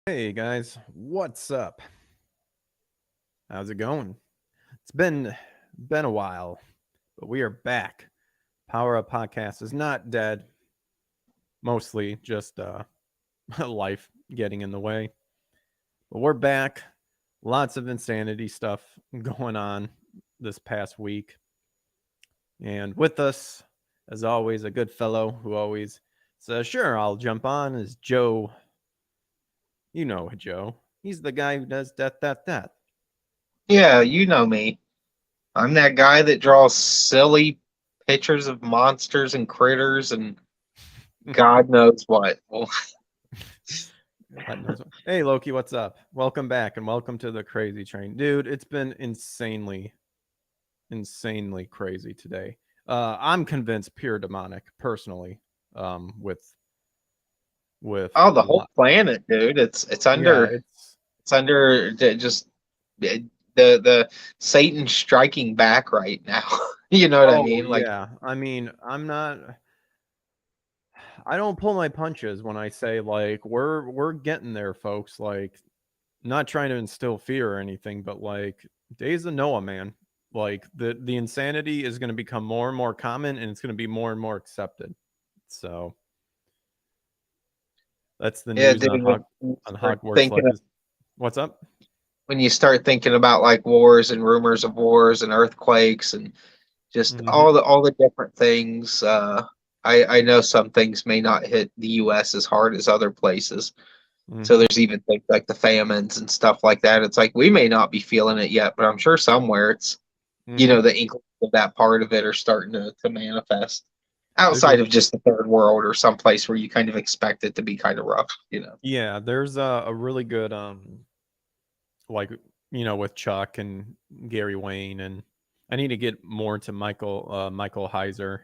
Hey guys, what's up? How's it going? It's been a while, but we are back. Power Up Podcast is not dead. Mostly just life getting in the way. But we're back. Lots of insanity stuff going on this past week. And with us, as always, a good fellow who always says, "Sure, I'll jump on," is Joe. You know Joe. He's the guy who does that. Yeah, you know me. I'm that guy that draws silly pictures of monsters and critters and God knows what. Well, God knows. Hey Loki, what's up? Welcome back and welcome to the crazy train. Dude, it's been insanely crazy today. I'm convinced pure demonic, personally. With oh, the a whole lot. planet, dude. It's Yeah, under it's it's under just the Satan striking back right now. You know what I oh mean? Like, yeah. I mean, I don't pull my punches when I say like we're getting there, folks. Like not trying to instill fear or anything, but like days of Noah, man. Like the insanity is going to become more and more common, and it's going to be more and more accepted. So that's the yeah, news dude. on When you start Hogwarts thinking Legacy. What's up? when you start thinking about like wars and rumors of wars and earthquakes and just Hmm. all the different things. I know some things may not hit the U.S. as hard as other places. So Hmm. there's even things like the famines and stuff like that. It's like we may not be feeling it yet, but I'm sure somewhere it's Hmm. the inklings of that part of it are starting to manifest There's a outside of just the third world or someplace where you kind of expect it to be kind of rough. Yeah, there's a really good like with Chuck and Gary Wayne, and I need to get more to Michael Heiser,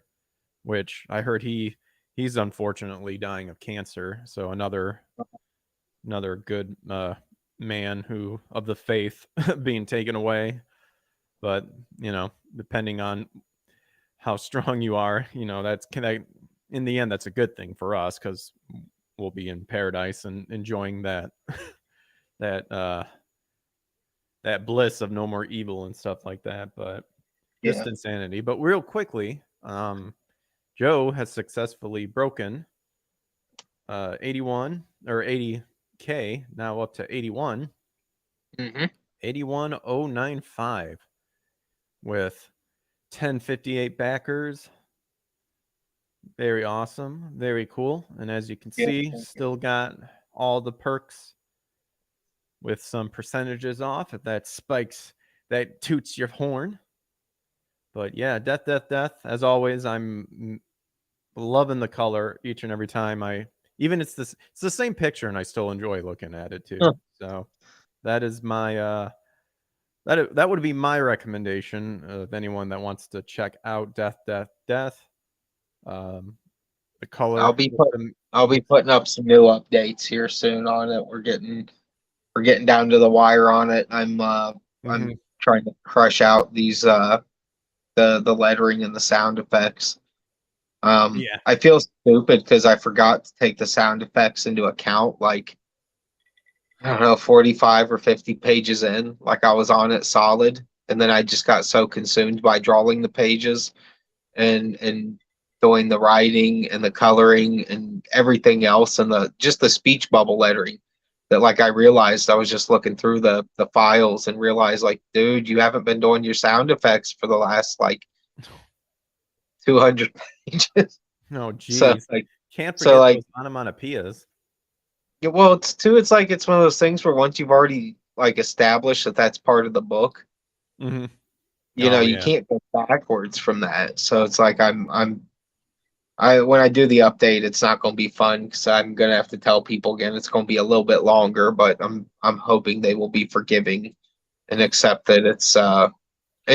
which I heard he's unfortunately dying of cancer. So another good man who of the faith being taken away. But depending on how strong you are, that's can I in the end that's a good thing for us because we'll be in paradise and enjoying that that bliss of no more evil and stuff like that. But Yeah. just insanity. But real quickly, Joe has successfully broken 81 or 80K, now up to Hmm. 81095 with 1058 backers. Very awesome, very cool. And as you can Yeah. see, still got all the perks with some percentages off if that spikes, that toots your horn. But yeah, death. As always, I'm loving the color each and every time. It's the same picture, and I still enjoy looking at it Huh. too. So that is my that would be my recommendation of anyone that wants to check out Death. Um, the I'll color be with put the I'll be with putting up some new updates here soon on it. We're getting down to the wire on it. I'm mhm. trying to crush out these the lettering and the sound effects. Yeah. I feel stupid because I forgot to take the sound effects into account. Like I don't know, 45 or 50 pages in, like I was on it solid, and then I just got so consumed by drawing the pages and doing the writing and the coloring and everything else and the just the speech bubble lettering that like I realized I was just looking through the files and realized like, dude, you haven't been doing your sound effects for the last like 200 pages. Oh, So geez. like Can't so forget like those onomatopoeias. yeah, well it's like it's one of those things where once you've already like established that that's part of the book, Mhm. Oh, you yeah. can't go backwards from that. So it's like I when I do the update, it's not going to be fun because I'm going to have to tell people again. It's going to be a little bit longer, but I'm hoping they will be forgiving and accept that it's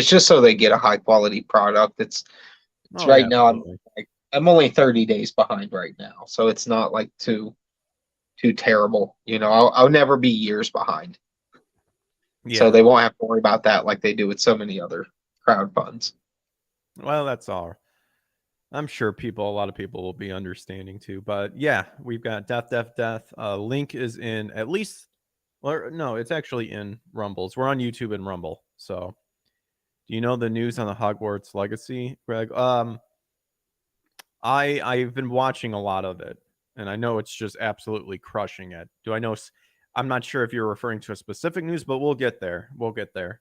just so they get a high quality product. It's Oh, yeah, right now absolutely. I'm only 30 days behind right now, so it's not like too terrible. I'll never be years behind, so Yeah. they won't have to worry about that like they do with so many other crowd funds. Well, that's all. I'm sure a lot of people will be understanding too. But yeah, we've got Death, Death, Death. Link is in at least, well, no, it's actually in Rumbles. We're on YouTube and Rumble. So, do you know the news on the Hogwarts Legacy, Greg? I've been watching a lot of it, and I know it's just absolutely crushing it. Do I know? I'm not sure if you're referring to a specific news, but we'll get there. We'll get there.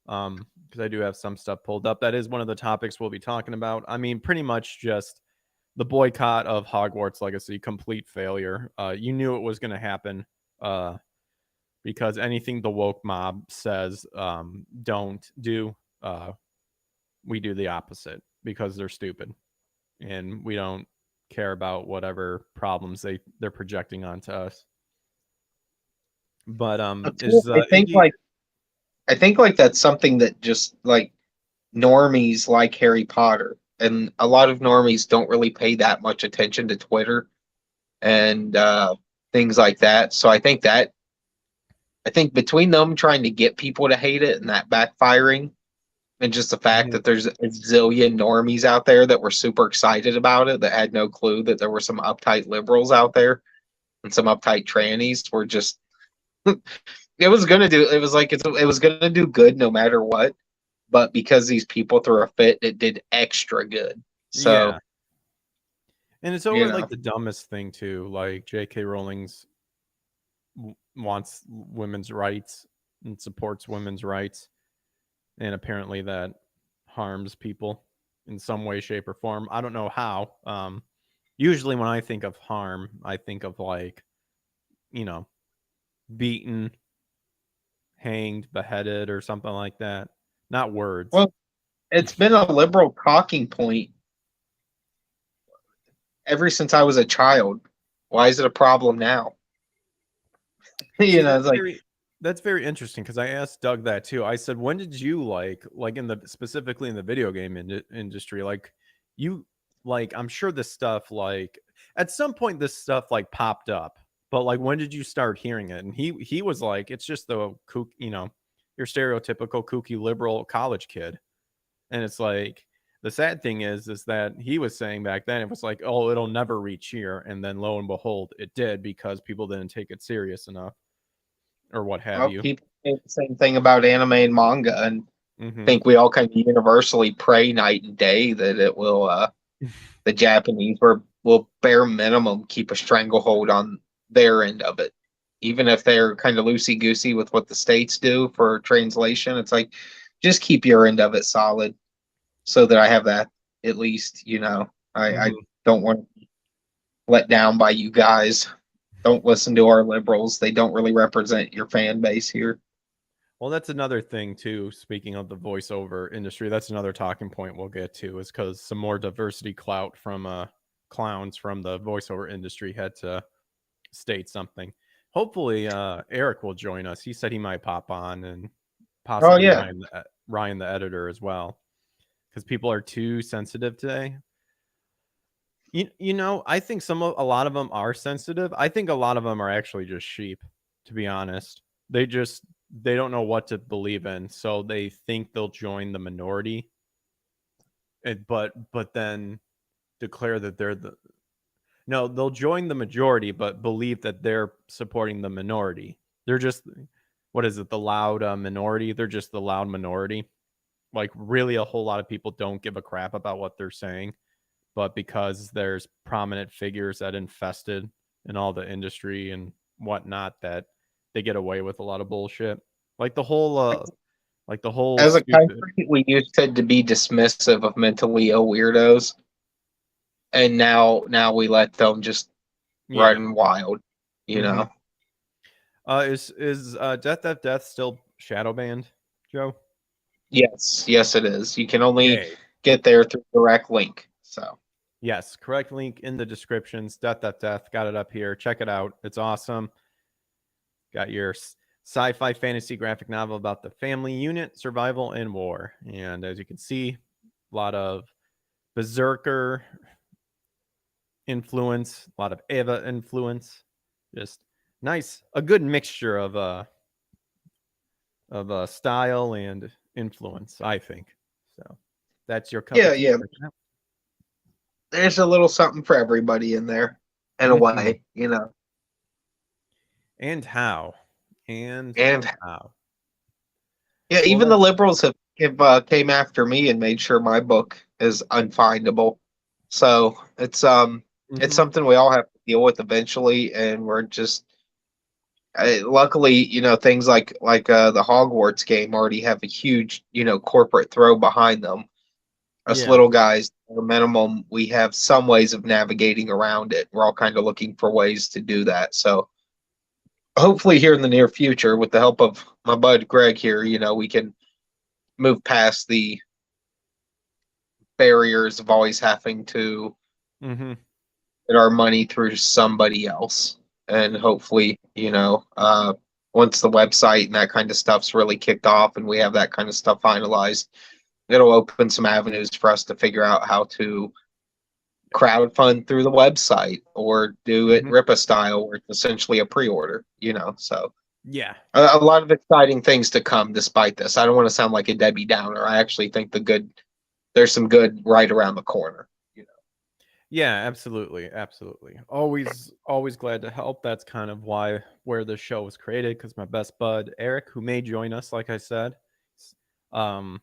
Because I do have some stuff pulled up. That is one of the topics we'll be talking about. I mean, pretty much just the boycott of Hogwarts Legacy, complete failure. You knew it was going to happen uh, because anything the woke mob says don't do, we do the opposite because they're stupid and we don't care about whatever problems they're projecting onto us. But is I think Iggy? like I think like that's something that just like normies like Harry Potter, and a lot of normies don't really pay that much attention to Twitter and things like that. So I think between them trying to get people to hate it and that backfiring, and just the fact Mhm. that there's a zillion normies out there that were super excited about it that had no clue that there were some uptight liberals out there and some uptight trannies were just it was like it was gonna do good no matter what, but because these people threw a fit, it did extra good. Yeah, So, and it's you over know, like the dumbest thing too. Like J.K. Rowling's wants women's rights and supports women's rights, and apparently that harms people in some way, shape, or form. I don't know how. Usually, when I think of harm, I think of like, you know, beaten, hanged, beheaded, or something like that. Not words. well, it's been a liberal talking point ever since I was a child. Why is it a problem now? See, It's like, that's very interesting because I asked Doug that too. I said, "When did you like in the specifically in the video game industry like you like I'm sure this stuff like at some point this stuff like popped up, but like when did you start hearing it?" And he was like, "It's just the kook, your stereotypical kooky liberal college kid." And it's like the sad thing is that he was saying back then it was like, "Oh, it'll never reach here," and then lo and behold, it did because people didn't take it serious enough or what have well, you. people say the same thing about anime and manga, and Mhm. think we all kind of universally pray night and day that it will the Japanese will bare minimum keep a stranglehold on their end of it. Even if they're kind of loosey goosey with what the states do for translation, it's like just keep your end of it solid so that I have that at least, I Mhm. don't want to be let down by you guys. Don't listen to our liberals. They don't really represent your fan base here. Well, that's another thing too, speaking of the voiceover industry, that's another talking point we'll get to is because some more diversity clout from, clowns from the voiceover industry had to state something. Hopefully, Eric will join us. He said he might pop on and Oh possibly yeah. Ryan the editor as well, because people are too sensitive today. I think a lot of them are sensitive. I think a lot of them are actually just sheep, to be honest. They don't know what to believe in, so they think they'll join the minority, but then declare that they're the no, they'll join the majority, but believe that they're supporting the minority. They're just what is it? The loud minority. They're just the loud minority. Like really, a whole lot of people don't give a crap about what they're saying, but because there's prominent figures that infested in all the industry and whatnot, that they get away with a lot of bullshit. Like the whole As a stupid. country, we used to be dismissive of mentally ill weirdos, and now we let them just Yeah. run wild. You Mm-hmm. know. Is Death Death Death still shadow banned, Joe? Yes, yes, it is. You can only Yay. get there through direct link. So Yes, correct link in the descriptions. Death Death Death. Got it up here. Check it out. It's awesome. Got your sci-fi fantasy graphic novel about the family unit, survival, and war. And as you can see, a lot of Berserker influence, a lot of Eva influence. Just nice, a good mixture of style and influence, I think. So that's your cup yeah, of tea. yeah. Check it out. there's a little something for everybody in there, in a Hmm. way, you know. And how? And And how? yeah, Well, even the that's liberals have came after me and made sure my book is unfindable. So it's hmm something we all have to deal with eventually, and we're just luckily, you know, things like the Hogwarts game already have a huge, you know, corporate throw behind them. Us yeah. little guys, at a minimum, we have some ways of navigating around it. We're all kind of looking for ways to do that. So hopefully, here in the near future, with the help of my bud Greg here, you know, we can move past the barriers of always having to hmm get our money through somebody else. And hopefully, you know, once the website and that kind of stuff's really kicked off and we have that kind of stuff finalized, it'll open some avenues for us to figure out how to crowdfund through the website or do it hmm RIPA style, where it's essentially a pre-order, you know. So Yeah. a lot of exciting things to come despite this. I don't want to sound like a Debbie Downer. I actually think there's some good right around the corner. You Yeah, absolutely, absolutely. Always glad to help. That's kind of where the show was created because my best bud Eric, who may join us, like I said, um,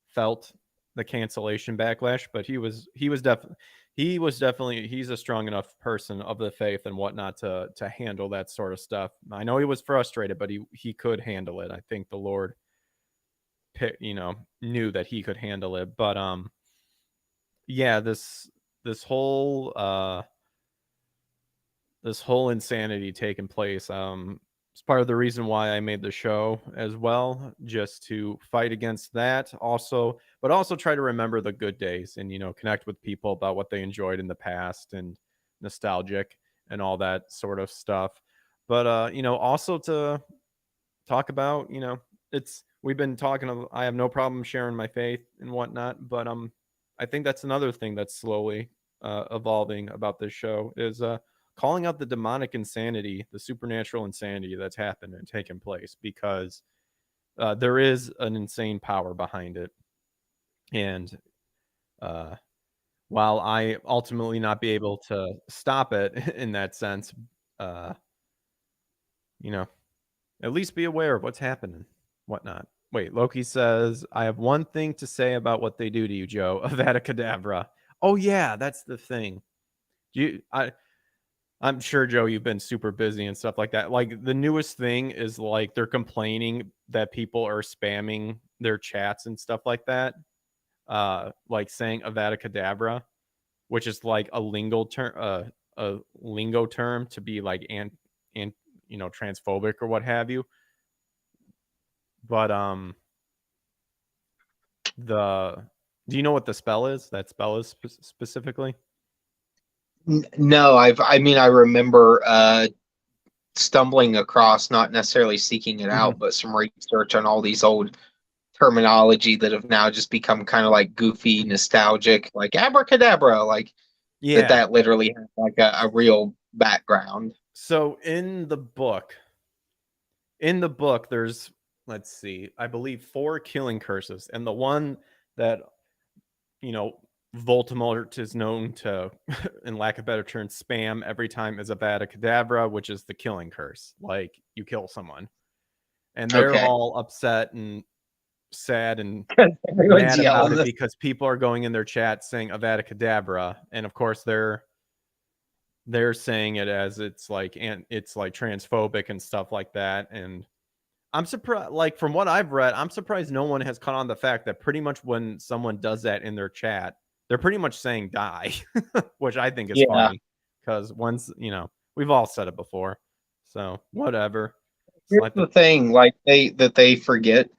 felt the cancellation backlash, but he was definitely he's a strong enough person of the faith and whatnot to handle that sort of stuff. I know he was frustrated, but he could handle it. I think the Lord, knew that he could handle it. But yeah, this whole this whole insanity taking place. It's part of the reason why I made the show as well, just to fight against that. Also, but also try to remember the good days and connect with people about what they enjoyed in the past and nostalgic and all that sort of stuff. But also to talk about it's we've been talking. I have no problem sharing my faith and whatnot, but I think that's another thing that's slowly evolving about this show is calling out the demonic insanity, the supernatural insanity that's happened and taken place, because there is an insane power behind it. And uh, while I ultimately not be able to stop it in that sense, uh, you know, at least be aware of what's happening, whatnot. Wait, Loki says, I have one thing to say about what they do to you, Joe. Avada Kedavra. Oh yeah, that's the thing. I'm sure, Joe, you've been super busy and stuff like that. Like the newest thing is like they're complaining that people are spamming their chats and stuff like that. Like saying Avada Kedavra, which is like a lingo term to be like and transphobic or what have you. But the do you know what the spell is? That spell is specifically? No, I mean, I remember stumbling across, not necessarily seeking it Mhm. out, but some research on all these old terminology that have now just become kind of like goofy, Mhm. nostalgic, like abracadabra, like Yeah. that literally has like a real background. So in the book, there's, let's see, I believe 4 killing curses, and the one that you know Voldemort is known to, in lack of better term, spam every time is Avada Kedavra, which is the killing curse. Like you kill someone, and they're Okay. all upset and sad and Everyone's mad about yelling it this. because people are going in their chat saying Avada Kedavra, and of course they're saying it as it's like transphobic and stuff like that. And I'm surprised, like from what I've read, I'm surprised no one has caught on the fact that pretty much when someone does that in their chat, they're pretty much saying die, which I think is Yeah. funny because once we've all said it before, so whatever. It's Here's like the thing, like they forget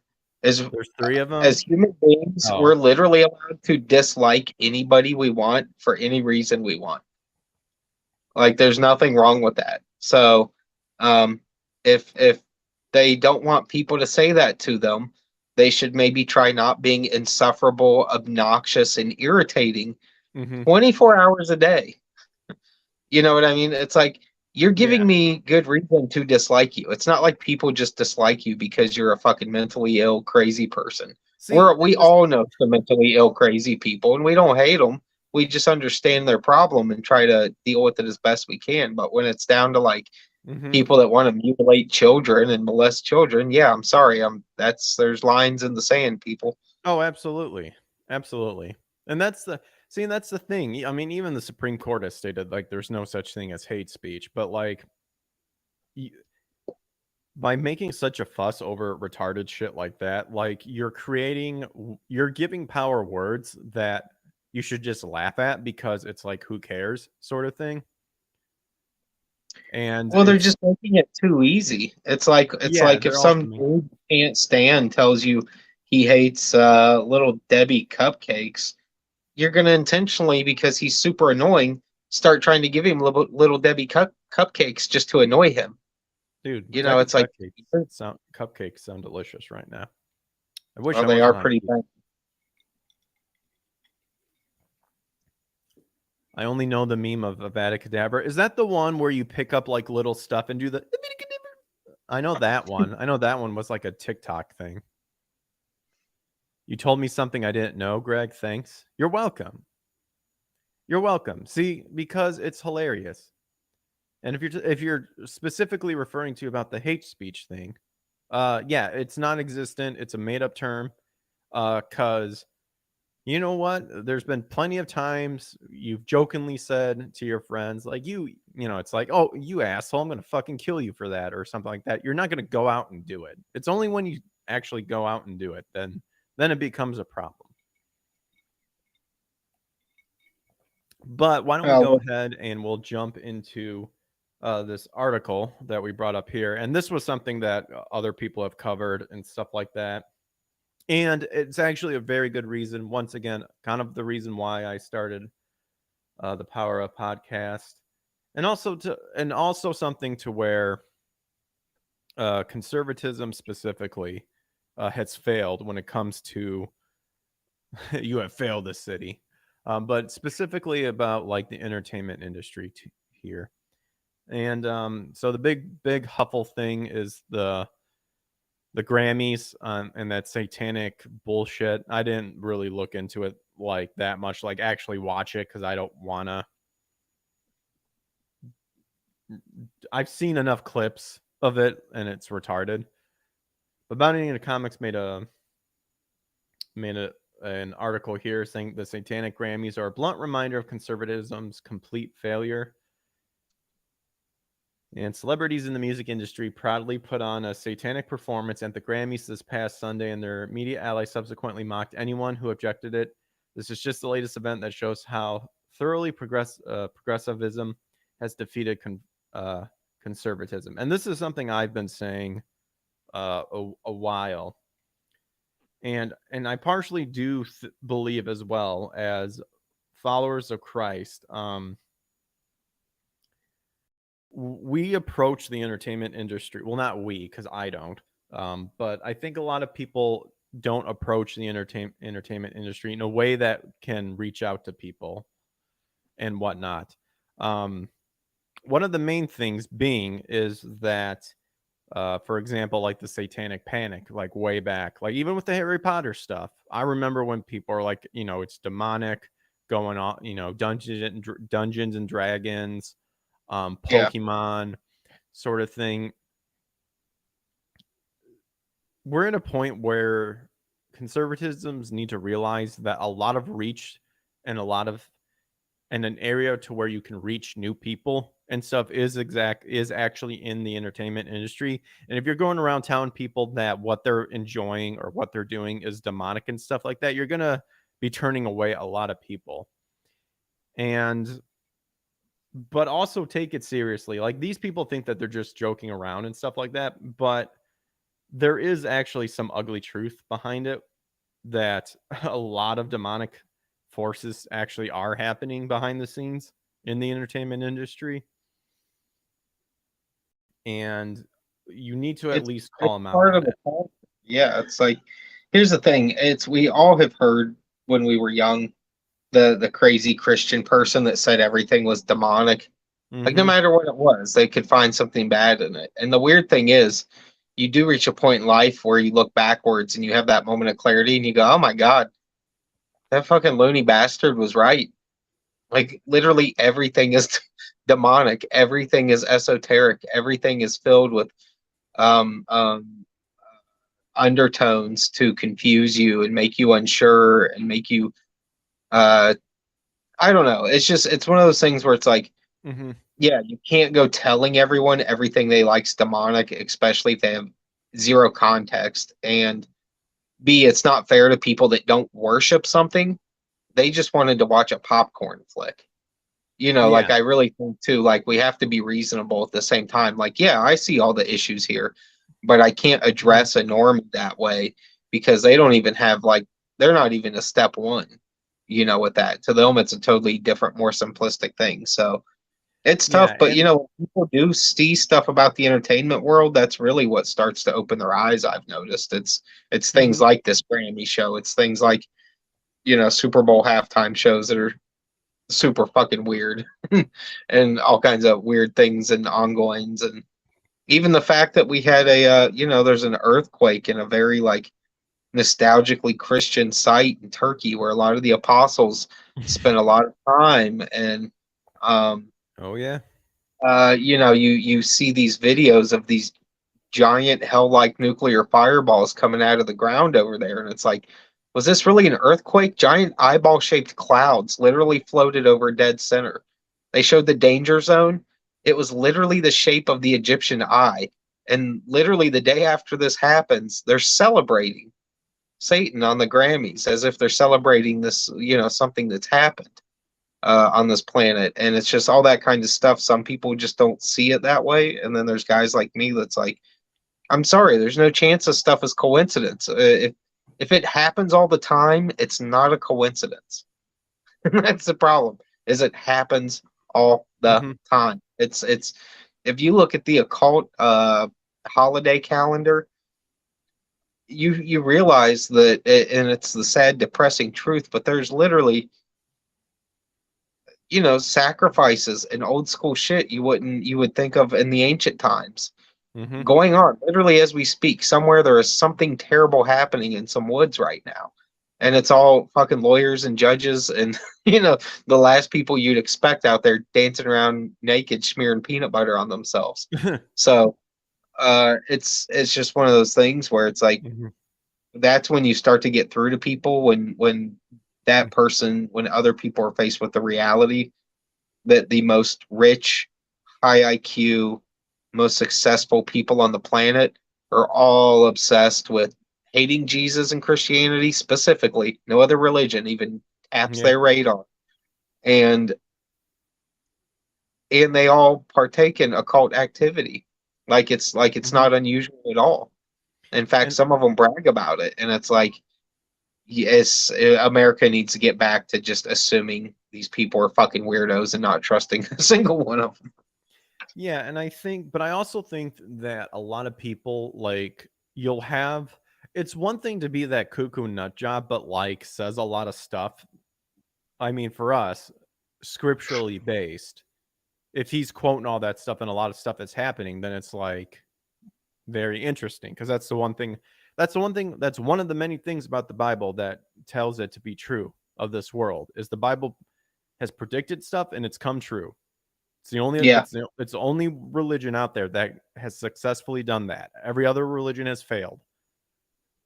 is there's 3 of them. as human beings, Oh, we're literally allowed to dislike anybody we want for any reason we want. Like there's nothing wrong with that. So, if they don't want people to say that to them, they should maybe try not being insufferable, obnoxious, and irritating hmm 24 hours a day. You know what I mean? It's like you're yeah. giving me good reason to dislike you. It's not like people just dislike you because you're a fucking mentally ill, crazy person. See, We and this all know some mentally ill, crazy people, and we don't hate them. we just understand their problem and try to deal with it as best we can. But when it's down to like Hmm. people that want to mutilate children and molest children, yeah, I'm sorry. There's lines in the sand, people. Oh, absolutely, absolutely. And that's the thing. I mean, even the Supreme Court has stated like there's no such thing as hate speech, but like y- by making such a fuss over retarded shit like that, like you're giving power words that you should just laugh at because it's like who cares sort of thing. And Well, they're it's just making it too easy. It's yeah, like if they're also some dude you can't stand tells you he hates little Debbie cupcakes, you're gonna intentionally, because he's super annoying, start trying to give him little Debbie cupcakes just to annoy him. dude, You know, Debbie it's like, cupcakes sound delicious right now. I wish well, I they are wasn't on pretty mute. bad. I only know the meme of Avada Kedavra. Is that the one where you pick up like little stuff and do the? I know that one. I know that one was like a TikTok thing. You told me something I didn't know, Greg. Thanks. You're welcome. You're welcome. See, because it's hilarious. And if you're specifically referring to about the hate speech thing, yeah, it's non-existent. It's a made-up term. Cause you know what? There's been plenty of times you've jokingly said to your friends, like you know, it's like, oh, you asshole, I'm gonna fucking kill you for that, or something like that. You're not gonna go out and do it. It's only when you actually go out and do it, then it becomes a problem. But why don't we go Well, ahead and we'll jump into this article that we brought up here. And this was something that other people have covered and stuff like that. And it's actually a very good reason. Once again, kind of the reason why I started the Power Up podcast, and also something to where conservatism specifically has failed when it comes to you have failed this city, but specifically about like the entertainment industry here. And so the big huffle thing is the Grammys, and that satanic bullshit. I didn't really look into it like that much, like actually watch it because I don't wanna. I've seen enough clips of it and it's retarded. But Bounding into Comics made an article here saying the satanic Grammys are a blunt reminder of conservatism's complete failure. And celebrities in the music industry proudly put on a satanic performance at the Grammys this past Sunday, and their media allies subsequently mocked anyone who objected it. This is just the latest event that shows how thoroughly progressivism has defeated conservatism. And this is something I've been saying a while, and I partially do believe as well as followers of Christ. We approach the entertainment industry, well, not we, because I don't, but I think a lot of people don't approach the entertainment industry in a way that can reach out to people and whatnot. um, One of the main things being is that for example, like the satanic panic, like way back, like even with the Harry Potter stuff, I remember when people are like, you know, it's demonic going on, you know, Dungeons and Dragons, yeah, Pokemon sort of thing. We're at a point where conservatisms need to realize that a lot of reach and a lot of and an area to where you can reach new people and stuff is actually in the entertainment industry. And if you're going around telling people that what they're enjoying or what they're doing is demonic and stuff like that, you're gonna be turning away a lot of people. And but also take it seriously. Like these people think that they're just joking around and stuff like that, but there is actually some ugly truth behind it, that a lot of demonic forces actually are happening behind the scenes in the entertainment industry, and you need to at it's least call it's them out part on of the it. culture. Yeah, it's like, here's the thing. It's we all have heard when we were young the crazy Christian person that said everything was demonic. Like no Mhm. matter what it was, they could find something bad in it. And the weird thing is, you do reach a point in life where you look backwards and you have that moment of clarity and you go, "Oh my God, that fucking loony bastard was right." Like literally everything is demonic, everything is esoteric, everything is filled with um, um, undertones to confuse you and make you unsure and make you uh, I don't know. It's one of those things where it's like, Hmm. yeah, you can't go telling everyone everything they like's demonic, especially if they have zero context. And B, it's not fair to people that don't worship something. They just wanted to watch a popcorn flick. Like Yeah. I really think too, like we have to be reasonable at the same time. Like, yeah, I see all the issues here, but I can't Hmm. address a norm that way because they don't even have like they're not even a step one, with that. To them, it's a totally different, more simplistic thing. So it's Yeah. tough, but And people do see stuff about the entertainment world. That's really what starts to open their eyes. I've noticed it's things mhm. like this Grammy show. It's things like Super Bowl halftime shows that are super fucking weird, and all kinds of weird things and ongoings, and even the fact that we had there's an earthquake in a very like nostalgically Christian site in Turkey where a lot of the apostles spent a lot of time and um Oh yeah. you see these videos of these giant hell-like nuclear fireballs coming out of the ground over there, and it's like, was this really an earthquake? Giant eyeball-shaped clouds literally floated over dead center. They showed the danger zone. It was literally the shape of the Egyptian eye. And literally the day after this happens, they're celebrating Satan on the Grammys as if they're celebrating this, something that's happened on this planet. And it's just all that kind of stuff. Some people just don't see it that way. And then there's guys like me that's like, I'm sorry, there's no chance this stuff is coincidence. If it happens all the time, it's not a coincidence. That's the problem. Is it happens all the Hmm. time. It's if you look at the occult holiday calendar, you realize that and it's the sad depressing truth, but there's literally sacrifices and old school shit you would think of in the ancient times Hmm. going on literally as we speak. Somewhere there is something terrible happening in some woods right now, and it's all fucking lawyers and judges and the last people you'd expect out there dancing around naked smearing peanut butter on themselves. So it's just one of those things where it's like Hmm. that's when you start to get through to people when other people are faced with the reality that the most rich, high IQ, most successful people on the planet are all obsessed with hating Jesus and Christianity specifically. No other religion even taps Yeah. their radar. And they all partake in occult activity. Like it's Hmm. not unusual at all. In fact, And some of them brag about it. And it's like, yes, America needs to get back to just assuming these people are fucking weirdos and not trusting a single one of them. yeah, and I think, but I also think that a lot of people like you'll have. It's one thing to be that cuckoo nut job, but like says a lot of stuff. I mean, for us, scripturally based. If he's quoting all that stuff and a lot of stuff that's happening, then it's like very interesting because that's the one thing. That's the one thing. That's one of the many things about the Bible that tells it to be true of this world is the Bible has predicted stuff and it's come true. Yeah. It's the only religion out there that has successfully done that. Every other religion has failed.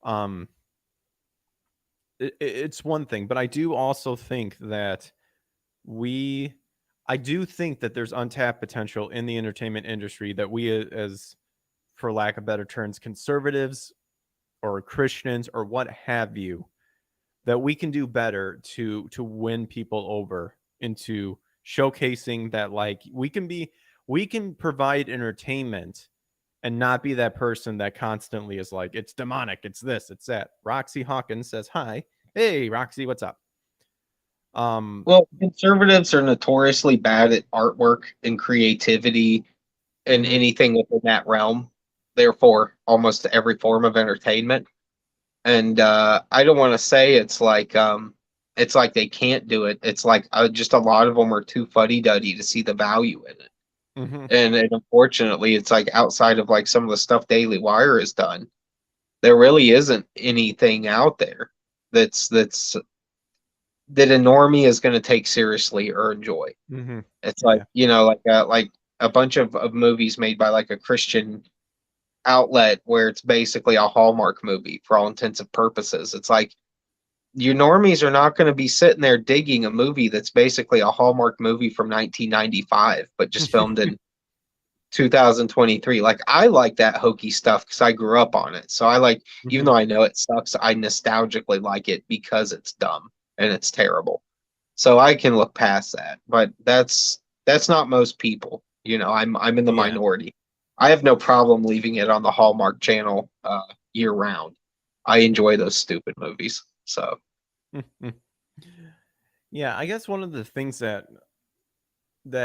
Um, it's one thing, but I do also think that we, I do think that there's untapped potential in the entertainment industry that we, as for lack of better terms, conservatives or Christians or what have you, that we can do better to win people over into showcasing that like we can provide entertainment and not be that person that constantly is like it's demonic, it's this, it's that. Roxy Hawkins says hi. Hey Roxy, what's up? Um Well, conservatives are notoriously bad at artwork and creativity and mhm, anything within that realm. Therefore, almost every form of entertainment. And I don't want to say it's like they can't do it. It's like just a lot of them are too fuddy duddy to see the value in it. mhm, And unfortunately, it's like outside of like some of the stuff Daily Wire has done, there really isn't anything out there that's that a normie is going to take seriously or enjoy. Mm-hmm. It's like, Yeah. like a bunch of movies made by like a Christian outlet where it's basically a Hallmark movie for all intents and purposes. It's like your normies are not going to be sitting there digging a movie that's basically a Hallmark movie from 1995, but just filmed in 2023. Like I like that hokey stuff because I grew up on it. So I like, even Mm-hmm. though I know it sucks, I nostalgically like it because it's dumb and it's terrible. So I can look past that. But that's not most people. I'm in the Yeah. minority. I have no problem leaving it on the Hallmark channel year round. I enjoy those stupid movies. So Yeah, I guess one of the things that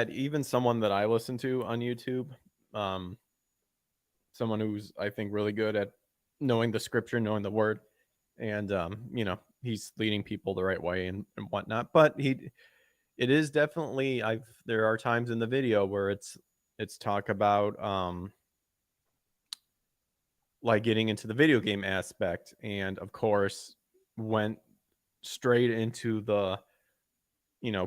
even someone that I listen to on YouTube, um, someone who's I think really good at knowing the scripture, knowing the word, and he's leading people the right way and whatnot. But it is definitely there are times in the video where it's talk about like getting into the video game aspect, and of course went straight into the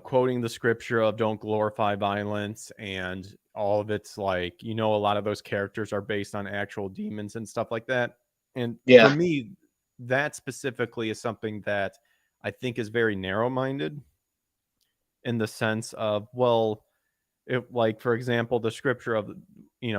quoting the scripture of don't glorify violence, and all of it's like, a lot of those characters are based on actual demons and stuff like that. And for yeah, me, that specifically is something that I think is very narrow minded, in the sense of, well, if, like, for example, the scripture of,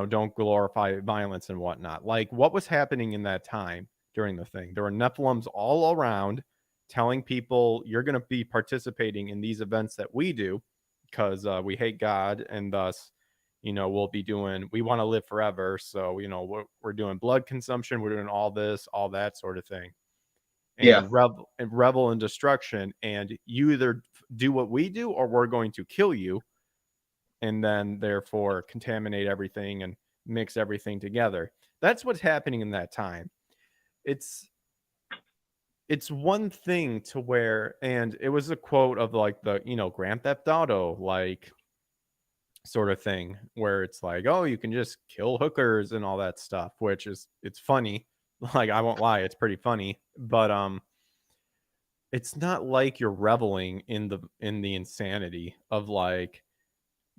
don't glorify violence and whatnot. Like, what was happening in that time during the thing? There were Nephilims all around telling people, you're going to be participating in these events that we do because we hate God, and thus, we want to live forever. So, we're doing blood consumption, we're doing all this, all that sort of thing. yeah. And revel in destruction. And you either do what we do, or we're going to kill you, and then therefore contaminate everything and mix everything together. That's what's happening in that time. It's it's one thing to where, and it was a quote of like the, Grand Theft Auto like sort of thing, where it's like, oh, you can just kill hookers and all that stuff, which it's funny. Like, I won't lie, it's pretty funny. But it's not like you're reveling in the insanity of, like,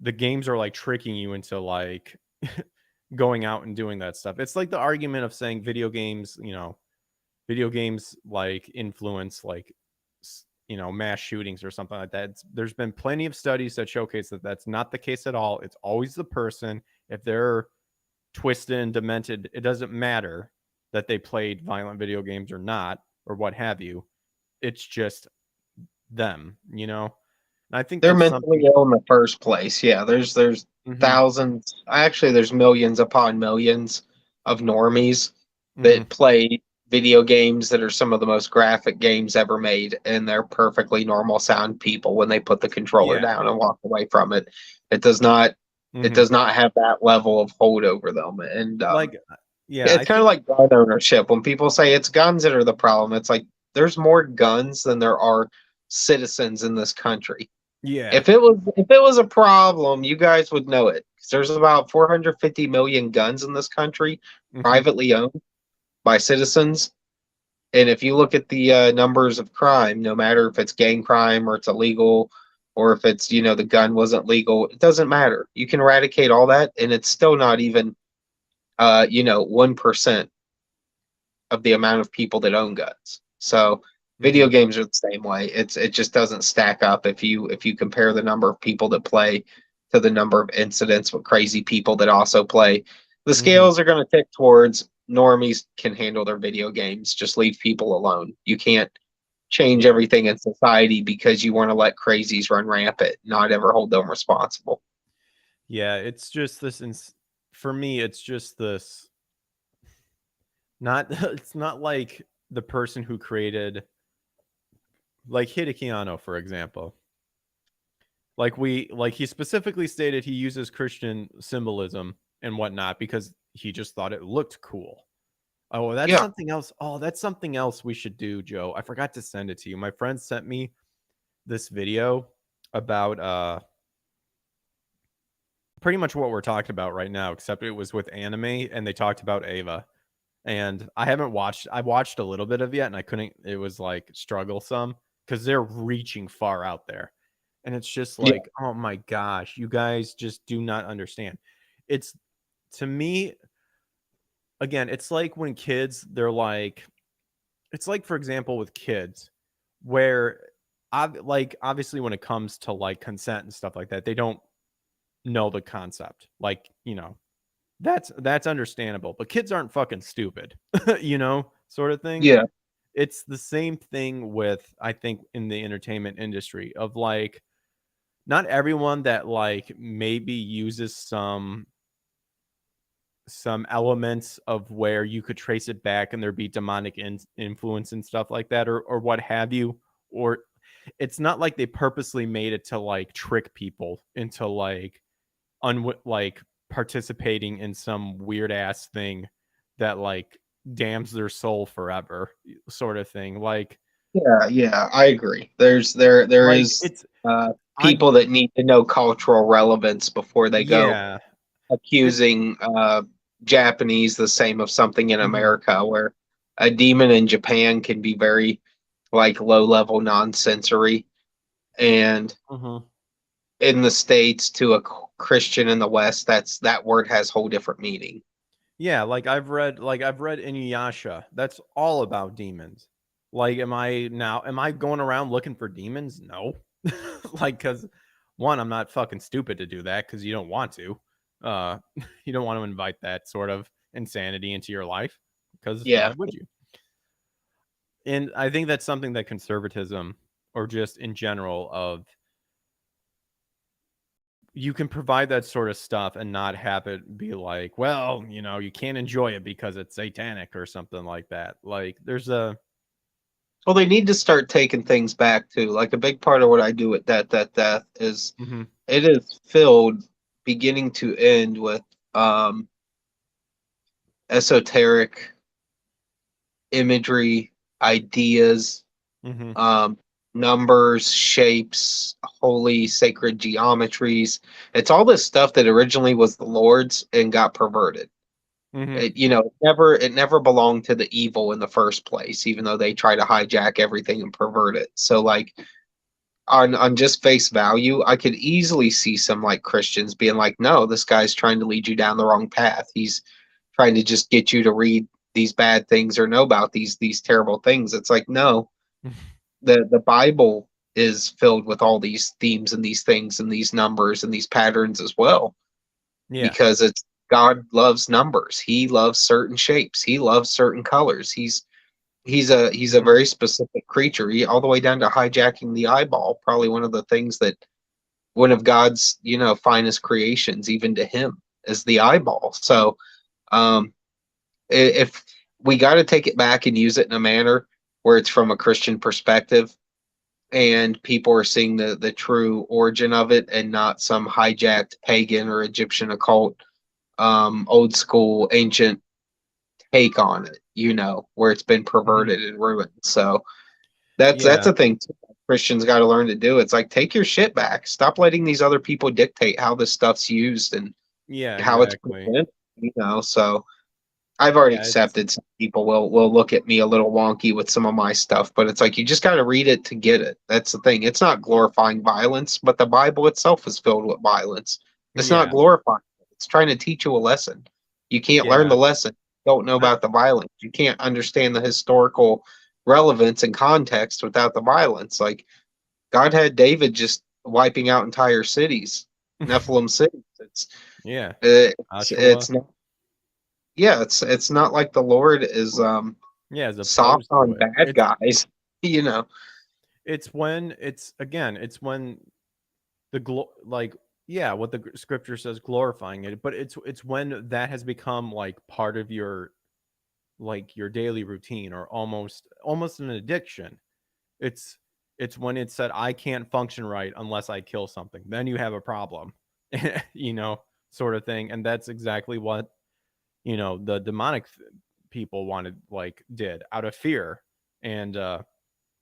the games are like tricking you into like going out and doing that stuff. It's like the argument of saying video games like influence like mass shootings or something like that. There's been plenty of studies that showcase that that's not the case at all. It's always the person. If they're twisted and demented, it doesn't matter that they played violent video games or not, or what have you. It's just them, And I think They're that's mentally something. ill in the first place. Yeah, there's Hmm. thousands, actually there's millions upon millions of normies Hmm. that play video games that are some of the most graphic games ever made, and they're perfectly normal sound people when they put the controller Yeah. down and walk away from it. It does not it Hmm. does not have that level of hold over them. And Like, yeah, I it's kind of think. like gun ownership. When people say it's guns that are the problem, it's like there's more guns than there are citizens in this country. Yeah. If it was a problem, you guys would know it. 'Cause there's about 450 million guns in this country, Hmm. privately owned by citizens. And if you look at the numbers of crime, no matter if it's gang crime or it's illegal, or if it's the gun wasn't legal, it doesn't matter. You can eradicate all that, and it's still not even 1% of the amount of people that own guns. So video Hmm. games are the same way. It just doesn't stack up if you compare the number of people that play to the number of incidents with crazy people that also play. The Hmm. scales are going to tick towards normies can handle their video games. Just leave people alone. You can't change Yeah. everything in society because you want to let crazies run rampant, not ever hold them responsible. Yeah, it's just this for me, it's just this, not it's not like the person who created, like, Hidekiano, for example. Like he specifically stated he uses Christian symbolism and whatnot because he just thought it looked cool. Oh, that's Yeah, something else. Oh, that's something else we should do, Joe. I forgot to send it to you. My friend sent me this video about pretty much what we're talking about right now, except it was with anime, and they talked about Ava. And I watched a little bit of it yet, and I couldn't, it was like strugglesome because they're reaching far out there. And it's just Yeah, like, oh my gosh, you guys just do not understand. It's to me, again, it's like when kids, they're like, it's like, for example, with kids, where like obviously when it comes to like consent and stuff like that, they don't know the concept. Like, that's understandable. But kids aren't fucking stupid, sort of thing. yeah, It's the same thing with, I think, in the entertainment industry of like, not everyone that like maybe uses some elements of where you could trace it back and there be demonic influence and stuff like that, or what have you, or it's not like they purposely made it to like trick people into like like participating in some weird ass thing that like damns their soul forever, sort of thing. yeah. I agree. There Like is it's I'm people that need to know cultural relevance before they go yeah it's accusing Japanese the same of something in mhm, America, where a demon in Japan can be very like low level nonsensory, and mhm. in the States to a Christian in the West, that word has whole different meaning. Yeah, like I've read Inuyasha. That's all about demons. Like, am I going around looking for demons? No. Like, cuz one, I'm not fucking stupid to do that cuz you don't want to. Uh you don't want to invite that sort of insanity into your life because why Yeah, would you? And I think that's something that conservatism, or just in general, of you can provide that sort of stuff and not have it be like, well, you can't enjoy it because it's satanic or something like that. Like, there's a well, they need to start taking things back too. Like a big part of what I do with that is mhm, it is filled beginning to end with um esoteric imagery, ideas, mhm, um, numbers, shapes, holy, sacred geometries. It's all this stuff that originally was the Lord's and got perverted. mhm. It never belonged to the evil in the first place, even though they try to hijack everything and pervert it. So like on just face value, I could easily see some like Christians being like, no, this guy's trying to lead you down the wrong path. He's trying to just get you to read these bad things or know about these terrible things. It's like, no, the Bible is filled with all these themes and these things and these numbers and these patterns as well, Yeah. because it's God loves numbers. He loves certain shapes. He loves certain colors. He's a Mhm. very specific creature, all the way down to hijacking the eyeball. Probably one of the things that one of God's finest creations, even to him, is the eyeball. So um, if we got to take it back and use it in a manner where it's from a Christian perspective, and people are seeing the true origin of it, and not some hijacked pagan or Egyptian occult, old school ancient take on it, where it's been Mhm. perverted and ruined. So that's Yeah. a thing too. Christians got to learn to do. It's like, take your shit back. Stop letting these other people dictate how this stuff's used and Yeah, how it's exactly. presented. So I've already Yeah, it's accepted some people will look at me a little wonky with some of my stuff, but it's like, you just got to read it to get it. That's the thing. It's not glorifying violence, but the Bible itself is filled with violence. It's not yeah. glorifying. It's trying to teach you a lesson. You can't learn Yeah. the lesson. You don't know I about the violence. You can't understand the historical relevance and context without the violence. Like, God had David just wiping out entire cities, Nephilim cities. Yeah. It's Oshawa. not, yeah, it's not like the Lord is Yeah, as soft opposed to on it. bad guys, you know. It's when like, yeah, what the scripture says, glorifying it, but it's when that has become like part of your daily routine, or almost an addiction. It's when it said, I can't function right unless I kill something. Then you have a problem, you know, sort of thing. And that's exactly what, the demonic people wanted, like, did out of fear and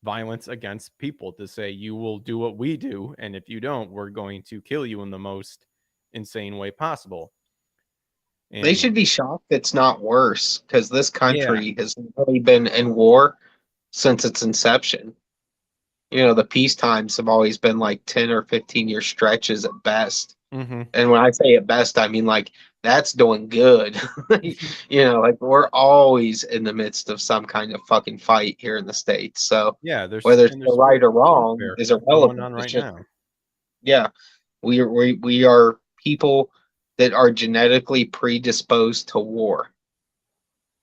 violence against people, to say, you will do what we do. And if you don't, we're going to kill you in the most insane way possible. They And should be shocked it's not worse, because this yeah, country has really been in war since its inception. The peace times have always been like 10 or 15-year stretches at best. Mm-hmm. And when I say at best, I mean like that's doing good. Like we're always in the midst of some kind of fucking fight here in the States. So Yeah, whether it's there's the right or wrong warfare is going irrelevant. on It's right just, now. yeah, we are people that are genetically predisposed to war Yep.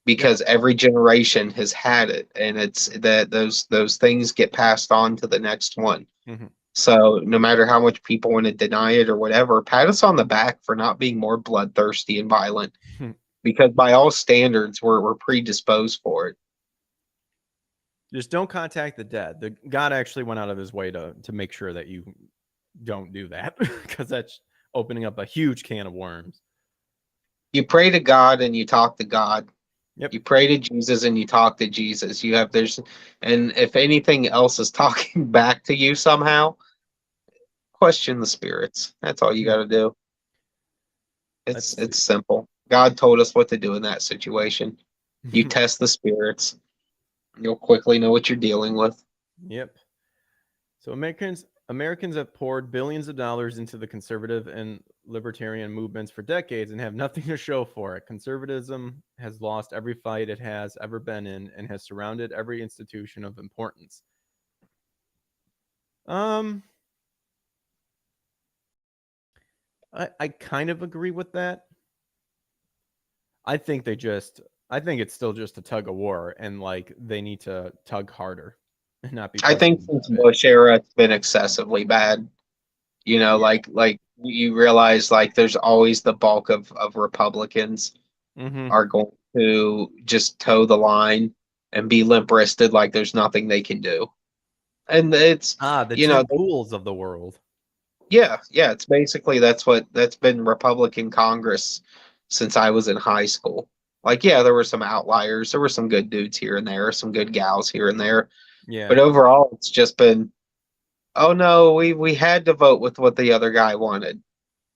because every generation has had it, and it's that those things get passed on to the next one. Mm-hmm. So no matter how much people want to deny it or whatever, pat us on the back for not being more bloodthirsty and violent, because by all standards, we're predisposed for it. Just don't contact the dead. The God actually went out of his way to make sure that you don't do that because that's opening up a huge can of worms. You pray to God and you talk to God. Yep. You pray to Jesus and you talk to Jesus. And if anything else is talking back to you somehow, question the spirits. That's all you got to do. It's Let's it's see. simple. God told us what to do in that situation. You test the spirits. You'll quickly know what you're dealing with. Yep. So Americans have poured billions of dollars into the conservative and libertarian movements for decades and have nothing to show for it. Conservatism has lost every fight it has ever been in and has surrounded every institution of importance. Um I kind of agree with that. I think I think it's still just a tug of war and like they need to tug harder and not be I think pushy since about it. Bush era, it's been excessively bad. Yeah. Like you realize like there's always the bulk of Republicans Mhm. are going to just toe the line and be limp wristed like there's nothing they can do. And it's Ah, the you know Tim Pools of the world. yeah, it's basically that's been Republican Congress since I was in high school. Like, yeah, there were some outliers, there were some good dudes here and there, some good gals here and there, Yeah. but overall, it's just been, oh no, we had to vote with what the other guy wanted,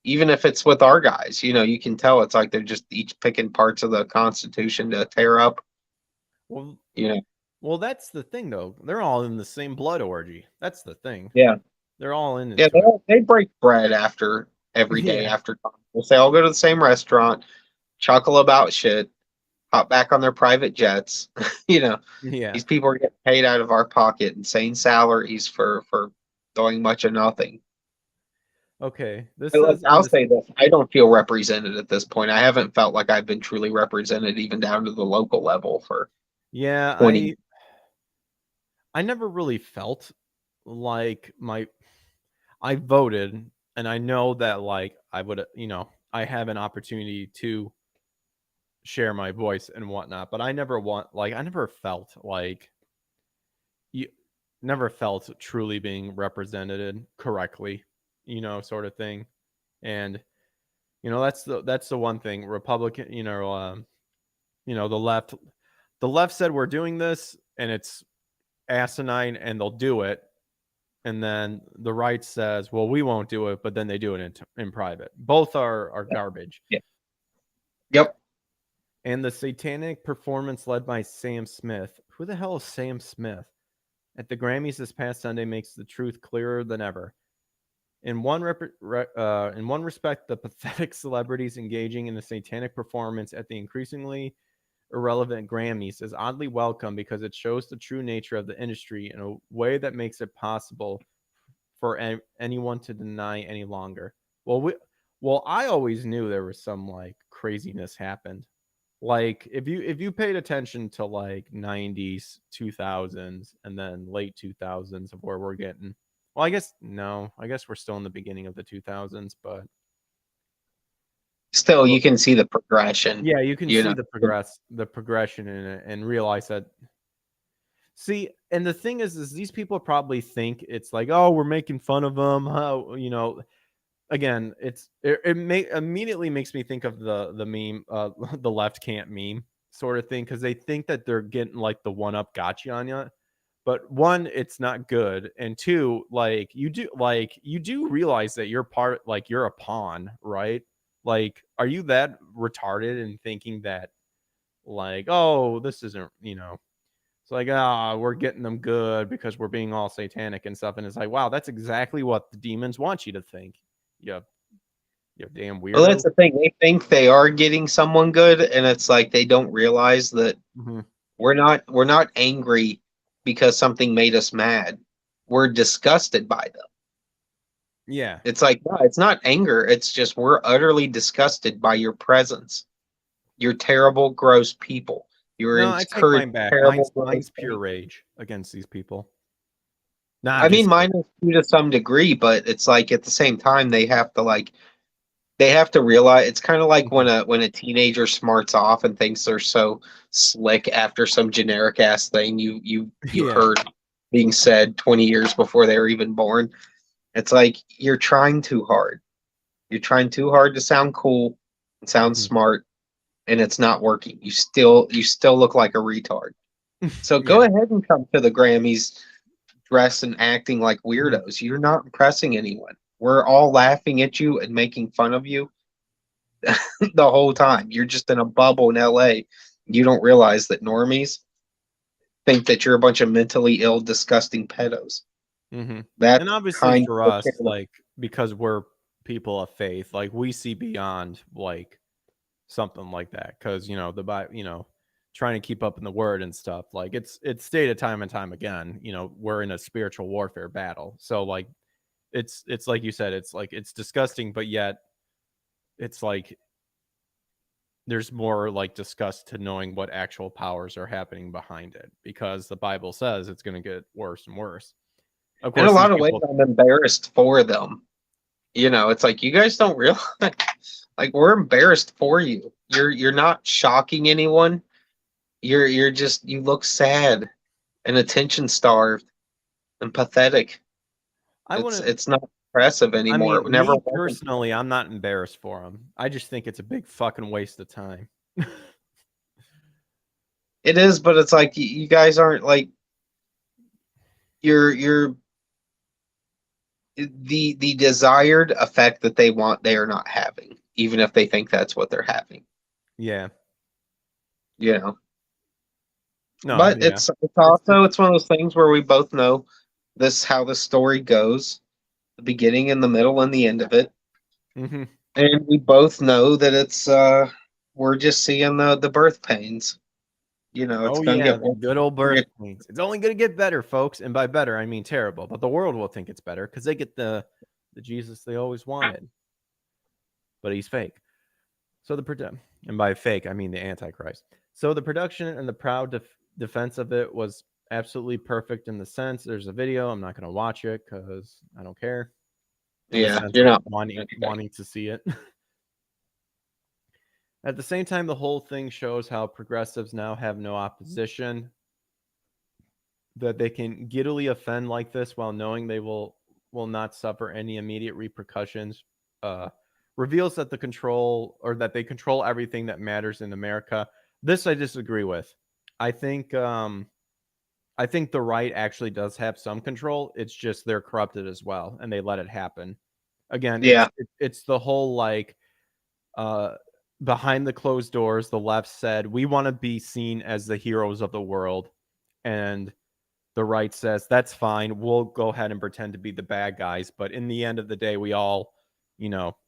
even if it's with our guys. You can tell it's like they're just each picking parts of the Constitution to tear up. Well, You know, well, that's the thing though. They're all in the same blood orgy. That's the thing. yeah, They're all yeah, into it. they break bread after every day Yeah. after Congress. They all go to the same restaurant, chuckle about shit, hop back on their private jets. you know, Yeah. these people are getting paid out of our pocket, insane salaries for doing much of nothing. Okay. This But, like, says in I'll this say this: I don't feel represented at this point. I haven't felt like I've been truly represented, even down to the local level, for Yeah, 20. I never really felt like I voted and I know that like I would, I have an opportunity to share my voice and whatnot, but I never felt like you never felt truly being represented correctly, sort of thing. And that's the one thing Republican, the left said we're doing this and it's asinine and they'll do it. And then the right says, well, we won't do it, but then they do it in private. Both are garbage. Yeah. Yep. And the satanic performance led by Sam Smith. Who the hell is Sam Smith? At the Grammys this past Sunday makes the truth clearer than ever. In one respect, the pathetic celebrities engaging in a satanic performance at the increasingly irrelevant Grammys is oddly welcome because it shows the true nature of the industry in a way that makes it possible for anyone to deny any longer. Well, I always knew there was some like craziness happened. Like if you paid attention to like 90s, 2000s, and then late 2000s of where we're getting. Well, I guess no. I guess we're still in the beginning of the 2000s, but Still, well, you can see the progression. yeah, you can You see know, the progression in it and realize that. See, and the thing is these people probably think it's like, oh, we're making fun of them. How again, immediately makes me think of the meme, the left can't meme sort of thing because they think that they're getting like the one up gotcha on you. But one, it's not good, and two, you do realize that you're you're a pawn, right? Like, are you that retarded in thinking that like, oh, this isn't. It's like, we're getting them good because we're being all satanic and stuff. And it's like, wow, that's exactly what the demons want you to think. You, you damn Well, that's weirdo. the thing. They think they are getting someone good, and it's like they don't realize that Mm-hmm. we're not angry because something made us mad. We're disgusted by them. Yeah. It's like, no, it's not anger. It's just we're utterly disgusted by your presence. You're terrible, gross people. You're No, I take encouraged mine back. terrible, gross Mine's pure things. rage against these people. No, I'm I mean, just mine kidding. is too to some degree, but it's like at the same time they have to realize it's kind of like Mhm. when a teenager smarts off and thinks they're so slick after some generic ass thing you Yeah. heard being said 20 years before they were even born. It's like you're trying too hard. You're trying too hard to sound cool and sound Mhm. smart, and it's not working. You still look like a retard. So go Yeah. ahead and come to the Grammys dressed and acting like Mhm. weirdos. You're not impressing anyone. We're all laughing at you and making fun of you the whole time. You're just in a bubble in LA. You don't realize that normies think that you're a bunch of mentally ill, disgusting pedos. Mhm. And That's obviously kind for of us, like, because we're people of faith, like we see beyond like something like that. Cause the Bible, trying to keep up in the word and stuff. Like it's stated time and time again, we're in a spiritual warfare battle. So like it's like you said, it's like it's disgusting, but yet it's like there's more like disgust to knowing what actual powers are happening behind it because the Bible says it's going to get worse and worse. Of in a course, these lot of ways people. I'm embarrassed for them. It's like you guys don't realize like we're embarrassed for you. You're not shocking anyone. You're just you look sad and attention starved and pathetic. I It's wouldn't. it's not impressive I anymore. mean, It never me was. personally, I'm not embarrassed for them. I just think it's a big fucking waste of time. It is, but it's like you guys aren't like you're the desired effect that they want they are not having, even if they think that's what they're having. Yeah. You know. No. But Yeah. it's It's also it's. it's one of those things where we both know this how the story goes, the beginning and the middle and the end of it. Hmm. And we both know that it's we're just seeing the birth pains. It's Oh gonna yeah, get the worse. good old birth pains. It's only gonna get better, folks, and by better I mean terrible. But the world will think it's better because they get the Jesus they always wanted, but he's fake. So and by fake I mean the Antichrist. So the production and the proud defense of it was absolutely perfect in the sense. There's a video. I'm not gonna watch it because I don't care. In the Yeah, sense you're of not anything. wanting to see it. At the same time, the whole thing shows how progressives now have no opposition, that they can giddily offend like this while knowing they will not suffer any immediate repercussions. Uh, Reveals that that they control everything that matters in America. This I disagree with. I think I think the right actually does have some control. It's just they're corrupted as well, and they let it happen. Again, Yeah. it's the whole like uh, behind the closed doors, the left said, we want to be seen as the heroes of the world. And the right says, that's fine. We'll go ahead and pretend to be the bad guys. But in the end of the day, we all,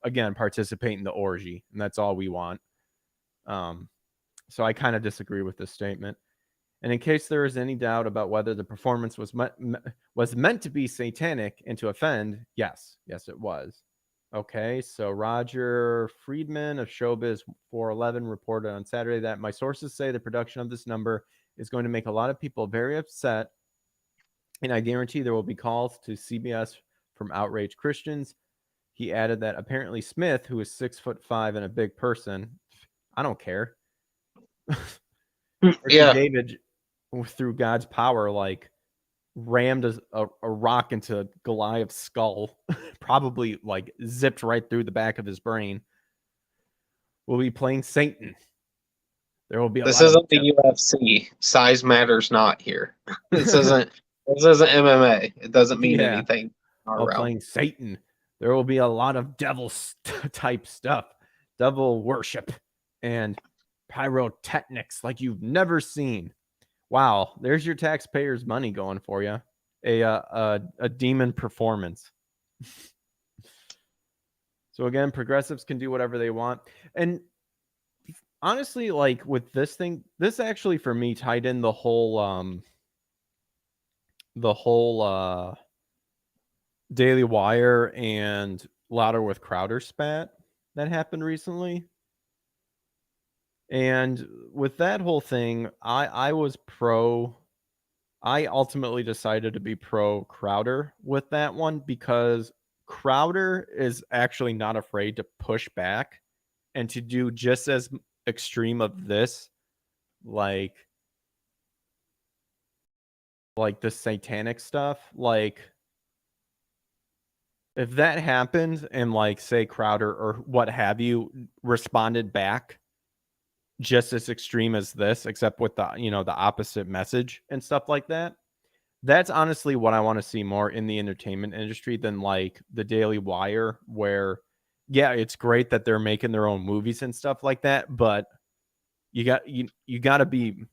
again, participate in the orgy. And that's all we want. Um, so I kind of disagree with this statement. And in case there is any doubt about whether the performance was meant to be satanic and to offend, yes, it was. Okay, so Roger Friedman of Showbiz 411 reported on Saturday that my sources say the production of this number is going to make a lot of people very upset, and I guarantee there will be calls to CBS from outraged Christians. He added that apparently Smith, who is 6'5" and a big person, I don't care. Freaking Yeah. David, through God's power, like rammed a rock into Goliath's skull, probably like zipped right through the back of his brain. We'll be playing Satan. There will be a This lot of isn't the UFC. Size matters not here. This isn't this isn't MMA. It doesn't mean yeah, anything in our while realm. playing Satan. There will be a lot of devil type stuff, devil worship, and pyrotechnics like you've never seen. Wow, there's your taxpayers' money going for you. A demon performance. So again, progressives can do whatever they want. And honestly, like with this thing, this actually for me tied in the whole Daily Wire and Louder with Crowder spat that happened recently. And with that whole thing, I ultimately decided to be pro Crowder with that one because Crowder is actually not afraid to push back and to do just as extreme of this, like the satanic stuff. Like if that happened and like say Crowder or what have you responded back just as extreme as this, except with the the opposite message and stuff like that. That's honestly what I want to see more in the entertainment industry than like the Daily Wire, where yeah, it's great that they're making their own movies and stuff like that, but you got to be,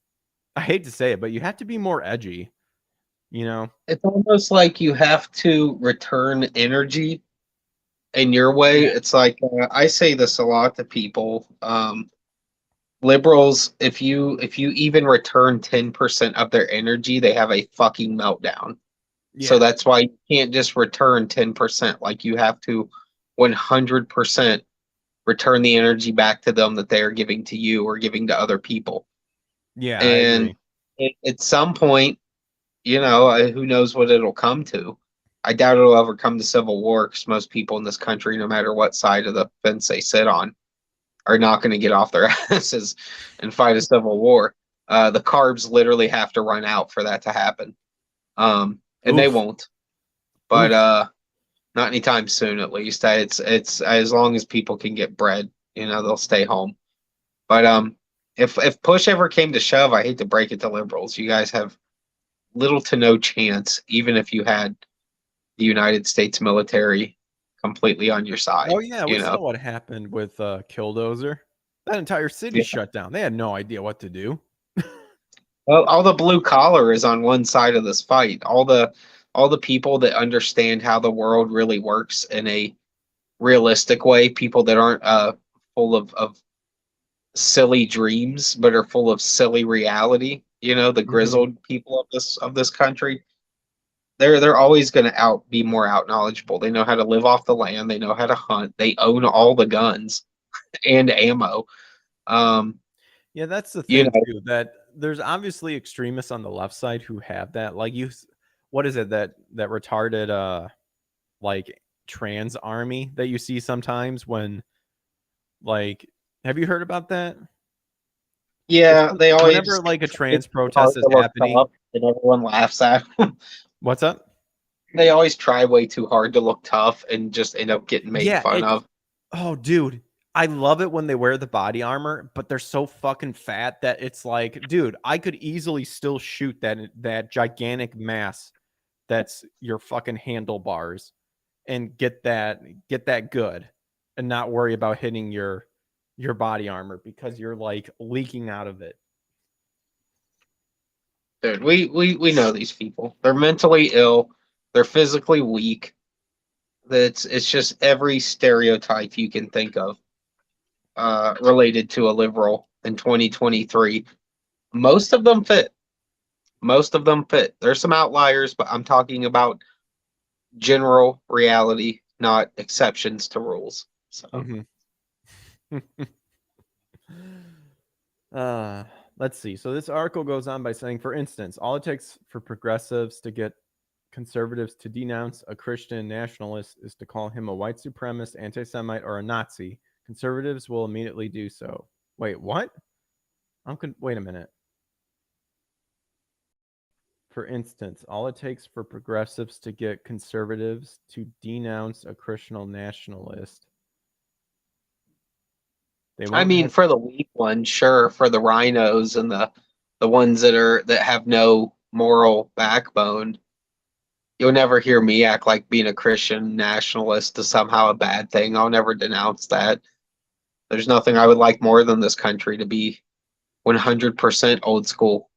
I hate to say it, but you have to be more edgy, you know? It's almost like you have to return energy in your way. Yeah. It's like I say this a lot to people. Liberals, if you even return 10% of their energy, they have a fucking meltdown. So Yeah. that's why you can't just return 10%. Like you have to 100% return the energy back to them that they are giving to you or giving to other people. Yeah, I And agree. at some point, who knows what it'll come to. I doubt it'll ever come to civil war because most people in this country, no matter what side of the fence they sit on, are not going to get off their asses and fight a civil war. The carbs literally have to run out for that to happen. And they Oof. won't, but Oof. not anytime soon. At least it's as long as people can get bread, they'll stay home. But if push ever came to shove, I hate to break it to liberals, you guys have little to no chance, even if you had the United States military completely on your Oh side. yeah, we saw what happened with Killdozer. That entire city Yeah. shut down. They had no idea what to do. Well, all the blue collar is on one side of this fight. All the people that understand how the world really works in a realistic way, people that aren't full of silly dreams, but are full of silly reality. The Mhm. grizzled people of this country. They're always going to be more out knowledgeable. They know how to live off the land. They know how to hunt. They own all the guns and ammo. Um, Yeah, that's the you thing know, too, that there's obviously extremists on the left side who have that. Like what is it that retarded like trans army that you see sometimes when like have you heard about that? It's yeah, they whenever always like a try way trans too protest hard is to look happening. tough, and everyone laughs at 'em. What's up? They always try way too hard to look tough and just end up getting made Yeah, fun it's of. oh dude, I love it when they wear the body armor, but they're so fucking fat that it's like, dude, I could easily still shoot that gigantic mass that's your fucking handlebars and get that good and not worry about hitting your body armor because you're like leaking out of it. Dude, we know these people. They're mentally ill. They're physically weak. It's just every stereotype you can think of related to a liberal in 2023. Most of them fit. Most of them fit. There's some outliers, but I'm talking about general reality, not exceptions to rules. So Mhm. Uh, let's see. So this article goes on by saying, for instance, all it takes for progressives to get conservatives to denounce a Christian nationalist is to call him a white supremacist, anti Semite, or a Nazi. Conservatives will immediately do so. Wait, what? Wait a minute. For instance, all it takes for progressives to get conservatives to denounce a Christian nationalist. They I won't mean, have. for the weak ones, sure. For the rhinos and the ones that have no moral backbone, you'll never hear me act like being a Christian nationalist is somehow a bad thing. I'll never denounce that. There's nothing I would like more than this country to be 100% old school.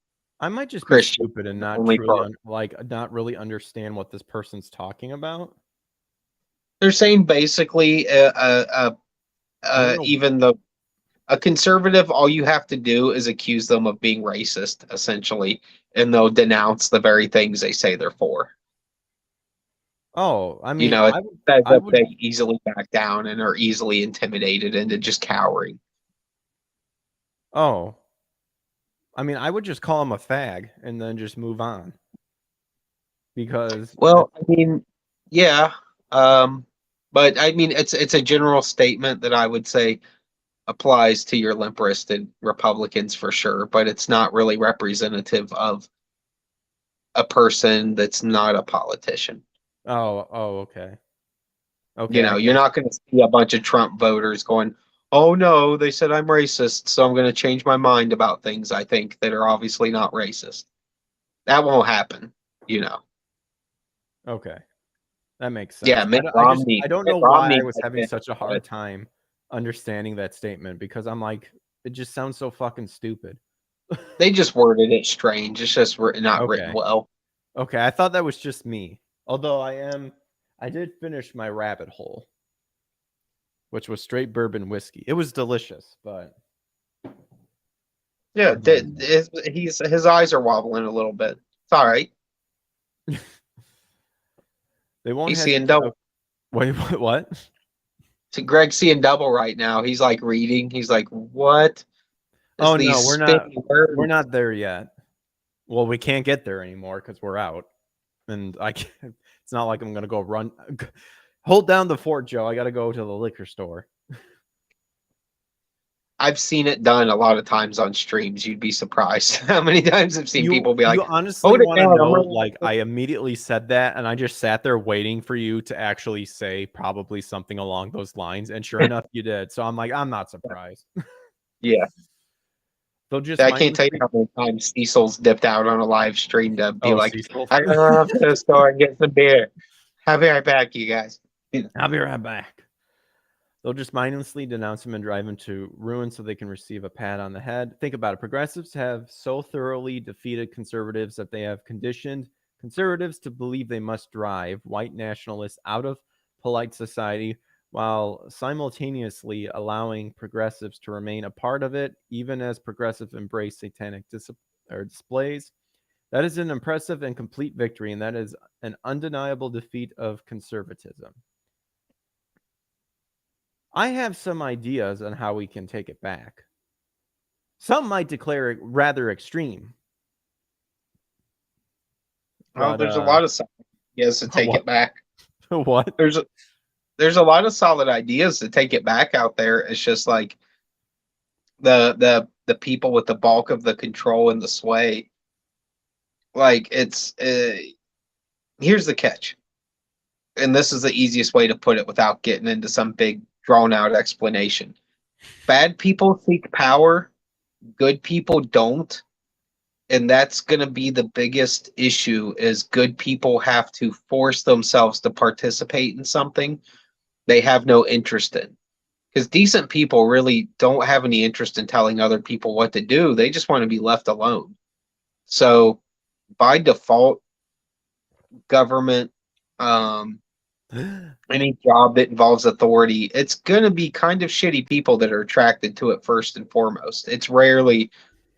I might just be Christian stupid and not only truly book. not really understand what this person's talking about. They're saying basically, I don't know. even the a conservative, all you have to do is accuse them of being racist, essentially, and they'll denounce the very things they say they're for. Oh, I You mean, know, it says I that would. they easily back down and are easily intimidated into just cowering. Oh, I mean, I would just call him a fag and then just move on because Well, I mean, yeah, but I mean, it's a general statement that I would say applies to your limp-wristed Republicans for sure, but it's not really representative of a person that's not a politician. okay. Okay, You I know, you're guess. not going to see a bunch of Trump voters going, "Oh no, they said I'm racist, so I'm going to change my mind about things I think that are obviously not racist." That won't happen, you know. Okay. That makes Yeah, sense. I don't Mitt know why I Romney was has having been, such a hard but time understanding that statement because I'm like, it just sounds so fucking stupid. they just worded it strange. It's just not written Okay. well. Okay, I thought that was just me. Although I did finish my rabbit hole, which was straight bourbon whiskey. It was delicious, but Yeah, his eyes are wobbling a little bit. It's all right. they won't He's seeing hesitate. double. Wait, what? To Greg seeing double right now. He's like reading. He's like, "What is Oh these no, spinning we're words?" not there yet. Well, we can't get there anymore because we're out, and I can't. It's not like I'm gonna go run. Hold down the fort, Joe. I gotta go to the liquor store. I've seen it done a lot of times on streams. You'd be surprised how many times I've seen people be You like, honestly "Hold it want to down, I'm know? running." Like, I immediately said that, and I just sat there waiting for you to actually say probably something along those lines, and sure enough, you did. So I'm like, I'm not surprised. Yeah, They'll just I can't tell you mindlessly. how many times Cecil's dipped out on a live stream to be Oh, like, Cecil. "I gotta run up to the store and get some beer. I'll be right back, you guys." I'll be right back. They'll just mindlessly denounce him and drive him to ruin so they can receive a pat on the head. Think about it. Progressives have so thoroughly defeated conservatives that they have conditioned conservatives to believe they must drive white nationalists out of polite society while simultaneously allowing progressives to remain a part of it, even as progressives embrace satanic displays. That is an impressive and complete victory, and that is an undeniable defeat of conservatism. I have some ideas on how we can take it back. Some might declare it rather extreme, Oh, but there's a lot of solid ideas to take what? it back. What? There's a lot of solid ideas to take it back out there. It's just like the people with the bulk of the control and the sway. Like it's here's the catch, and this is the easiest way to put it without getting into some big drawn out explanation. Bad people seek power, good people don't, and that's going to be the biggest issue is good people have to force themselves to participate in something they have no interest in. Because decent people really don't have any interest in telling other people what to do. They just want to be left alone. So by default, government, um, any job that involves authority, it's going to be kind of shitty people that are attracted to it first and foremost. It's rarely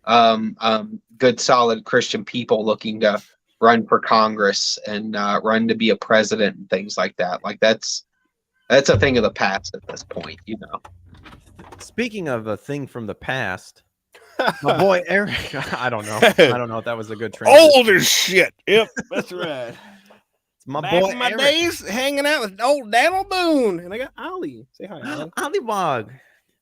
good, solid Christian people looking to run for Congress and run to be a president and things like that. Like that's a thing of the past at this point, you know. Speaking of a thing from the past, my boy Eric. I don't know. I don't know if that was a good transition. Old as shit. Yep, that's right. It's my Back boy in my Eric. days, hanging out with old Daniel Boone, and I got Ollie. Say hi, Ollie. Ollywog.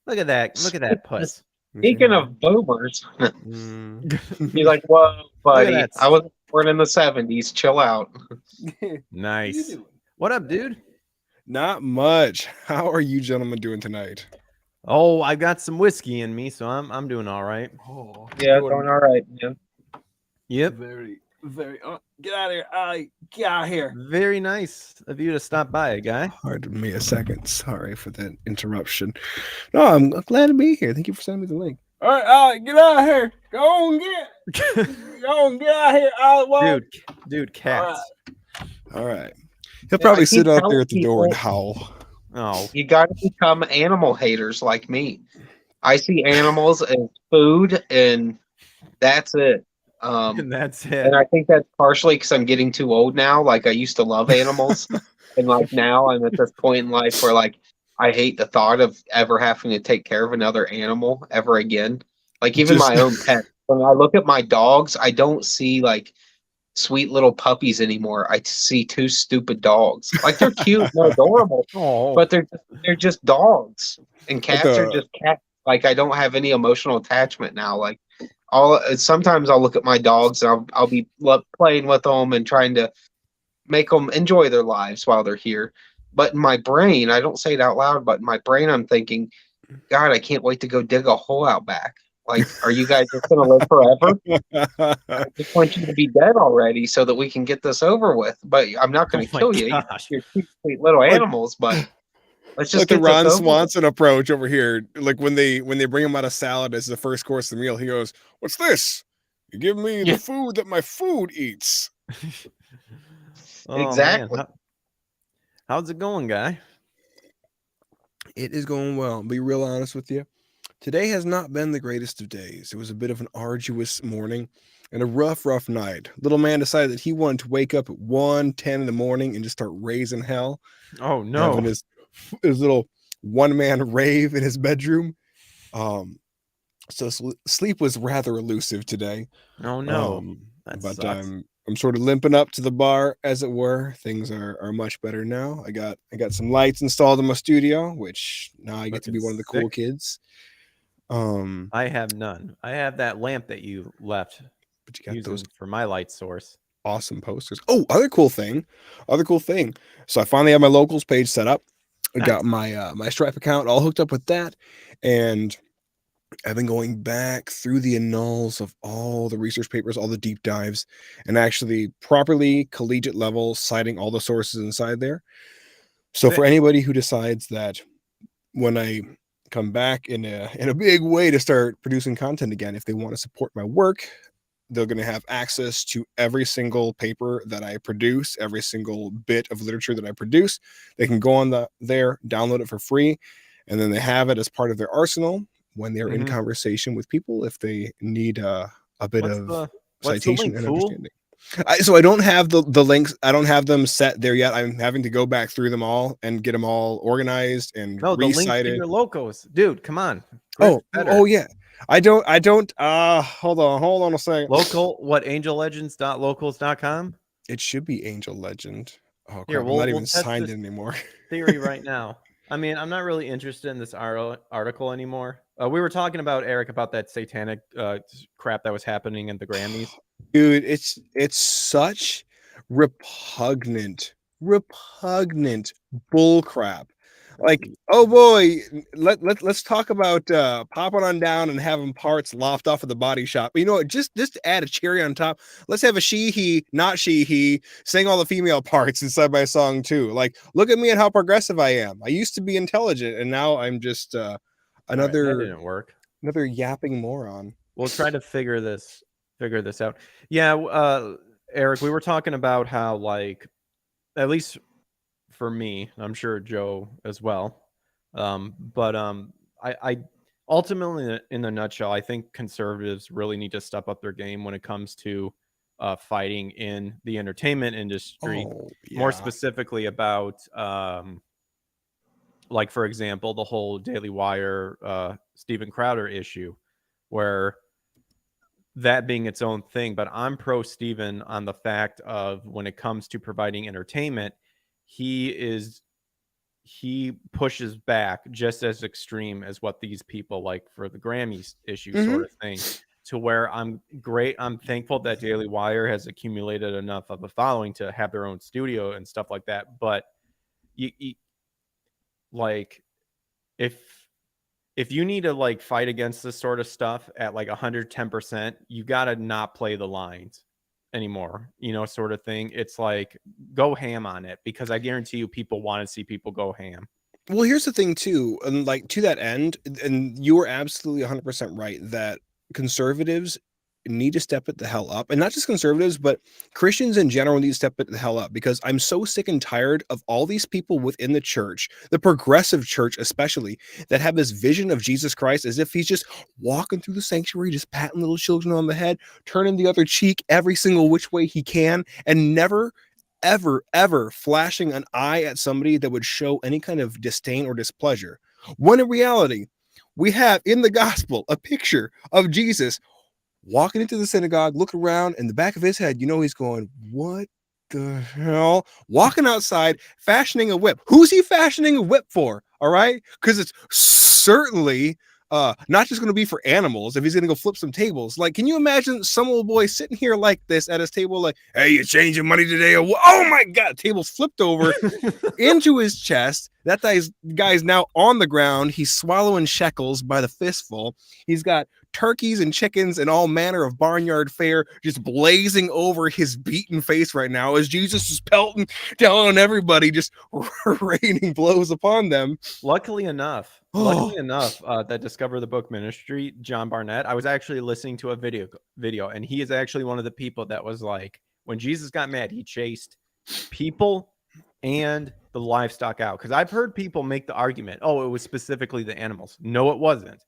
Look at that. Look at that puss. Speaking of boomers, Mm. be like, "Whoa, buddy, that. I was born in the '70s. Chill out." Nice. What up, dude? Not much. How are you gentlemen doing tonight? Oh, I got some whiskey in me, so I'm doing all right. Oh, Yeah, doing all right, man. Yep. Very. Oh, get out of here, Ollie. Get out of here. Very nice of you to stop by, guy. Pardon me a second. Sorry for that interruption. No, I'm glad to be here. Thank you for sending me the link. All right, get out of here. Go on, get out of here. dude, cats. All right. He'll I probably keep sit out there telling at the door and people, howl. Oh, you got to become animal haters like me. I see animals as food, and that's it. and that's it. And I think that's partially because I'm getting too old now. Like I used to love animals, and like now I'm at this point in life where like I hate the thought of ever having to take care of another animal ever again. Like even Just my own pet. When I look at my dogs, I don't see like sweet little puppies anymore. I see two stupid dogs. Like they're cute, and they're adorable, Oh, but they're just dogs. And like cats are just cats. Like I don't have any emotional attachment now. Like all sometimes I'll look at my dogs and I'll be playing with them and trying to make them enjoy their lives while they're here. But in my brain, I don't say it out loud, but in my brain, I'm thinking, God, I can't wait to go dig a hole out back. Like, are you guys just going to live forever? I just want you to be dead already so that we can get this over with. But I'm not going oh to my kill you. gosh. You're cute, sweet little Like- animals, but let's just like the get this Ron over with. Swanson approach over here. Like when they bring him out a salad as the first course of the meal, he goes, "What's this? You give me Yeah. the food that my food eats." Oh, Exactly. man. How's it going, guy? It is going well. I'll be real honest with you. Today has not been the greatest of days. It was a bit of an arduous morning and a rough night. Little man decided that he wanted to wake up at 1:10 in the morning and just start raising hell, Oh having no. his little one-man rave in his bedroom. So sleep was rather elusive today. Oh no. That But sucks. I'm sort of limping up to the bar, as it were. Things are much better now. I got some lights installed in my studio, which now I get to be Looking one of the cool sick. kids. I have none. I have that lamp that you left But you got using those for my light source. awesome posters. Oh, other cool thing. So I finally have my locals page set up. I got my my Stripe account all hooked up with that, and I've been going back through the annals of all the research papers, all the deep dives, and actually properly collegiate level citing all the sources inside there. So for Sick. anybody who decides that when I come back in a big way to start producing content again, if they want to support my work, they're going to have access to every single paper that I produce, every single bit of literature that I produce. They can go on there, download it for free, and then they have it as part of their arsenal when they're in Mhm. conversation with people if they need a bit What's of the citation link, and fool? understanding. So I don't have the links. I don't have them set there yet. I'm having to go back through them all and get them all organized and No, the link to recited. your locos. Dude, come on. Oh, Better. oh yeah. I don't hold on a second. Local, what, angellegends.locals.com? It should be Angel Legend. Oh crap, Here, I'm not we'll even test signed this in anymore. theory right now. I mean, I'm not really interested in this article anymore. We were talking about, Eric, about that satanic crap that was happening in the Grammys. Dude, it's such repugnant bull crap. Like, oh boy, let's talk about popping on down and having parts lopped off of the body shop. You know what? Just to add a cherry on top, let's have a he, not he, sing all the female parts inside my song too. Like, look at me and how progressive I am. I used to be intelligent, and now I'm just All right, that another didn't work. yapping moron. We'll try to figure this out. Yeah, Eric, we were talking about how, like, at least for me, I'm sure Joe as well. But I ultimately, in the nutshell, I think conservatives really need to step up their game when it comes to fighting in the entertainment industry. Oh More yeah. specifically about, like, for example, the whole Daily Wire Steven Crowder issue, where that being its own thing. But I'm pro Steven on the fact of, when it comes to providing entertainment, he pushes back just as extreme as what these people, like for the Grammys issue sort of thing, to where I'm thankful that Daily Wire has accumulated enough of a following to have their own studio and stuff like that. But you like, if you need to, like, fight against this sort of stuff at like 110%, you got to not play the lines anymore, sort of thing. It's like, go ham on it, because I guarantee you people want to see people go ham. Well, here's the thing too, and like to that end, and you were absolutely 100% right that conservatives need to step it the hell up, and not just conservatives, but Christians in general need to step it the hell up, because I'm so sick and tired of all these people within the church, the progressive church especially, that have this vision of Jesus Christ as if he's just walking through the sanctuary, just patting little children on the head, turning the other cheek every single which way he can, and never ever flashing an eye at somebody that would show any kind of disdain or displeasure. When in reality, we have in the gospel a picture of Jesus walking into the synagogue, looking around, in the back of his head, he's going, what the hell? Walking outside, fashioning a whip. Who's he fashioning a whip for? All right. Because it's certainly not just going to be for animals if he's going to go flip some tables. Like, can you imagine some old boy sitting here like this at his table, like, hey, you changing money today? Or what? Oh my God, tables flipped over into his chest. That guy's now on the ground. He's swallowing shekels by the fistful. He's got turkeys and chickens and all manner of barnyard fare just blazing over his beaten face right now as Jesus is pelting down on everybody, just raining blows upon them. Luckily enough, that Discover the Book Ministry, John Barnett, I was actually listening to a video, and he is actually one of the people that was like, when Jesus got mad, he chased people and the livestock out. Because I've heard people make the argument, oh, it was specifically the animals. No, it wasn't.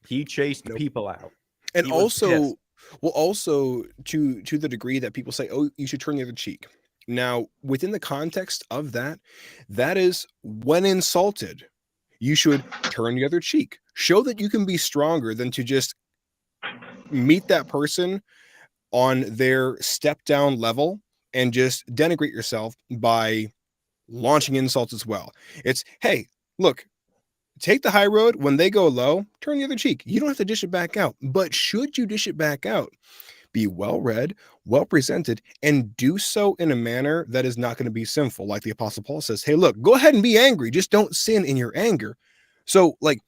He chased people out. And also to the degree that people say, oh, you should turn the other cheek. Now, within the context of that is when insulted, you should turn the other cheek. Show that you can be stronger than to just meet that person on their step down level and just denigrate yourself by launching insults as well. It's, hey, look, take the high road. When they go low, turn the other cheek. You don't have to dish it back out. But should you dish it back out, be well read, well presented, and do so in a manner that is not going to be sinful. Like the Apostle Paul says, hey, look, go ahead and be angry. Just don't sin in your anger. So, like,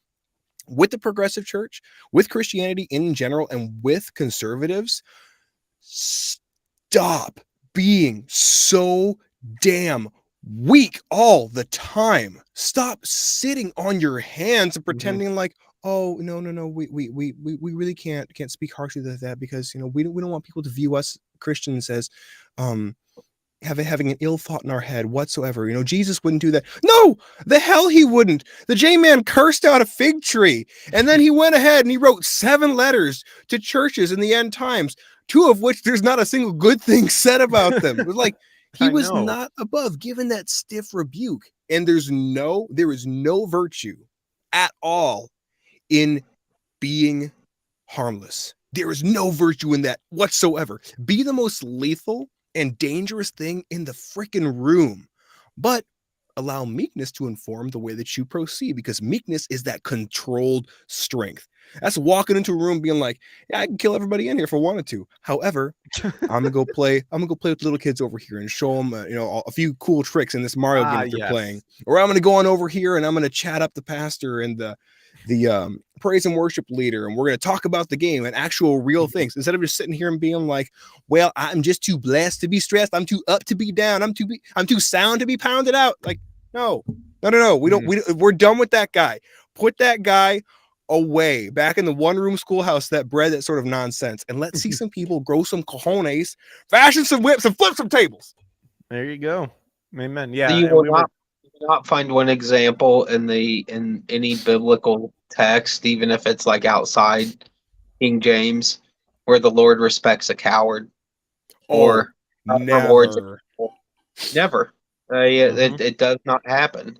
with the progressive church, with Christianity in general, and with conservatives, stop being so damn weak all the time. Stop sitting on your hands and pretending like, oh, no, we really can't speak harshly to that, because we don't want people to view us Christians as having an ill thought in our head whatsoever. Jesus wouldn't do that. No, the hell he wouldn't. The J-Man cursed out a fig tree, and then he went ahead and he wrote 7 letters to churches in the end times, 2 of which there's not a single good thing said about them. It was like, he was not above giving that stiff rebuke. And there is no virtue at all in being harmless. There is no virtue in that whatsoever. Be the most lethal and dangerous thing in the freaking room, but allow meekness to inform the way that you proceed, because meekness is that controlled strength. That's walking into a room being like, yeah, I can kill everybody in here if I wanted to. However, I'm gonna go play with little kids over here and show them, a few cool tricks in this Mario game that they're playing. Or I'm gonna go on over here and I'm gonna chat up the pastor and the praise and worship leader, and we're gonna talk about the game and actual real things, instead of just sitting here and being like, well, I'm just too blessed to be stressed. I'm too up to be down. I'm too sound to be pounded out. Like, no. We're done with that guy. Put that guy away back in the one-room schoolhouse that bred that sort of nonsense, and let's see some people grow some cojones, fashion some whips, and flip some tables. There you go. Amen. Yeah. You will not find one example in any biblical text, even if it's like outside King James, where the Lord respects a coward or rewards. Never. It does not happen.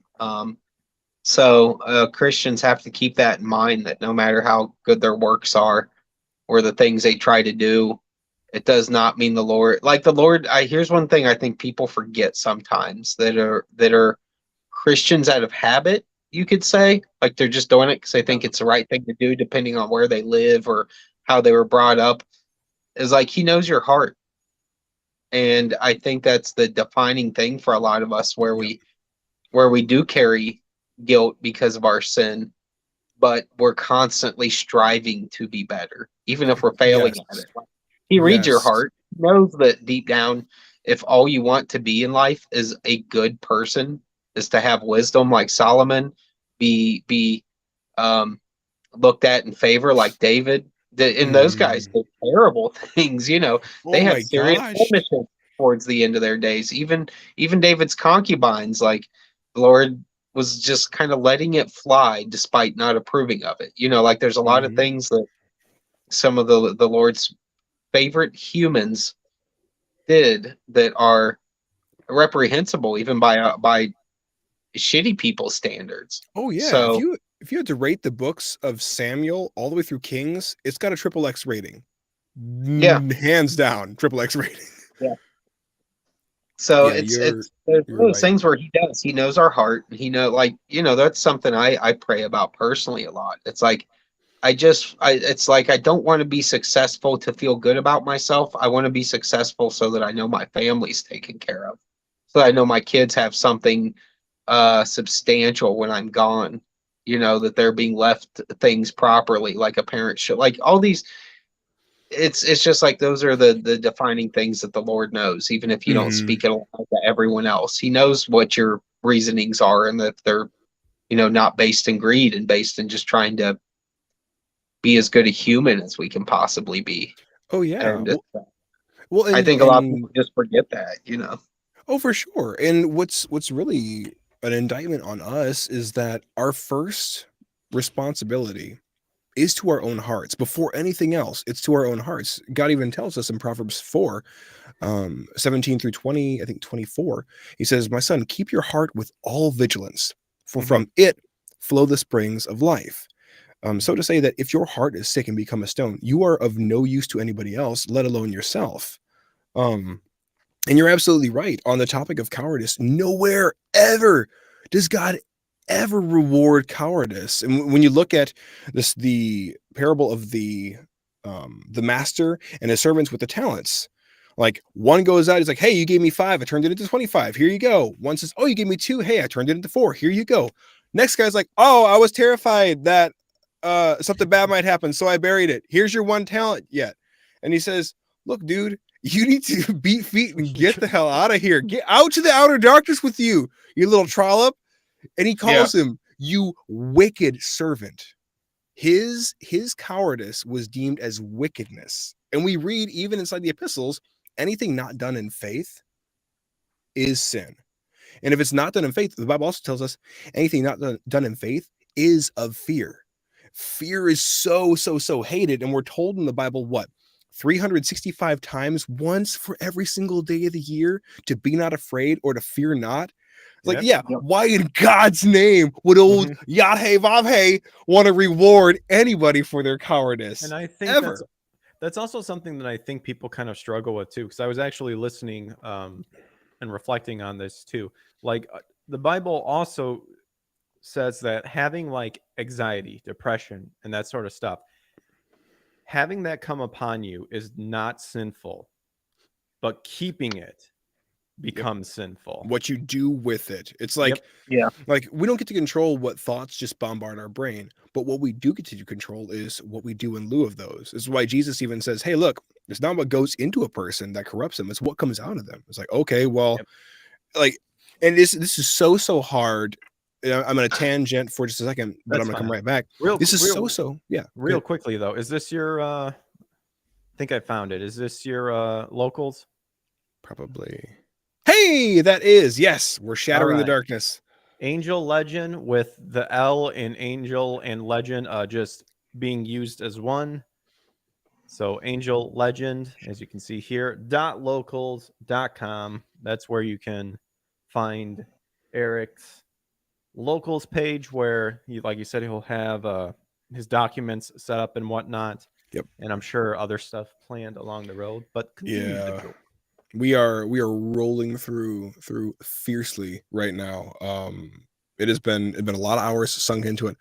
So Christians have to keep that in mind, that no matter how good their works are or the things they try to do, it does not mean the Lord. Like the Lord, here's one thing I think people forget sometimes, that are Christians out of habit, you could say. Like they're just doing it because they think it's the right thing to do, depending on where they live or how they were brought up. Is like, he knows your heart. And I think that's the defining thing for a lot of us, where we do carry guilt because of our sin, but we're constantly striving to be better, even if we're failing at it. He reads your heart, knows that deep down, if all you want to be in life is a good person, is to have wisdom like Solomon, be looked at in favor like David. And those guys did terrible things. You know, they Oh had my serious gosh. blemishes towards the end of their days. Even David's concubines, like the Lord was just kind of letting it fly despite not approving of it. You know, like there's a lot of things that some of the Lord's favorite humans did that are reprehensible even by shitty people's standards. Oh yeah, So if you had to rate the books of Samuel all the way through Kings, it's got a triple X rating. yeah, Hands down, triple X rating. yeah. So Yeah, it's there's you're one of those right. things where he knows our heart. He know, like, you know, that's something I pray about personally a lot. It's like it's like I don't want to be successful to feel good about myself. I want to be successful so that I know my family's taken care of. So I know my kids have something substantial when I'm gone. You know, that they're being left things properly like a parent should. Like all these, it's just like those are the defining things that the Lord knows, even if you don't speak it aloud to everyone else. He knows what your reasonings are, and that they're, you know, not based in greed and based in just trying to be as good a human as we can possibly be. Oh yeah. And Well, I think a lot of people just forget that, you know. oh, for sure. And what's really an indictment on us is that our first responsibility is to our own hearts before anything else. It's to our own hearts. God even tells us in Proverbs 4, 17 through 20, I think 24. He says, "My son, keep your heart with all vigilance, for from it flow the springs of life." So to say that if your heart is sick and become a stone, you are of no use to anybody else, let alone yourself. Um, and you're absolutely right on the topic of cowardice. Nowhere ever does God ever reward cowardice. And when you look at this, the parable of the master and his servants with the talents, like one goes out, he's like, "Hey, you gave me 5, I turned it into 25. Here you go." One says, "Oh, you gave me 2. Hey, I turned it into 4. Here you go." Next guy's like, "Oh, I was terrified that something bad might happen, so I buried it. Here's your 1 talent yet." And he says, "Look, dude, you need to beat feet and get the hell out of here. Get out to the outer darkness with you, you little trollop." And he calls him, "You wicked servant." His cowardice was deemed as wickedness. And we read even inside the epistles, anything not done in faith is sin. And if it's not done in faith, the Bible also tells us anything not done in faith is of fear. Fear is so hated. And we're told in the Bible, what, 365 times, once for every single day of the year, to be not afraid or to fear not. It's like, why in God's name would old Yahweh Vavhe want to reward anybody for their cowardice? And I think that's also something that I think people kind of struggle with too, because I was actually listening and reflecting on this too. Like the Bible also says that having like anxiety, depression, and that sort of stuff, having that come upon you is not sinful, but keeping it becomes sinful. What you do with it. It's like, like we don't get to control what thoughts just bombard our brain, but what we do get to control is what we do in lieu of those. This is why Jesus even says, "Hey, look, it's not what goes into a person that corrupts them, it's what comes out of them." It's like, okay, well, like, and this is so hard. I'm going to tangent for just a second, but I'm going to come right back. Real quickly though. Is this your I think I found it. Is this your locals? Probably. Hey, that is, yes, we're shattering the darkness. Angel Legend, with the L in Angel and Legend just being used as one. So Angel Legend, as you can see here, .locals.com. That's where you can find Eric's locals page, where he, like you said, he'll have his documents set up and whatnot. Yep. And I'm sure other stuff planned along the road, but continue the joke. We are rolling through fiercely right now. It has been a lot of hours sunk into it,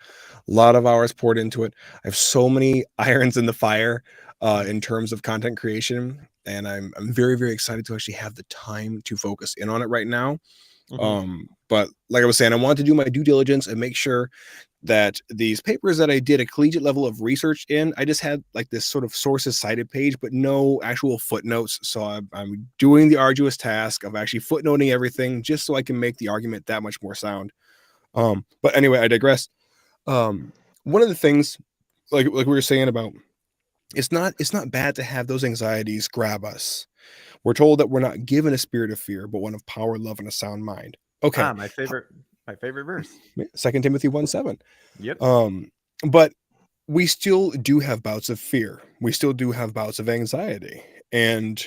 a lot of hours poured into it. I have so many irons in the fire in terms of content creation, and I'm very, very excited to actually have the time to focus in on it right now. But like I was saying, I want to do my due diligence and make sure that these papers that I did a collegiate level of research in, I just had like this sort of sources cited page, but no actual footnotes. So I'm doing the arduous task of actually footnoting everything just so I can make the argument that much more sound. But anyway, I digress. One of the things, like we were saying about, it's not bad to have those anxieties grab us. We're told that we're not given a spirit of fear, but one of power, love, and a sound mind. Okay, My favorite verse. 2 Timothy 1:7. Yep. But we still do have bouts of fear. We still do have bouts of anxiety. And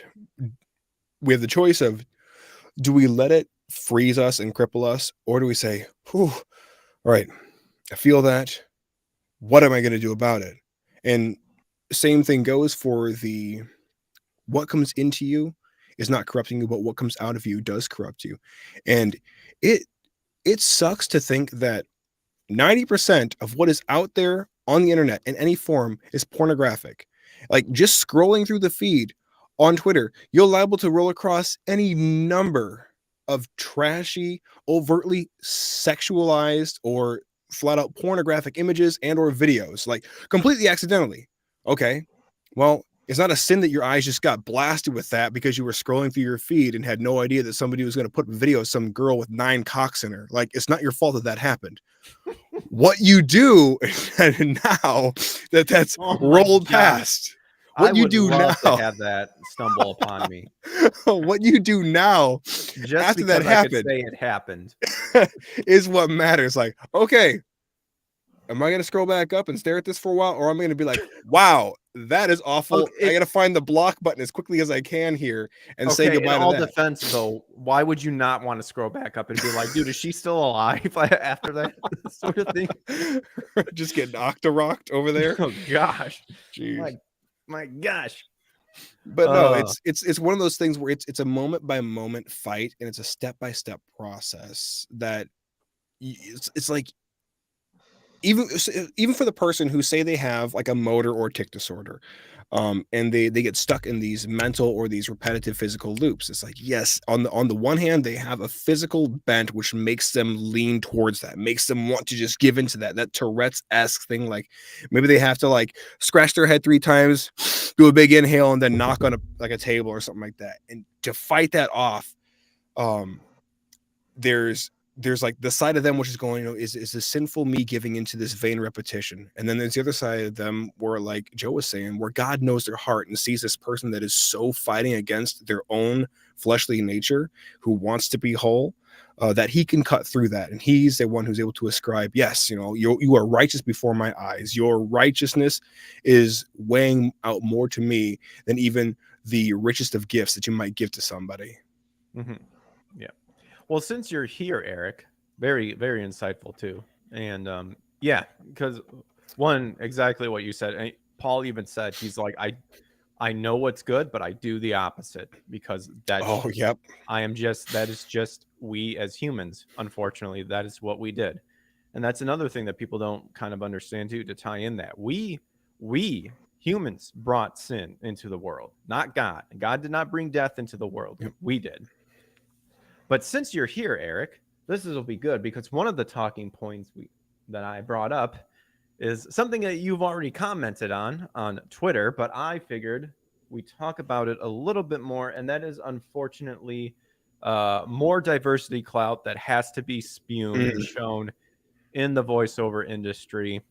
we have the choice of, do we let it freeze us and cripple us? Or do we say, whew, all right, I feel that. What am I going to do about it? And same thing goes for the, what comes into you is not corrupting you, but what comes out of you does corrupt you. And it sucks to think that 90% of what is out there on the internet in any form is pornographic. Like just scrolling through the feed on Twitter, you're liable to roll across any number of trashy, overtly sexualized or flat out pornographic images and or videos, like completely accidentally. Okay, well, it's not a sin that your eyes just got blasted with that because you were scrolling through your feed and had no idea that somebody was going to put a video of some girl with 9 cocks in her. Like, it's not your fault that happened. What you do now that's rolled past, what you do now to have that stumble upon me. What you do now Just after because that happened, I could say it happened is what matters. Like, okay, am I going to scroll back up and stare at this for a while, or am I going to be like, wow, that is awful. Okay, I got to find the block button as quickly as I can here and say goodbye in to all that. defense, though, why would you not want to scroll back up and be like, dude, is she still alive after that sort of thing? Just getting octa-rocked over there. Oh gosh, jeez, my gosh. But no, it's one of those things where it's a moment by moment fight, and it's a step by step process that it's like, even for the person who say they have like a motor or tic disorder, and they get stuck in these mental or these repetitive physical loops. It's like, yes, on the one hand, they have a physical bent which makes them lean towards that, makes them want to just give into that Tourette's-esque thing. Like maybe they have to like scratch their head 3 times, do a big inhale, and then knock on a table or something like that. And to fight that off, there's like the side of them which is going, is the sinful me giving into this vain repetition, and then there's the other side of them where, like Joe was saying, where God knows their heart and sees this person that is so fighting against their own fleshly nature, who wants to be whole, that he can cut through that, and he's the one who's able to ascribe, yes, you are righteous before my eyes. Your righteousness is weighing out more to me than even the richest of gifts that you might give to somebody. Mm-hmm. Yeah. Well, since you're here, Eric, very, very insightful too. And yeah, because one, exactly what you said. And Paul even said, he's like, I know what's good, but I do the opposite because that is just we as humans. Unfortunately, that is what we did. And that's another thing that people don't kind of understand too, to tie in that we humans brought sin into the world, not God. God did not bring death into the world. Yep. We did. But since you're here, Eric, will be good because one of the talking points that I brought up is something that you've already commented on Twitter, but I figured we talk about it a little bit more, and that is unfortunately more diversity clout that has to be spewed and shown in the voiceover industry.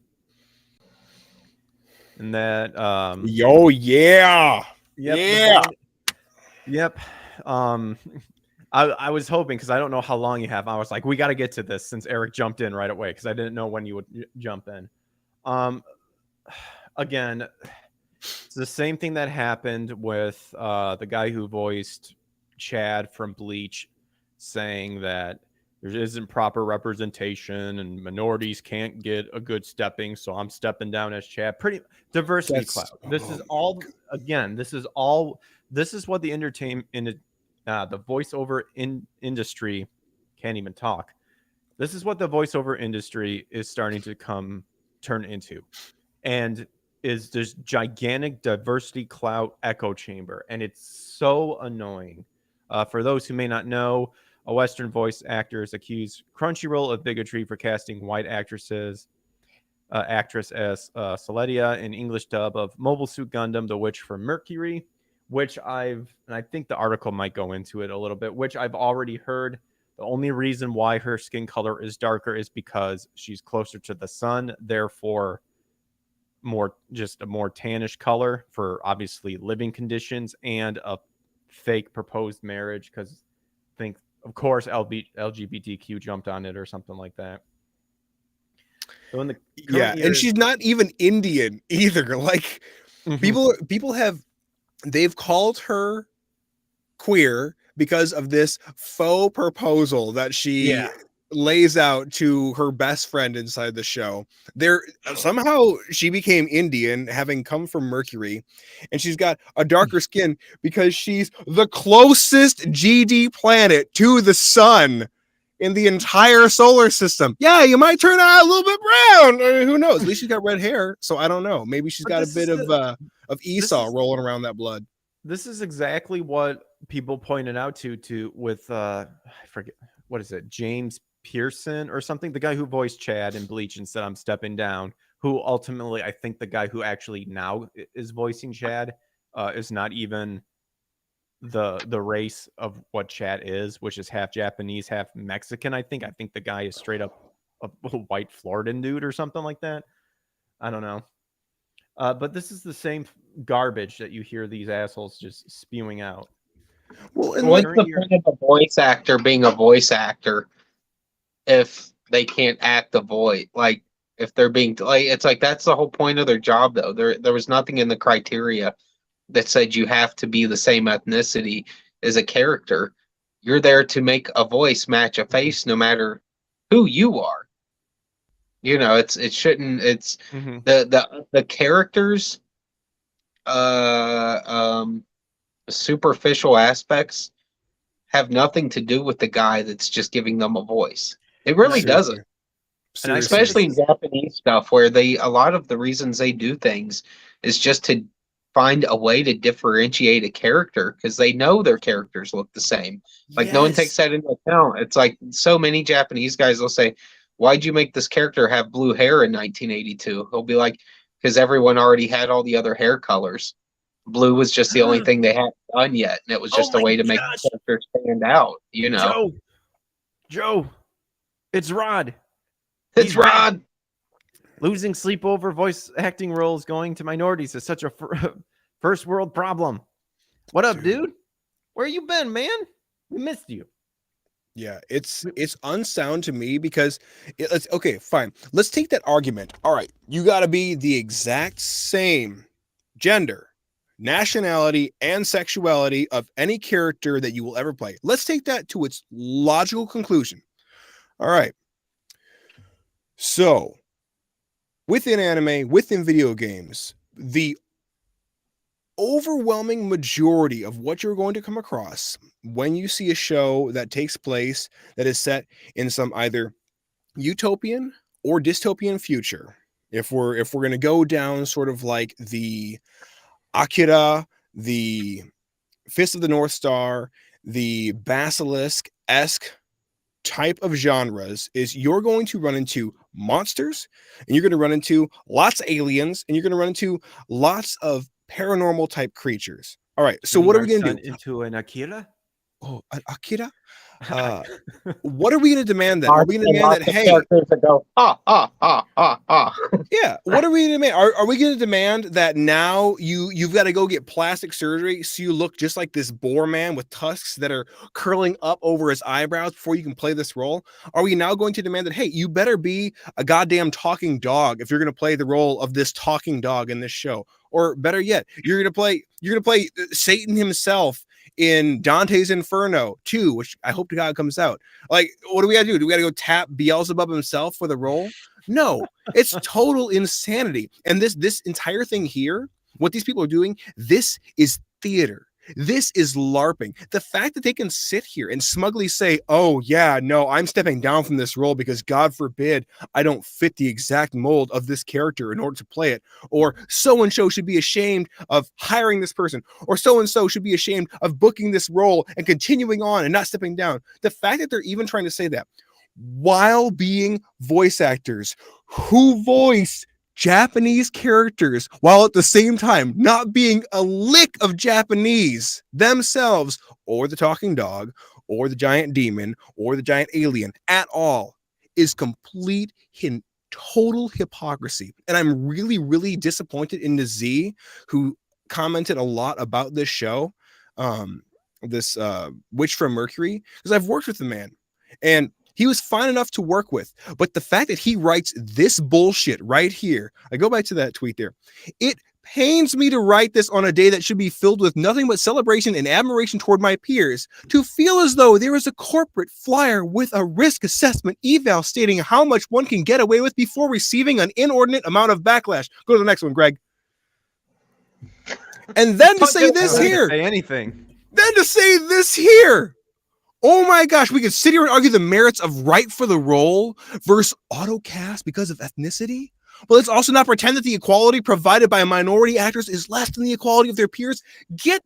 And that Yep. I was hoping, because I don't know how long you have. I was like, we got to get to this since Eric jumped in right away, because I didn't know when you would jump in. Again, it's the same thing that happened with the guy who voiced Chad from Bleach, saying that there isn't proper representation and minorities can't get a good stepping, so I'm stepping down as Chad. Pretty diversity clout. This is all what the entertainment the voiceover industry can't even talk. This is what the voiceover industry is starting to turn into, and is this gigantic diversity clout echo chamber, and it's so annoying. For those who may not know, a Western voice actor is accused Crunchyroll of bigotry for casting white actresses. actress as Celedia in English dub of Mobile Suit Gundam: The Witch from Mercury, which and I think the article might go into it a little bit, which I've already heard. The only reason why her skin color is darker is because she's closer to the sun, therefore just a more tannish color for obviously living conditions and a fake proposed marriage, because I think of course LGBTQ jumped on it or something like that. So in the Yeah, and she's not even Indian either. Like they've called her queer because of this faux proposal that she lays out to her best friend inside the show. There somehow she became Indian, having come from Mercury, and she's got a darker skin because she's the closest GD planet to the sun in the entire solar system. Yeah, you might turn out a little bit brown. Who knows? At least she's got red hair, so I don't know. Maybe she's got a bit of Esau rolling around that blood. This is exactly what people pointed out with I forget, what is it, James Pearson or something, the guy who voiced Chad in Bleach and said I'm stepping down, who ultimately I think the guy who actually now is voicing Chad is not even the race of what Chad is, which is half Japanese, half Mexican. I think the guy is straight up a white Floridan dude or something like that. I don't know. But this is the same garbage that you hear these assholes just spewing out. Well, and what's the point of a voice actor being a voice actor if they can't act the voice? Like, if they're being like, it's like that's the whole point of their job, though. There was nothing in the criteria that said you have to be the same ethnicity as a character. You're there to make a voice match a face, no matter who you are. You know, it shouldn't. It's the characters. Superficial aspects have nothing to do with the guy that's just giving them a voice. It really doesn't. And especially in Japanese stuff, where a lot of the reasons they do things is just to find a way to differentiate a character because they know their characters look the same. Like no one takes that into account. It's like so many Japanese guys will say, "Why'd you make this character have blue hair in 1982?" He'll be like, "Because everyone already had all the other hair colors. Blue was just the only thing they hadn't done yet, and it was just a way to make the character stand out." You know, Joe, it's Rod. It's Rod. Losing sleep over voice acting roles going to minorities is such a first world problem. What up, dude? Where you been, man? We missed you. Yeah, it's unsound to me because let's okay, fine. Let's take that argument. All right, you got to be the exact same gender, nationality, and sexuality of any character that you will ever play. Let's take that to its logical conclusion. All right. So, within anime, within video games, the overwhelming majority of what you're going to come across when you see a show that takes place that is set in some either utopian or dystopian future, if we're going to go down sort of like the Akira, the Fist of the North Star, the Basilisk-esque type of genres, is you're going to run into monsters, and you're going to run into lots of aliens, and you're going to run into lots of paranormal type creatures. All right, so what are we going to do? Into an Akira? Oh, an Akira? What are we going to demand then? Are we going to demand that, hey, that go, yeah, what are we going to demand? Are we going to demand that now you've got to go get plastic surgery so you look just like this boar man with tusks that are curling up over his eyebrows before you can play this role? Are we now going to demand that, hey, you better be a goddamn talking dog if you're going to play the role of this talking dog in this show? Or better yet, you're going to play Satan himself in Dante's Inferno 2, which I hope to God comes out. Like, what do we gotta do? Do we gotta go tap Beelzebub himself for the role? No, it's total insanity. And this entire thing here, what these people are doing, this is theater. This is LARPing. The fact that they can sit here and smugly say, "Oh yeah, no, I'm stepping down from this role because God forbid I don't fit the exact mold of this character in order to play it," or so-and-so should be ashamed of hiring this person, or so-and-so should be ashamed of booking this role and continuing on and not stepping down. The fact that they're even trying to say that, while being voice actors who voice Japanese characters while at the same time not being a lick of Japanese themselves, or the talking dog, or the giant demon, or the giant alien at all, is complete total hypocrisy. And I'm really, really disappointed in the Z, who commented a lot about this show, this Witch from Mercury, because I've worked with the man and he was fine enough to work with. But the fact that he writes this bullshit right here, I go back to that tweet there. It pains me to write this on a day that should be filled with nothing but celebration and admiration toward my peers, to feel as though there is a corporate flyer with a risk assessment eval stating how much one can get away with before receiving an inordinate amount of backlash. Go to the next one, Greg. And then to say this here. Say anything. Then to say this here. Oh my gosh, we could sit here and argue the merits of right for the role versus autocast because of ethnicity. But let's also not pretend that the equality provided by minority actors is less than the equality of their peers. Get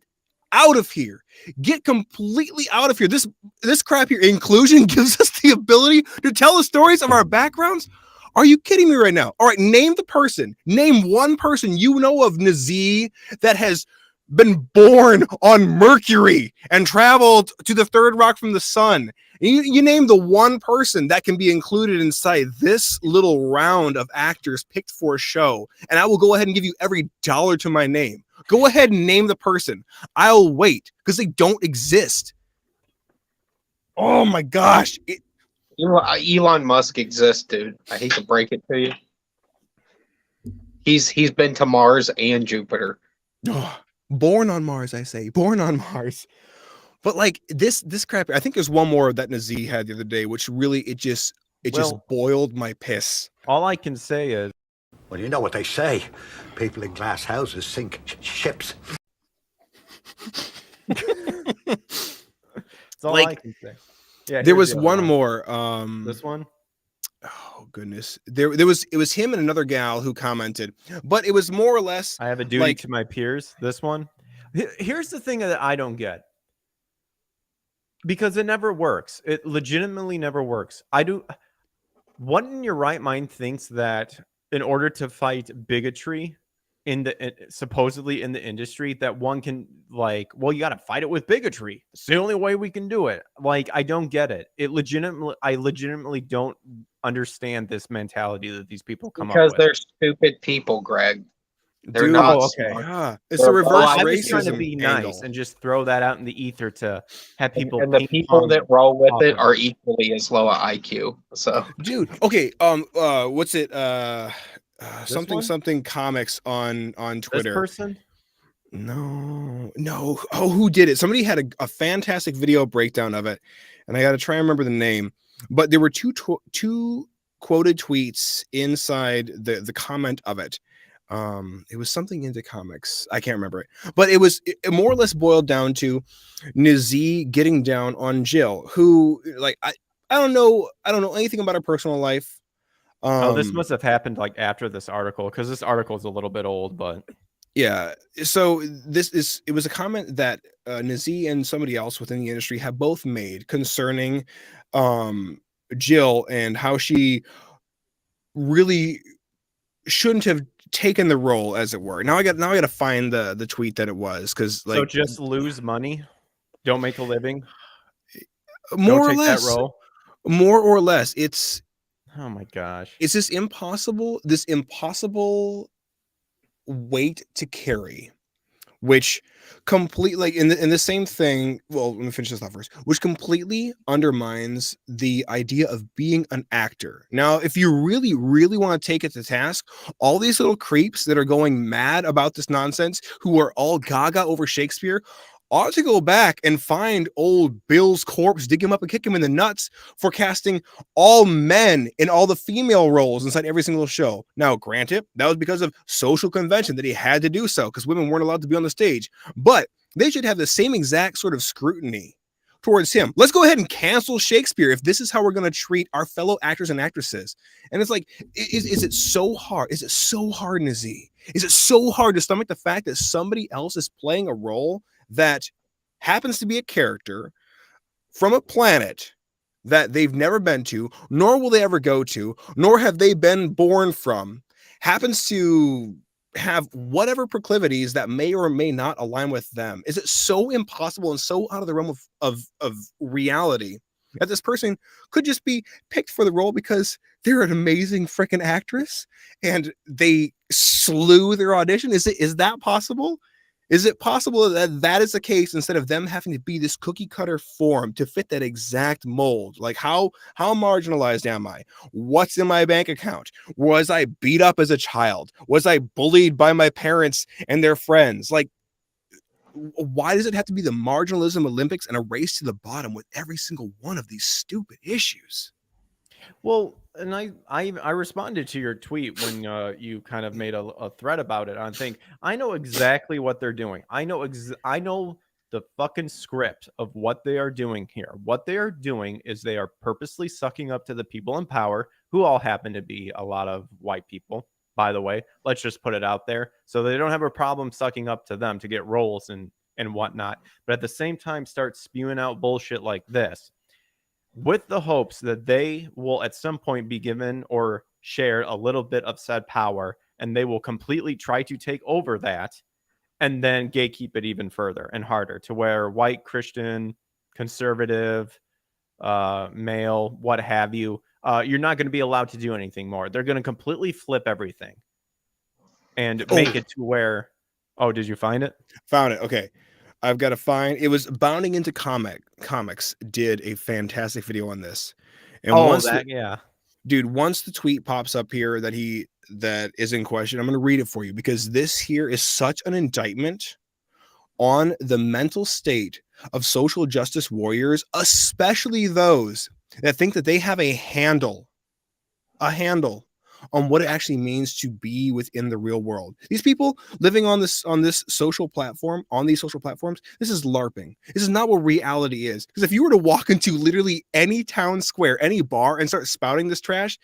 out of here. Get completely out of here. This crap here, inclusion, gives us the ability to tell the stories of our backgrounds. Are you kidding me right now? All right, name the person. Name one person you know of, Nazi, that has been born on Mercury and traveled to the third rock from the sun. You name the one person that can be included inside this little round of actors picked for a show, and I will go ahead and give you every dollar to my name. Go ahead and name the person. I'll wait, because they don't exist. Oh my gosh. Elon Musk exists, dude. I hate to break it to you. He's been to Mars and Jupiter. Oh, born on Mars, I say. Born on Mars. But like this crap, I think there's one more that Nazi had the other day, which really it just boiled my piss. All I can say is, well, you know what they say. People in glass houses sink ships. that's all Like, I can say. Yeah, there was here's the one other more. This one? Oh goodness. It was him and another gal who commented, but it was more or less. I have a duty to my peers. This one. Here's the thing that I don't get. Because it never works. It legitimately never works. What in your right mind thinks that in order to fight bigotry supposedly in the industry, that one can you got to fight it with bigotry. It's the only way we can do it. Like, I don't get it. I legitimately don't understand this mentality that these people come up with. Because they're stupid people, Greg. They're Dude, not. okay. Yeah. It's a reverse I'm racism just trying to be nice and just throw that out in the ether to have people. And the people that roll with it are equally as low at IQ. So, dude, okay. What's it? Something comics on Twitter. This person? No. Oh, who did it? Somebody had a fantastic video breakdown of it, and I got to try and remember the name. But there were two quoted tweets inside the comment of it. It was something into comics. I can't remember it, but it more or less boiled down to Nazi getting down on Jill, who I don't know anything about her personal life. This must have happened after this article, because this article is a little bit old, but yeah. So it was a comment that Nazi and somebody else within the industry have both made concerning Jill and how she really shouldn't have taken the role, as it were. Now I got to find the tweet that it was, because so just lose money, don't make a living, more or less. That role. More or less, it's oh my gosh, it's this impossible weight to carry, which completely in the same thing. Well, let me finish this off first. Which completely undermines the idea of being an actor. Now, if you really, really want to take it to task, all these little creeps that are going mad about this nonsense, who are all gaga over Shakespeare, ought to go back and find old Bill's corpse, dig him up and kick him in the nuts for casting all men in all the female roles inside every single show. Now, granted, that was because of social convention that he had to do so, because women weren't allowed to be on the stage. But they should have the same exact sort of scrutiny towards him. Let's go ahead and cancel Shakespeare if this is how we're going to treat our fellow actors and actresses. And it's like, is it so hard? Is it so hard, Nazi? Is it so hard to stomach the fact that somebody else is playing a role that happens to be a character from a planet that they've never been to, nor will they ever go to, nor have they been born from, happens to have whatever proclivities that may or may not align with them? Is it so impossible and so out of the realm of reality that this person could just be picked for the role because they're an amazing freaking actress and they slew their audition? Is that possible? Is it possible that that is the case instead of them having to be this cookie cutter form to fit that exact mold? Like how marginalized am I? What's in my bank account? Was I beat up as a child? Was I bullied by my parents and their friends? Like, why does it have to be the marginalism Olympics and a race to the bottom with every single one of these stupid issues? Well, and I responded to your tweet when you kind of made a thread about it. I think I know exactly what they're doing. I know the fucking script of what they are doing here. What they are doing is they are purposely sucking up to the people in power, who all happen to be a lot of white people, by the way. Let's just put it out there. So they don't have a problem sucking up to them to get roles and whatnot. But at the same time, start spewing out bullshit like this, with the hopes that they will at some point be given or share a little bit of said power, and they will completely try to take over that and then gatekeep it even further and harder to where white, Christian, conservative, male, what have you, you're not going to be allowed to do anything more. They're going to completely flip everything and make it to where, oh, did you find it? Found it. Okay. I've got to find, it was Bounding Into Comics did a fantastic video on this. And once the tweet pops up here that is in question, I'm going to read it for you because this here is such an indictment on the mental state of social justice warriors, especially those that think that they have a handle on what it actually means to be within the real world. These people living on this social platform, on these social platforms, this is LARPing. This is not what reality is. Because if you were to walk into literally any town square, any bar, and start spouting this trash,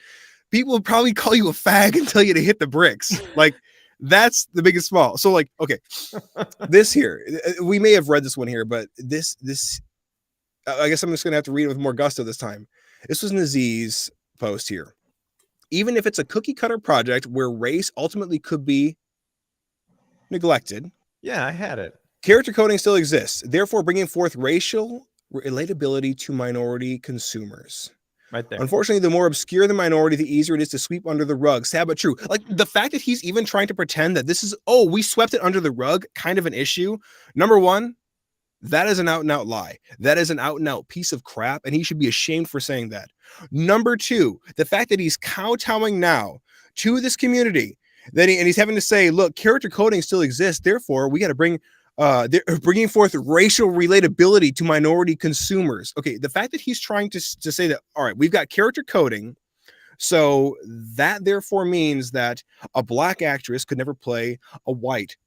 people would probably call you a fag and tell you to hit the bricks. Like, that's the biggest small. So, like, okay, this here, we may have read this one here, but this, I guess I'm just gonna have to read it with more gusto this time. This was Naziz's post here. Even if it's a cookie cutter project where race ultimately could be neglected. Yeah, I had it. Character coding still exists, therefore bringing forth racial relatability to minority consumers. Right there. Unfortunately, the more obscure the minority, the easier it is to sweep under the rug. Sad but true. Like the fact that he's even trying to pretend that this is, oh, we swept it under the rug, kind of an issue. Number one, that is an out and out lie. That is an out and out piece of crap, and he should be ashamed for saying that. Number two, the fact that he's kowtowing now to this community, and he's having to say, look, character coding still exists, therefore we got to bring bringing forth racial relatability to minority consumers. Okay, the fact that he's trying to say that, all right, we've got character coding, so that therefore means that a black actress could never play a white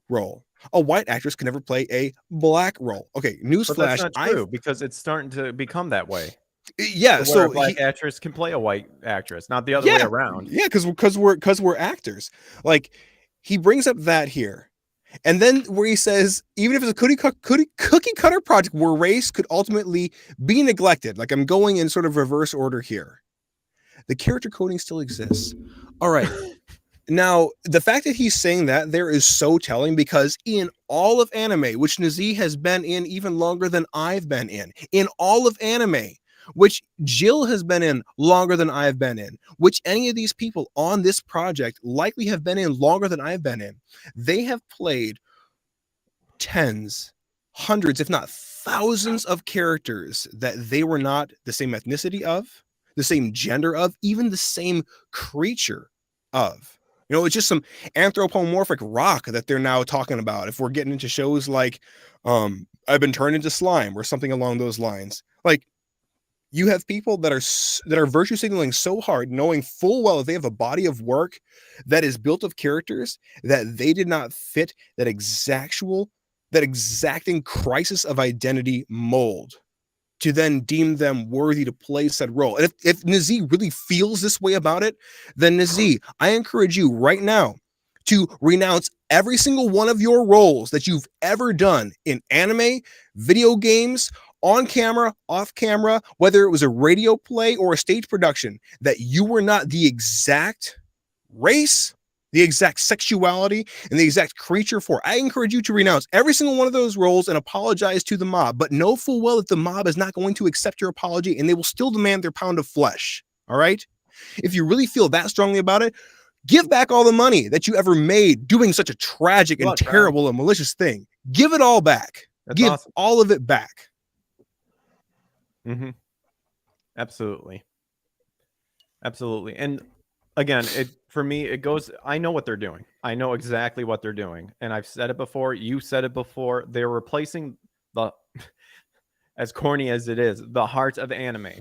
role. A white actress can never play a black role. Okay, newsflash. That's not true because it's starting to become that way. Yeah, so a black actress can play a white actress, not the other way around. Yeah, because we're actors. Like, he brings up that here, and then where he says even if it's a cookie cutter project where race could ultimately be neglected. Like, I'm going in sort of reverse order here. The character coding still exists. All right. Now, the fact that he's saying that there is so telling because in all of anime, which Nazi has been in even longer than I've been in all of anime, which Jill has been in longer than I've been in, which any of these people on this project likely have been in longer than I've been in, they have played tens, hundreds, if not thousands of characters that they were not the same ethnicity of, the same gender of, even the same creature of. You know, it's just some anthropomorphic rock that they're now talking about. If we're getting into shows like I've Been Turned Into Slime or something along those lines. Like, you have people that are virtue signaling so hard, knowing full well that they have a body of work that is built of characters that they did not fit that exacting crisis of identity mold, to then deem them worthy to play said role. And if Nazi really feels this way about it, then Nazi, I encourage you right now to renounce every single one of your roles that you've ever done in anime, video games, on camera, off camera, whether it was a radio play or a stage production, that you were not the exact race, the exact sexuality, and the exact creature for. I encourage you to renounce every single one of those roles and apologize to the mob, but know full well that the mob is not going to accept your apology and they will still demand their pound of flesh. All right? If you really feel that strongly about it, give back all the money that you ever made doing such a tragic and terrible and malicious thing. Give it all back. Give all of it back. Mm-hmm. Absolutely. Absolutely. And again, for me, it goes, I know what they're doing. I know exactly what they're doing. And I've said it before. You said it before. They're replacing the, as corny as it is, the heart of anime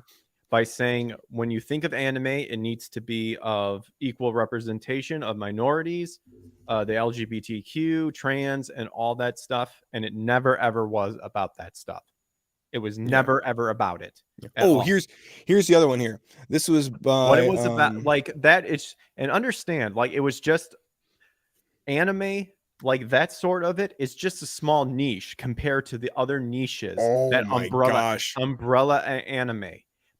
by saying, when you think of anime, it needs to be of equal representation of minorities, the LGBTQ, trans, and all that stuff. And it never, ever was about that stuff. It was never, ever about it. Oh, here's the other one here. This was by what it was about, like that. It's, and understand, like, it was just anime, like that sort of it is just a small niche compared to the other niches that umbrella anime.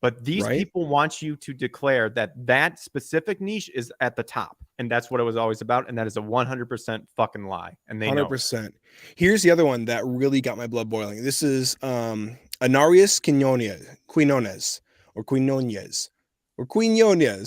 But these people want you to declare that specific niche is at the top, and that's what it was always about, and that is a 100% fucking lie. And they 100%. Here's the other one that really got my blood boiling. This is Anarias Quinones.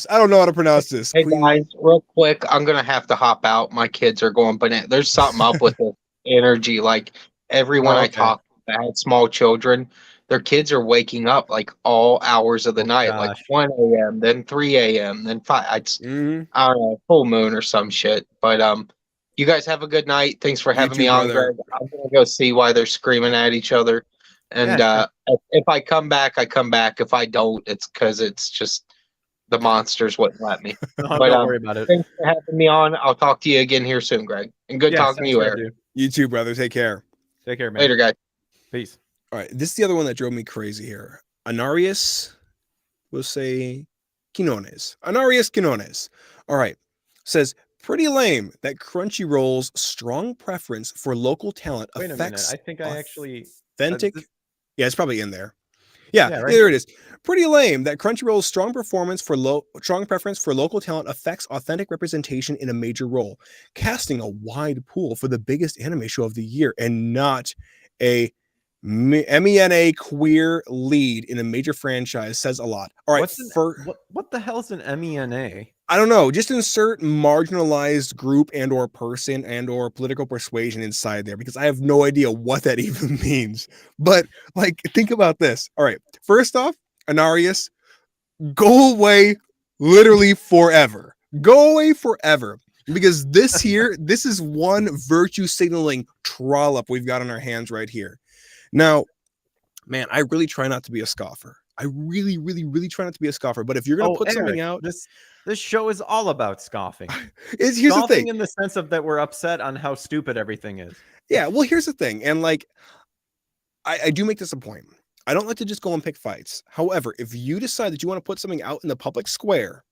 I don't know how to pronounce this. Hey guys, real quick, I'm gonna have to hop out. My kids are going bananas. There's something up with the energy. Like everyone I talk that had small children, their kids are waking up like all hours of the night, like 1 a.m., then 3 a.m., then 5. I don't know, full moon or some shit. But you guys have a good night. Thanks for having me on, Greg. I'm gonna go see why they're screaming at each other. And if I come back, I come back. If I don't, it's because it's just the monsters wouldn't let me. But, don't worry about it. Thanks for having me on. I'll talk to you again here soon, Greg. And good talking to you, Eric. You too, brother. Take care. Take care, man. Later, guys. Peace. All right, this is the other one that drove me crazy here. Anarias, we'll say Quinones. Anarias Quinones. All right, says, pretty lame that Crunchyroll's strong preference for local talent affects. Wait a minute, I think I actually authentic. Yeah, it's probably in there. Yeah, right there it is. Pretty lame that Crunchyroll's strong preference for local talent affects authentic representation in a major role, casting a wide pool for the biggest anime show of the year and not a MENA queer lead in a major franchise says a lot. All right, what the hell's an MENA? I don't know. Just insert marginalized group and or person and or political persuasion inside there because I have no idea what that even means. But like, think about this. All right, first off, Anarias, go away literally forever. Go away forever. Because this is one virtue signaling trollop we've got on our hands right here. Now, man, I really try not to be a scoffer. I really, really, really try not to be a scoffer. But if you're going to put something out... This show is all about scoffing. Here's the thing. In the sense of that we're upset on how stupid everything is. Yeah, well, here's the thing. And like, I do make this a point. I don't like to just go and pick fights. However, if you decide that you want to put something out in the public square,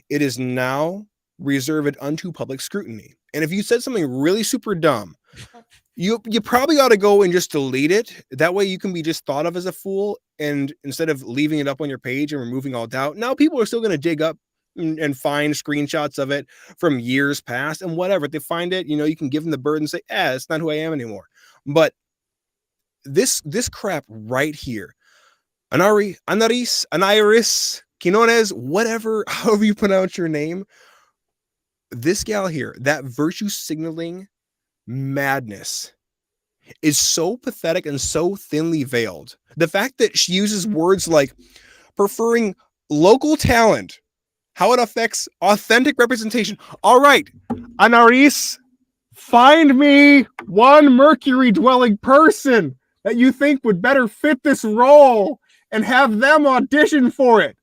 it is now reserved unto public scrutiny. And if you said something really super dumb, you probably ought to go and just delete it. That way you can be just thought of as a fool. And instead of leaving it up on your page and removing all doubt, now people are still going to dig up and find screenshots of it from years past and whatever. If they find it, you can give them the bird and say, it's not who I am anymore. But this crap right here, Anarias, Quinones, whatever, however you pronounce your name, this gal here, that virtue signaling madness is so pathetic and so thinly veiled. The fact that she uses words like preferring local talent, how it affects authentic representation. All right, Anarias, find me one Mercury dwelling person that you think would better fit this role and have them audition for it.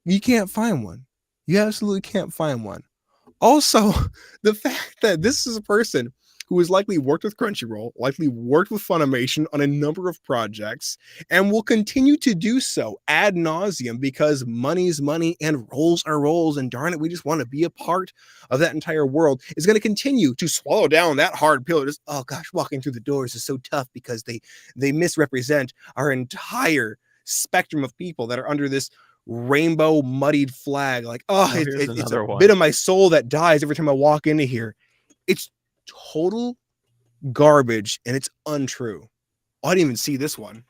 You can't find one. You absolutely can't find one. Also, the fact that this is a person who has likely worked with Crunchyroll, likely worked with Funimation on a number of projects, and will continue to do so ad nauseum because money's money and roles are roles. And darn it, we just want to be a part of that entire world, is going to continue to swallow down that hard pill. Just, oh gosh, walking through the doors is so tough because they misrepresent our entire spectrum of people that are under this rainbow muddied flag. Like, it's another a one. bit of my soul that dies every time I walk into here. It's total garbage and it's untrue. I didn't even see this one.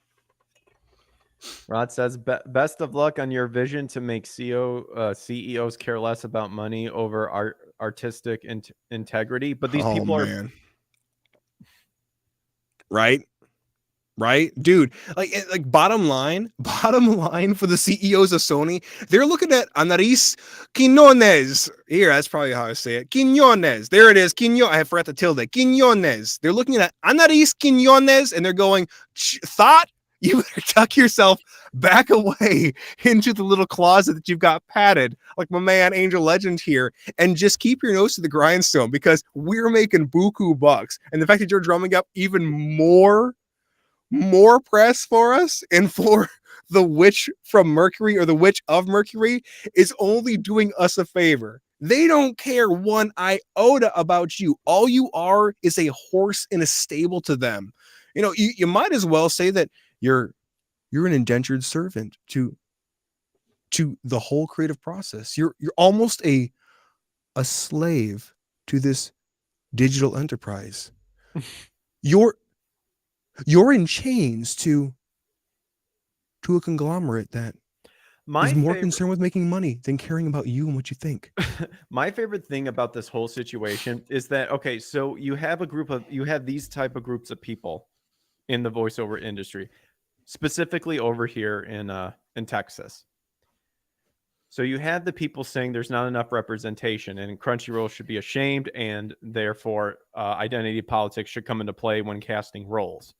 Rod says, best of luck on your vision to make CEOs care less about money over artistic integrity. But these people are... Right, dude. Like bottom line for the CEOs of Sony, they're looking at Anaris Quinones. Here, that's probably how I say it. Quinones. There it is. I forgot the tilde. Quinones. They're looking at Anaris Quinones and they're going, thought, you better tuck yourself back away into the little closet that you've got padded, like my man Angel Legend here, and just keep your nose to the grindstone because we're making buku bucks. And the fact that you're drumming up even more press for us and for the witch from Mercury or the witch of Mercury is only doing us a favor. They don't care one iota about you. All you are is a horse in a stable to them. You know, you might as well say that you're an indentured servant to the whole creative process. You're almost a slave to this digital enterprise. You're in chains to a conglomerate that is more concerned with making money than caring about you and what you think. My favorite thing about this whole situation is that, okay, so you have these type of groups of people in the voiceover industry, specifically over here in Texas. So you have the people saying there's not enough representation and Crunchyroll should be ashamed and therefore identity politics should come into play when casting roles.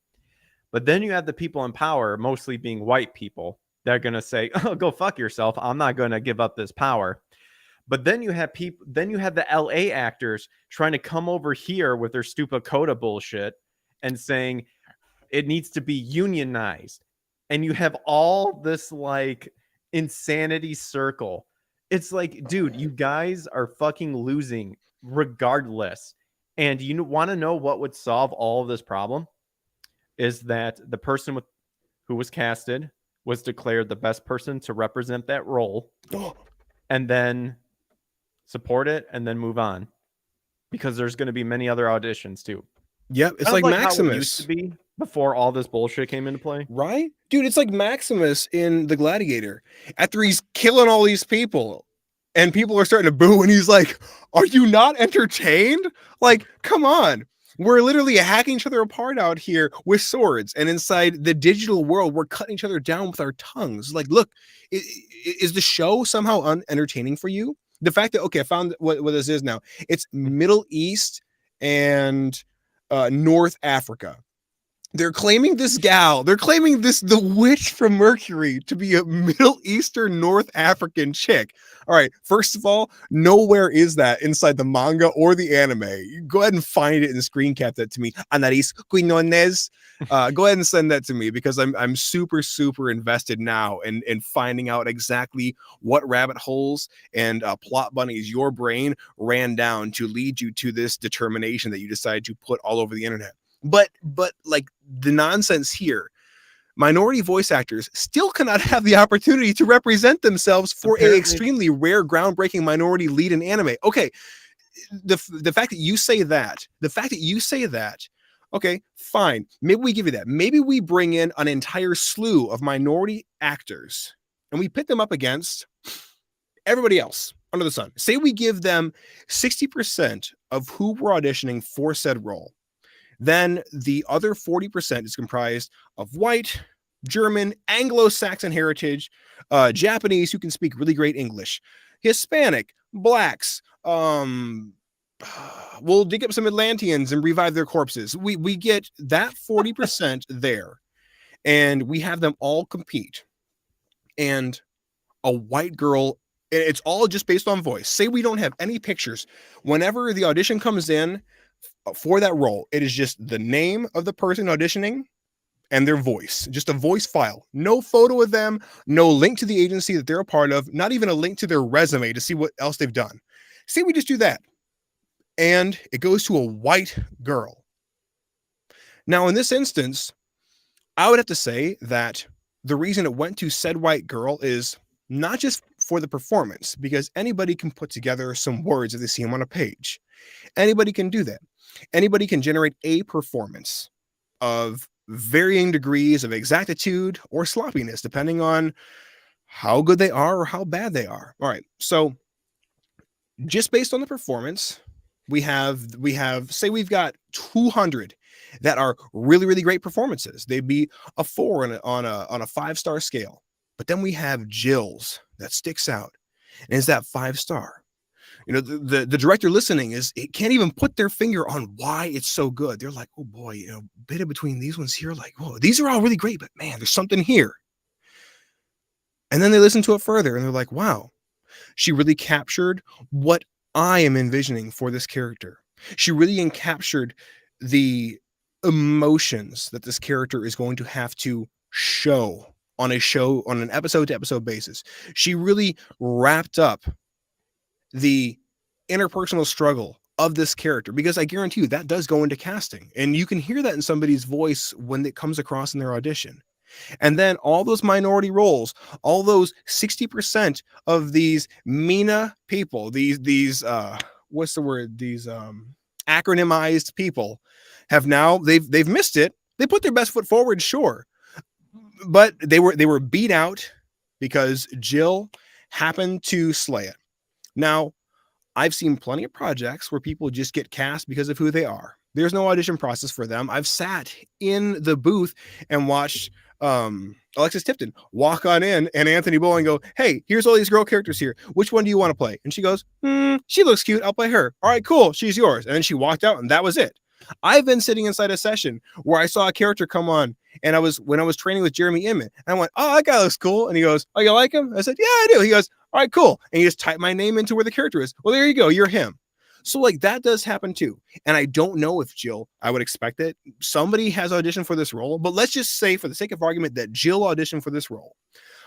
But then you have the people in power, mostly being white people, that are going to say, oh, go fuck yourself. I'm not going to give up this power. But then you have the LA actors trying to come over here with their stupid coda bullshit and saying it needs to be unionized. And you have all this like insanity circle. It's like, dude, you guys are fucking losing regardless. And you want to know what would solve all of this problem? Is that the person who was casted was declared the best person to represent that role and then support it and then move on, because there's going to be many other auditions too. Yep, it's like Maximus how it used to be before all this bullshit came into play. Right? Dude, it's like Maximus in The Gladiator. After he's killing all these people and people are starting to boo and he's like, are you not entertained? Like, come on. We're literally hacking each other apart out here with swords. And inside the digital world, we're cutting each other down with our tongues. Like, look, is the show somehow unentertaining for you? The fact that, okay, I found what this is now. It's Middle East and North Africa. They're claiming the witch from Mercury to be a Middle Eastern North African chick. All right, first of all, nowhere is that inside the manga or the anime. You go ahead and find it and screen cap that to me. Anaris Quinones. Go ahead and send that to me because I'm super, super invested now in finding out exactly what rabbit holes and plot bunnies your brain ran down to lead you to this determination that you decided to put all over the internet. But like the nonsense here, minority voice actors still cannot have the opportunity to represent themselves for an extremely rare, groundbreaking minority lead in anime. Okay, the fact that you say that, okay, fine. Maybe we give you that. Maybe we bring in an entire slew of minority actors and we pit them up against everybody else under the sun. Say we give them 60% of who we're auditioning for said role. Then the other 40% is comprised of white, German, Anglo-Saxon heritage, Japanese who can speak really great English, Hispanic, blacks. We'll dig up some Atlanteans and revive their corpses. We get that 40% there, and we have them all compete. And a white girl, it's all just based on voice. Say we don't have any pictures. Whenever the audition comes in, for that role, it is just the name of the person auditioning and their voice, just a voice file. No photo of them, no link to the agency that they're a part of, not even a link to their resume to see what else they've done. Say we just do that. And it goes to a white girl. Now, in this instance, I would have to say that the reason it went to said white girl is not just for the performance, because anybody can put together some words if they see them on a page. Anybody can do that. Anybody can generate a performance of varying degrees of exactitude or sloppiness, depending on how good they are or how bad they are. All right. So just based on the performance, we have say we've got 200 that are really, really great performances. They'd be a 4 on a 5-star scale. But then we have Jill's that sticks out and is that 5-star. You know, the director listening it can't even put their finger on why it's so good. They're like, oh boy, you know, bit in between these ones here, like, whoa, these are all really great, but man, there's something here. And then they listen to it further and they're like, wow, she really captured what I am envisioning for this character. She really captured the emotions that this character is going to have to show on an episode to episode basis. She really wrapped up the interpersonal struggle of this character, because I guarantee you that does go into casting, and you can hear that in somebody's voice when it comes across in their audition. And then all those minority roles, all those 60% of these MENA people, these what's the word? These acronymized people have now they've missed it. They put their best foot forward, sure, but they were beat out because Jill happened to slay it. Now, I've seen plenty of projects where people just get cast because of who they are. There's no audition process for them. I've sat in the booth and watched Alexis Tipton walk on in and Anthony Bowling go, hey, here's all these girl characters here. Which one do you want to play? And she goes, she looks cute. I'll play her. All right, cool. She's yours. And then she walked out and that was it. I've been sitting inside a session where I saw a character come on and when I was training with Jeremy Emmett, and I went, oh, that guy looks cool. And he goes, oh, you like him? I said, yeah, I do. He goes, all right, cool. And he just typed my name into where the character is. Well, there you go. You're him. So like that does happen too. And I don't know if Jill, I would expect that somebody has auditioned for this role, but let's just say for the sake of argument that Jill auditioned for this role.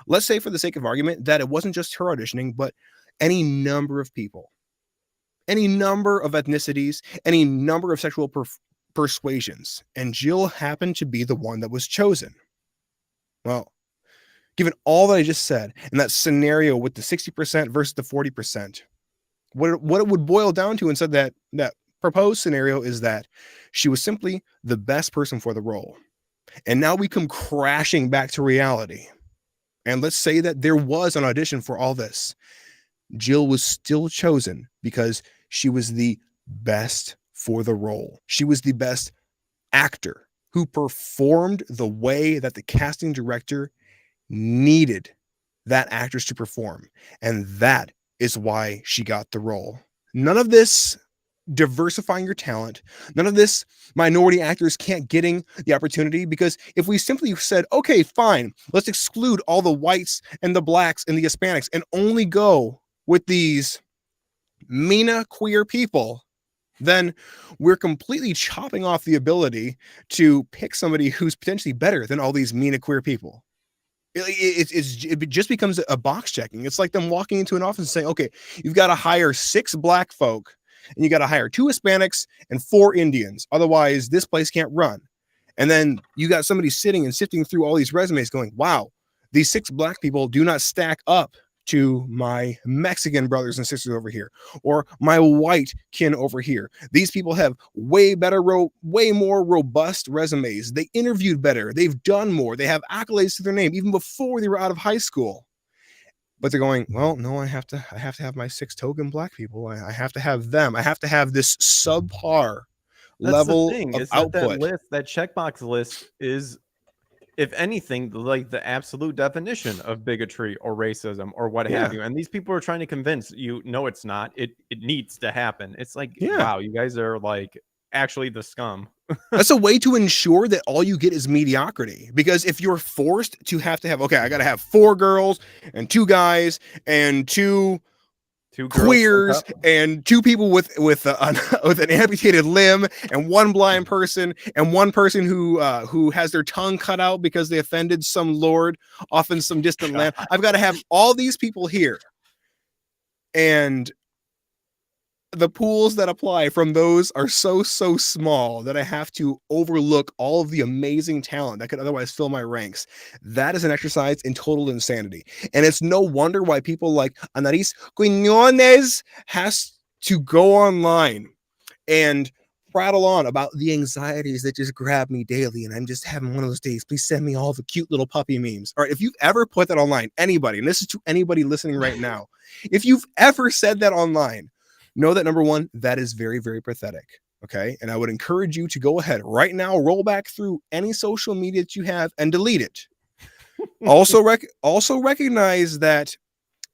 Let's say for the sake of argument that it wasn't just her auditioning, but any number of people, any number of ethnicities, any number of sexual persuasions. And Jill happened to be the one that was chosen. Well, given all that I just said and that scenario with the 60% versus the 40%, what it would boil down to inside that proposed scenario is that she was simply the best person for the role. And now we come crashing back to reality. And let's say that there was an audition for all this. Jill was still chosen because she was the best for the role. She was the best actor who performed the way that the casting director needed that actress to perform. And that is why she got the role. None of this diversifying your talent, none of this minority actors can't getting the opportunity, because if we simply said, okay, fine, let's exclude all the whites and the blacks and the Hispanics and only go with these MENA queer people, then we're completely chopping off the ability to pick somebody who's potentially better than all these MENA queer people. It just becomes a box checking. It's like them walking into an office and saying, okay, you've got to hire 6 black folk and you got to hire 2 Hispanics and 4 Indians. Otherwise, this place can't run. And then you got somebody sitting and sifting through all these resumes going, wow, these 6 black people do not stack up to my Mexican brothers and sisters over here, or my white kin over here. These people have way more robust resumes. They interviewed better. They've done more. They have accolades to their name even before they were out of high school. But they're going, well, no, I have to have my 6 token black people. I have to have them. I have to have this subpar level of output. That checkbox list is, if anything, like the absolute definition of bigotry or racism or what have you. And these people are trying to convince you, no, it's not. It needs to happen. It's like, wow, you guys are like actually the scum. That's a way to ensure that all you get is mediocrity. Because if you're forced to have, okay, I got to have 4 girls and 2 guys and 2 2 girls, 1 queers cup. and 2 people with with an amputated limb and 1 blind person and 1 person who has their tongue cut out because they offended some lord off in some distant land. I've got to have all these people here, and the pools that apply from those are so small that I have to overlook all of the amazing talent that could otherwise fill my ranks. That is an exercise in total insanity, and it's no wonder why people like Anaris Quiñones has to go online and prattle on about the anxieties that just grab me daily, and I'm just having one of those days. Please send me all the cute little puppy memes. All right, if you've ever put that online, anybody, and this is to anybody listening right now, if you've ever said that online, know that number one, that is very, very pathetic. Okay. And I would encourage you to go ahead right now, roll back through any social media that you have and delete it. Also recognize that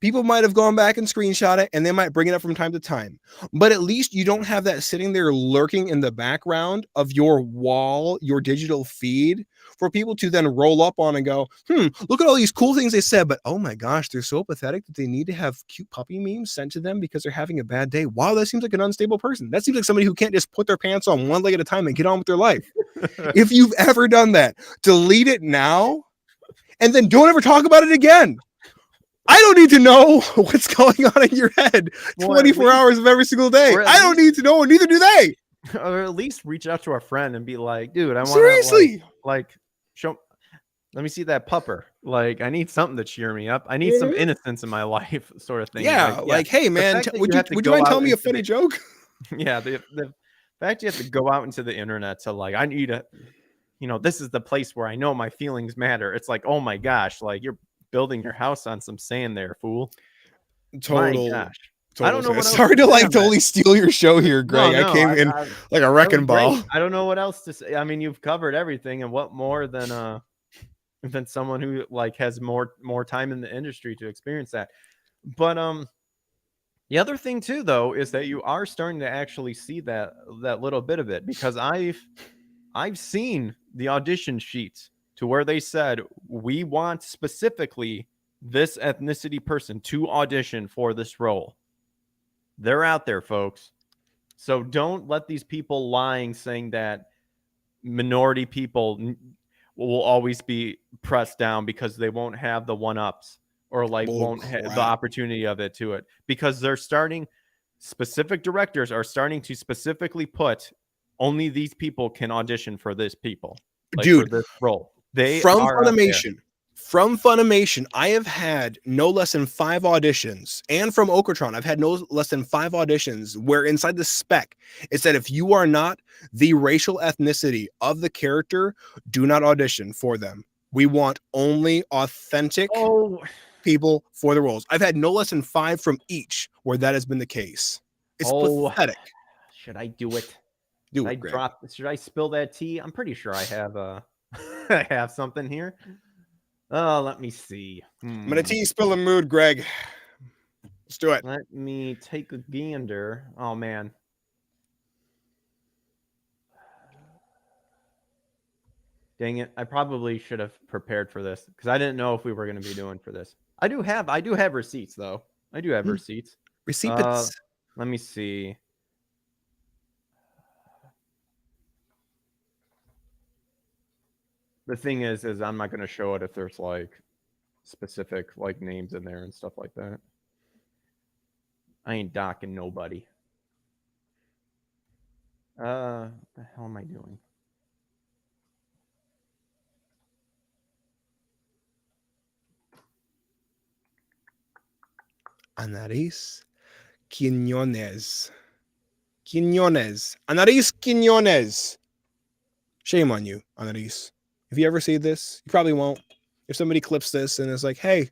people might have gone back and screenshot it, and they might bring it up from time to time. But at least you don't have that sitting there lurking in the background of your wall, your digital feed, for people to then roll up on and go, look at all these cool things they said, but oh my gosh, they're so pathetic that they need to have cute puppy memes sent to them because they're having a bad day. Wow, that seems like an unstable person. That seems like somebody who can't just put their pants on one leg at a time and get on with their life. If you've ever done that, delete it now, and then don't ever talk about it again. I don't need to know what's going on in your head 24 hours of every single day. I don't need to know, and neither do they. Or at least reach out to our friend and be like, dude, I want to seriously like show. Let me see that pupper. Like, I need something to cheer me up. I need some innocence in my life, sort of thing. Yeah, like hey man, would you mind telling me a funny joke? Yeah, the fact you have to go out into the internet to like, I need a, this is the place where I know my feelings matter. It's like, oh my gosh, like you're building your house on some sand there, fool. Total. My gosh. I don't know what sorry to like totally steal your show here, Greg. No, I came in like a wrecking ball. I don't know what else to say. I mean, you've covered everything, and what more than someone who like has more time in the industry to experience that. But the other thing too, though, is that you are starting to actually see that little bit of it, because I've seen the audition sheets to where they said, we want specifically this ethnicity person to audition for this role. They're out there, folks. So don't let these people lying, saying that minority people will always be pressed down because they won't have the one-ups or like won't have the opportunity of it to it, because specific directors are starting to specifically put only these people can audition for this people, like, dude, for this role. They from are Funimation, I have had no less than 5 auditions, and from Okratron, I've had no less than 5 auditions where inside the spec it said, if you are not the racial ethnicity of the character, do not audition for them. We want only authentic people for the roles. I've had no less than 5 from each where that has been the case. It's pathetic. Should I do it? Should I spill that tea? I'm pretty sure I have I have something here. Oh, let me see. I'm in a tea spilling mood, Greg. Let's do it. Let me take a gander. Oh man. Dang it. I probably should have prepared for this because I didn't know if we were going to be doing for this. I do have receipts though. I do have receipts. Receipts. Let me see. The thing is I'm not going to show it if there's like specific like names in there and stuff like that. I ain't docking nobody. What the hell am I doing? Anaris Quiñones. Anaris Quiñones. Shame on you, Anaris. If you ever see this, you probably won't. If somebody clips this and is like, hey,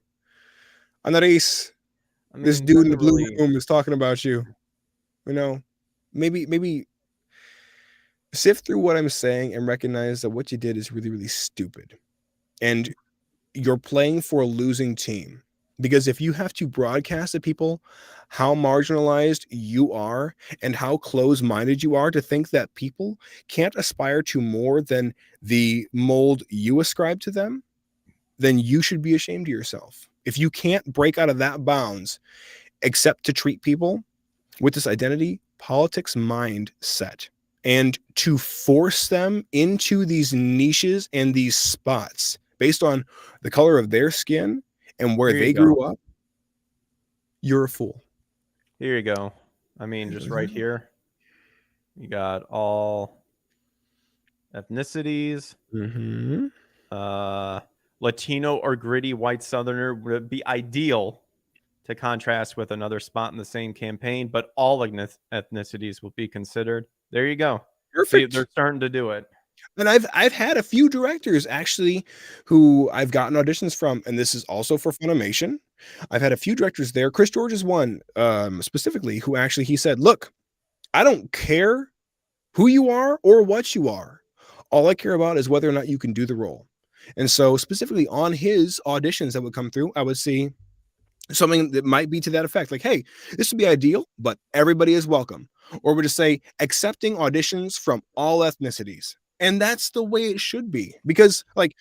Anaris, this dude in the blue room is talking about you. Maybe sift through what I'm saying and recognize that what you did is really, really stupid. And you're playing for a losing team. Because if you have to broadcast to people how marginalized you are and how close-minded you are to think that people can't aspire to more than the mold you ascribe to them, then you should be ashamed of yourself. If you can't break out of that bounds except to treat people with this identity politics mindset and to force them into these niches and these spots based on the color of their skin and where Here you they go. grew up. You're a fool. Here you go. I mean, just right here, you got all ethnicities. Mm-hmm. Latino or gritty white Southerner would be ideal to contrast with another spot in the same campaign, but all ethnicities will be considered. There you go. See, Perfect. they're starting to do it. And I've had a few directors actually who I've gotten auditions from, and this is also for Funimation. I've had a few directors there. Chris George is one specifically who actually he said, "Look, I don't care who you are or what you are. All I care about is whether or not you can do the role." And so specifically on his auditions that would come through, I would see something that might be to that effect, like, "Hey, this would be ideal, but everybody is welcome." Or would just say accepting auditions from all ethnicities. And that's the way it should be. Because like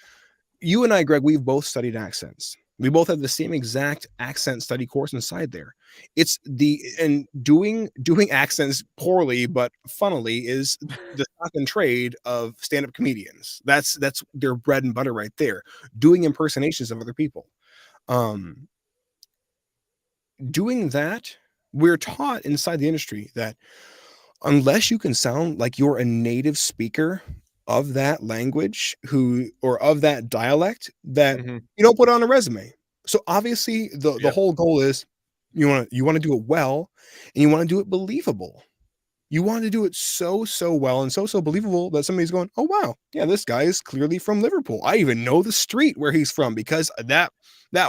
you and I, Greg, we've both studied accents. We both have the same exact accent study course inside there. It's the and doing accents poorly but funnily is the stock and trade of stand-up comedians. That's their bread and butter right there. Doing impersonations of other people. Doing that, we're taught inside the industry that unless you can sound like you're a native speaker of that language or of that dialect, that Mhm. you don't put on a resume. So obviously the Yep. whole goal is you want to do it well and you want to do it believable. You want to do it so well and so believable that somebody's going, "Oh wow, yeah, this guy is clearly from Liverpool. I even know the street where he's from because that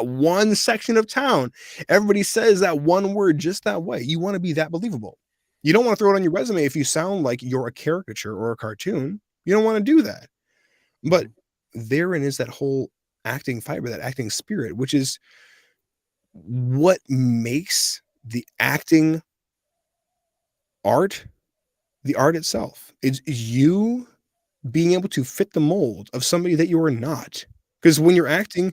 one section of town, everybody says that one word just that way." You want to be that believable. You don't want to throw it on your resume if you sound like you're a caricature or a cartoon. You don't want to do that. But therein is that whole acting fiber, that acting spirit, which is what makes the acting art the art itself. Is you being able to fit the mold of somebody that you are not. Because when you're acting,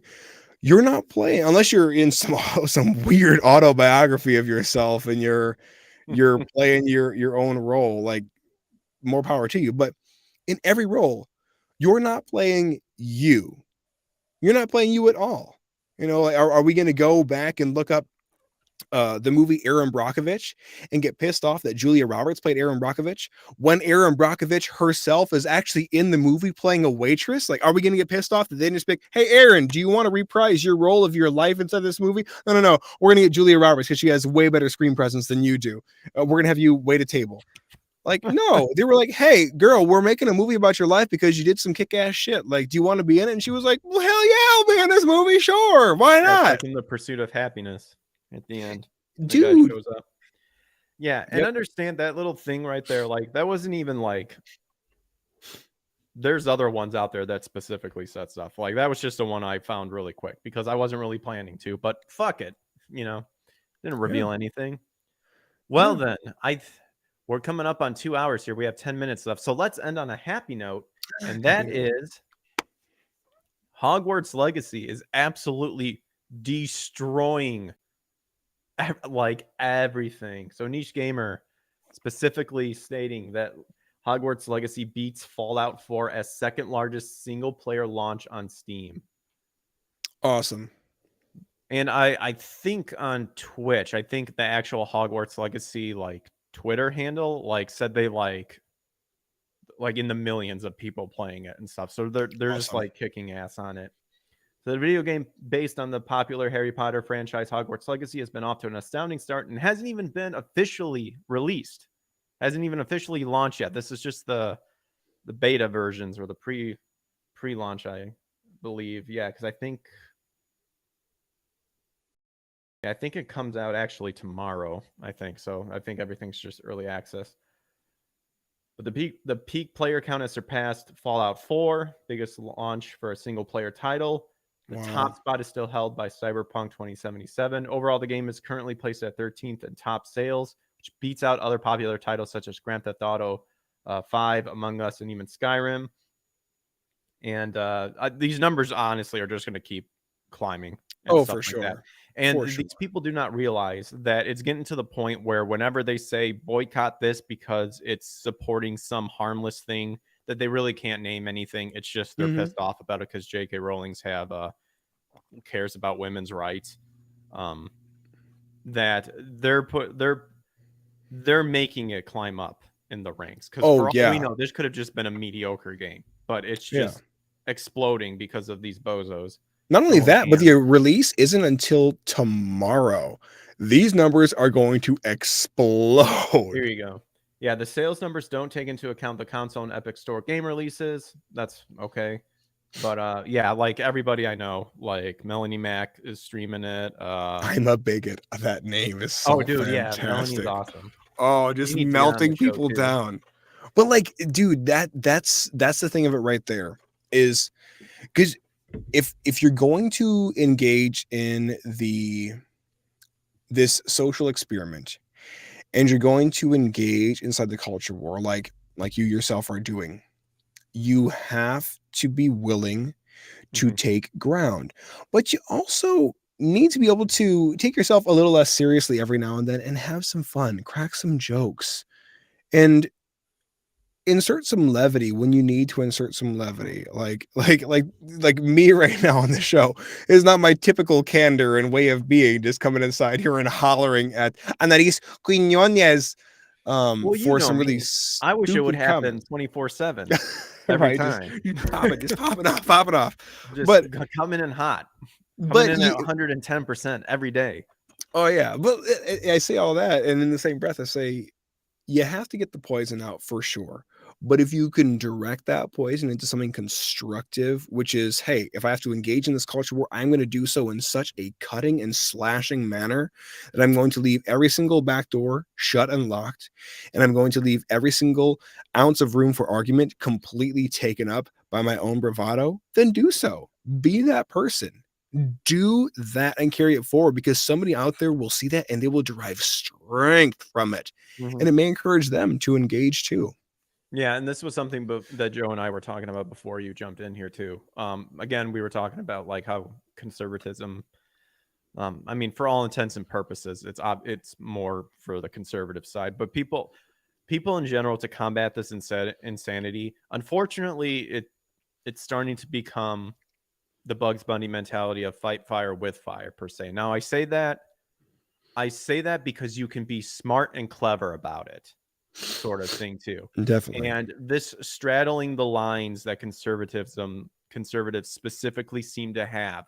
you're not playing unless you're in some weird autobiography of yourself and you're playing your own role. Like, more power to you. But in every role, you're not playing you. You're not playing you at all. You know, like, are we going to go back and look up the movie Aaron Brockovich and get pissed off that Julia Roberts played Aaron Brockovich when Aaron Brockovich herself is actually in the movie playing a waitress? Like, are we going to get pissed off that they just pick, "Hey, Aaron, do you want to reprise your role of your life inside this movie?" No. We're going to get Julia Roberts because she has way better screen presence than you do. We're going to have you wait a table. Like, no, they were like, "Hey, girl, we're making a movie about your life because you did some kick-ass shit. Like, do you want to be in it?" And she was like, "Well, hell yeah, I'll be in this movie. Sure. Why Yeah, it's not?" like in The Pursuit of Happiness at the end. The guy Dude. shows up. Yeah, and Yep. understand that little thing right there. Like, that wasn't even like there's other ones out there that specifically said stuff. Like, that was just the one I found really quick because I wasn't really planning to, but fuck it. Didn't reveal anything. Well, then, we're coming up on 2 hours here. We have 10 minutes left. So let's end on a happy note. And that is Hogwarts Legacy is absolutely destroying like everything. So Niche Gamer specifically stating that Hogwarts Legacy beats Fallout 4 as second largest single player launch on Steam. Awesome. And I think on Twitch, I think the actual Hogwarts Legacy like Twitter handle like said they like in the millions of people playing it and stuff. So they're just Awesome. like kicking ass on it. So the video game based on the popular Harry Potter franchise Hogwarts Legacy has been off to an astounding start and hasn't even been officially released. Hasn't even officially launched yet. This is just the beta versions or the pre-launch, I believe. Yeah, because I think it comes out actually tomorrow. I think so. I think everything's just early access. But the peak player count has surpassed Fallout 4, biggest launch for a single player title. The top spot is still held by Cyberpunk 2077. Overall, the game is currently placed at 13th in top sales, which beats out other popular titles such as Grand Theft Auto 5, Among Us, and even Skyrim. And these numbers, honestly, are just going to keep climbing. Oh, for sure. And For sure. these people do not realize that it's getting to the point where whenever they say boycott this because it's supporting some harmless thing, that they really can't name anything. It's just they're Mhm. pissed off about it because J.K. Rowling's cares about women's rights. That they're making it climb up in the ranks, because Oh, for all we yeah. know, this could have just been a mediocre game, but it's Yeah. just exploding because of these bozos Not only throwing that, but hands. the release isn't until tomorrow. These numbers are going to Here explode. you go. Yeah, the sales numbers don't take into account the console and Epic Store game releases. That's okay. But yeah, like everybody I know, like Melanie Mac is streaming it. I'm a bigot. That name is Oh, so dude, yeah, Melanie's fantastic. awesome. Oh, You just need to get on the melting show people too. down. But like, dude, that's the thing of it right there is because if you're going to engage in this social experiment and you're going to engage inside the culture war like you yourself are doing, you have to be willing to Mhm. take ground, but you also need to be able to take yourself a little less seriously every now and then and have some fun, crack some jokes, and insert some levity when you need to insert some levity. Like me right now on the show is not my typical candor and way of being, just coming inside here and hollering at Anaris Quinones Well, you for know some really me. I wish it would stupid happen comments. 24/7 every Right, just time. you pop it off, pop it off. Just But coming in hot, coming but in at you 110% every day. oh yeah, but I say all that, and in the same breath, I say you have to get the poison out for sure. But if you can direct that poison into something constructive, which is, hey, if I have to engage in this culture war, I'm going to do so in such a cutting and slashing manner that I'm going to leave every single back door shut and locked, and I'm going to leave every single ounce of room for argument completely taken up by my own bravado, then do so. Be that person. Do that and carry it forward, because somebody out there will see that and they will derive strength from it. Mhm. And it may encourage them to engage too. Yeah, and this was something that Joe and I were talking about before you jumped in here too. Again, we were talking about like how conservatism. I mean, for all intents and purposes, it's more for the conservative side. But people in general, to combat this insanity, unfortunately, it's starting to become the Bugs Bunny mentality of fight fire with fire per se. Now, I say that because you can be smart and clever about it, sort of thing too. Definitely. And this straddling the lines that conservatives specifically seem to have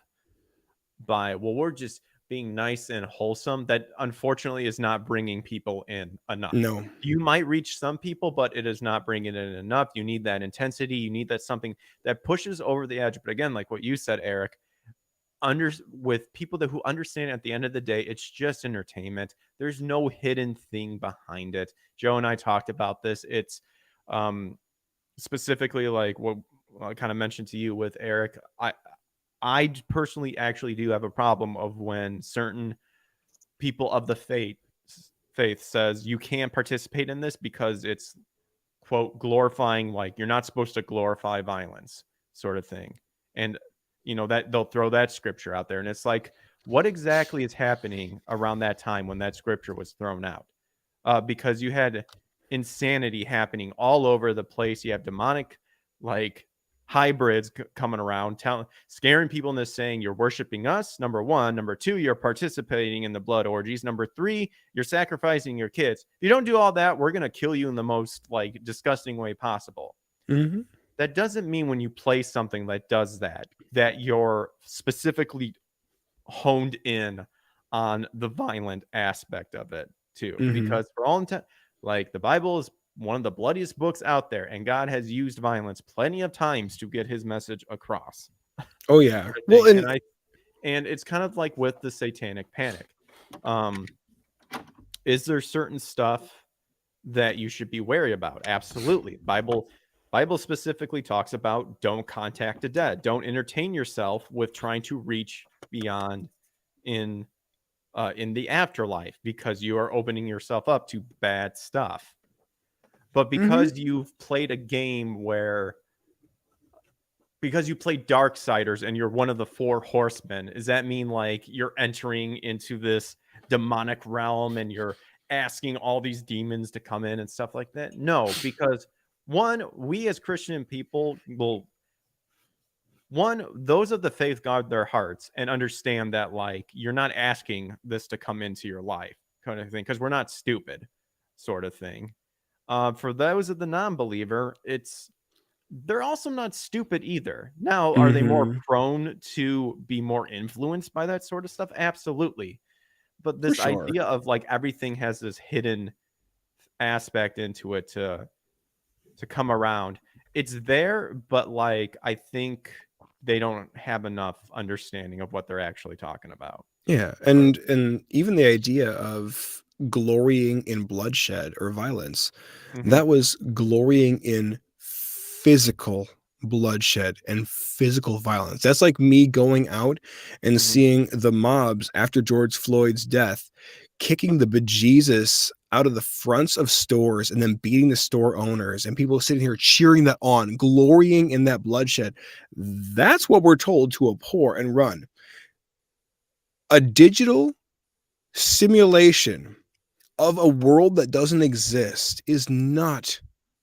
by, well, we're just being nice and wholesome, that unfortunately is not bringing people in enough. No. You might reach some people, but it is not bringing in enough. You need that intensity. You need that something that pushes over the edge. But again, like what you said, Eric, with people who understand at the end of the day, it's just entertainment. There's no hidden thing behind it. Joe and I talked about this. It's specifically like what I kind of mentioned to you with Eric. I personally actually do have a problem of when certain people of the faith says you can't participate in this because it's, quote, glorifying, like you're not supposed to glorify violence, sort of thing. And that they'll throw that scripture out there, and it's like, what exactly is happening around that time when that scripture was thrown out? Because you had insanity happening all over the place. You have demonic like hybrids coming around, scaring people into saying you're worshiping us, number one. Number two, you're participating in the blood orgies. Number three, you're sacrificing your kids. If you don't do all that, we're going to kill you in the most like disgusting way possible. Mm-hmm. That doesn't mean when you play something that does that you're specifically honed in on the violent aspect of it too. Mm-hmm. Because for all intent, like the Bible is one of the bloodiest books out there, and God has used violence plenty of times to get his message across. Oh yeah. Well, and it's kind of like with the satanic panic. Is there certain stuff that you should be wary about? Absolutely. Bible specifically talks about don't contact the dead. Don't entertain yourself with trying to reach beyond in the afterlife, because you are opening yourself up to bad stuff. But because you've played a game where because you play Darksiders and you're one of the 4 horsemen, does that mean like you're entering into this demonic realm and you're asking all these demons to come in and stuff like that? No, because one, we as Christian people will, one, those of the faith guard their hearts and understand that like you're not asking this to come into your life kind of thing, because we're not stupid sort of thing. For those of the non-believer, they're also not stupid either. Now, are they more Mhm. prone to be more influenced by that sort of stuff? Absolutely. But For this sure. idea of like everything has this hidden aspect into it to come around. It's there, but like I think they don't have enough understanding of what they're actually talking about. Yeah, Sort of. and even the idea of glorying in bloodshed or violence, Mhm, that was glorying in physical bloodshed and physical violence. That's like me going out and mhm, seeing the mobs after George Floyd's death kicking the bejesus out of the fronts of stores and then beating the store owners and people sitting here cheering that on, glorying in that bloodshed. That's what we're told to abhor and run. A digital simulation of a world that doesn't exist is not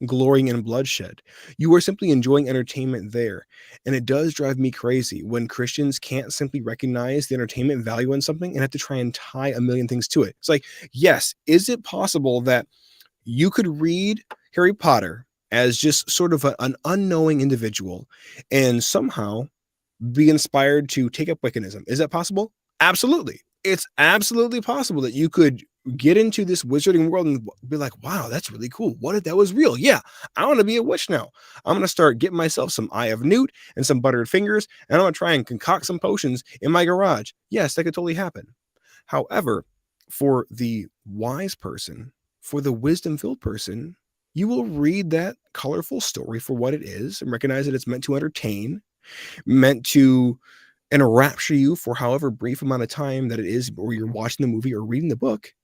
glorying in bloodshed. You are simply enjoying entertainment there. And it does drive me crazy when Christians can't simply recognize the entertainment value in something and have to try and tie a million things to it. It's like, yes, is it possible that you could read Harry Potter as just sort of an unknowing individual and somehow be inspired to take up Wiccanism? Is that possible? Absolutely. It's absolutely possible that you could get into this wizarding world and be like, wow, that's really cool. What if that was real? Yeah, I want to be a witch now. I'm going to start getting myself some Eye of Newt and some buttered fingers, and I'm going to try and concoct some potions in my garage. Yes, that could totally happen. However, for the wise person, for the wisdom filled person, you will read that colorful story for what it is and recognize that it's meant to entertain, meant to enrapture you for however brief amount of time that it is, or you're mhm, watching the movie or reading the book,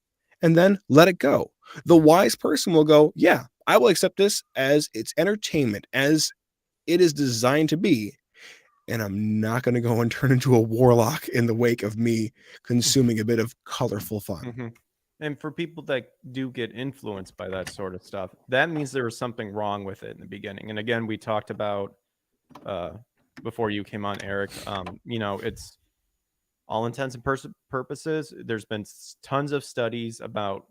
and then let it go. The wise person will go, yeah, I will accept this as its entertainment, as it is designed to be. And I'm not going to go and turn into a warlock in the wake of me consuming a bit of colorful fun. mhm. And for people that do get influenced by that sort of stuff, that means there was something wrong with it in the beginning. And again, we talked about uh, before you came on, Eric. It's all intents and purposes. There's been tons of studies about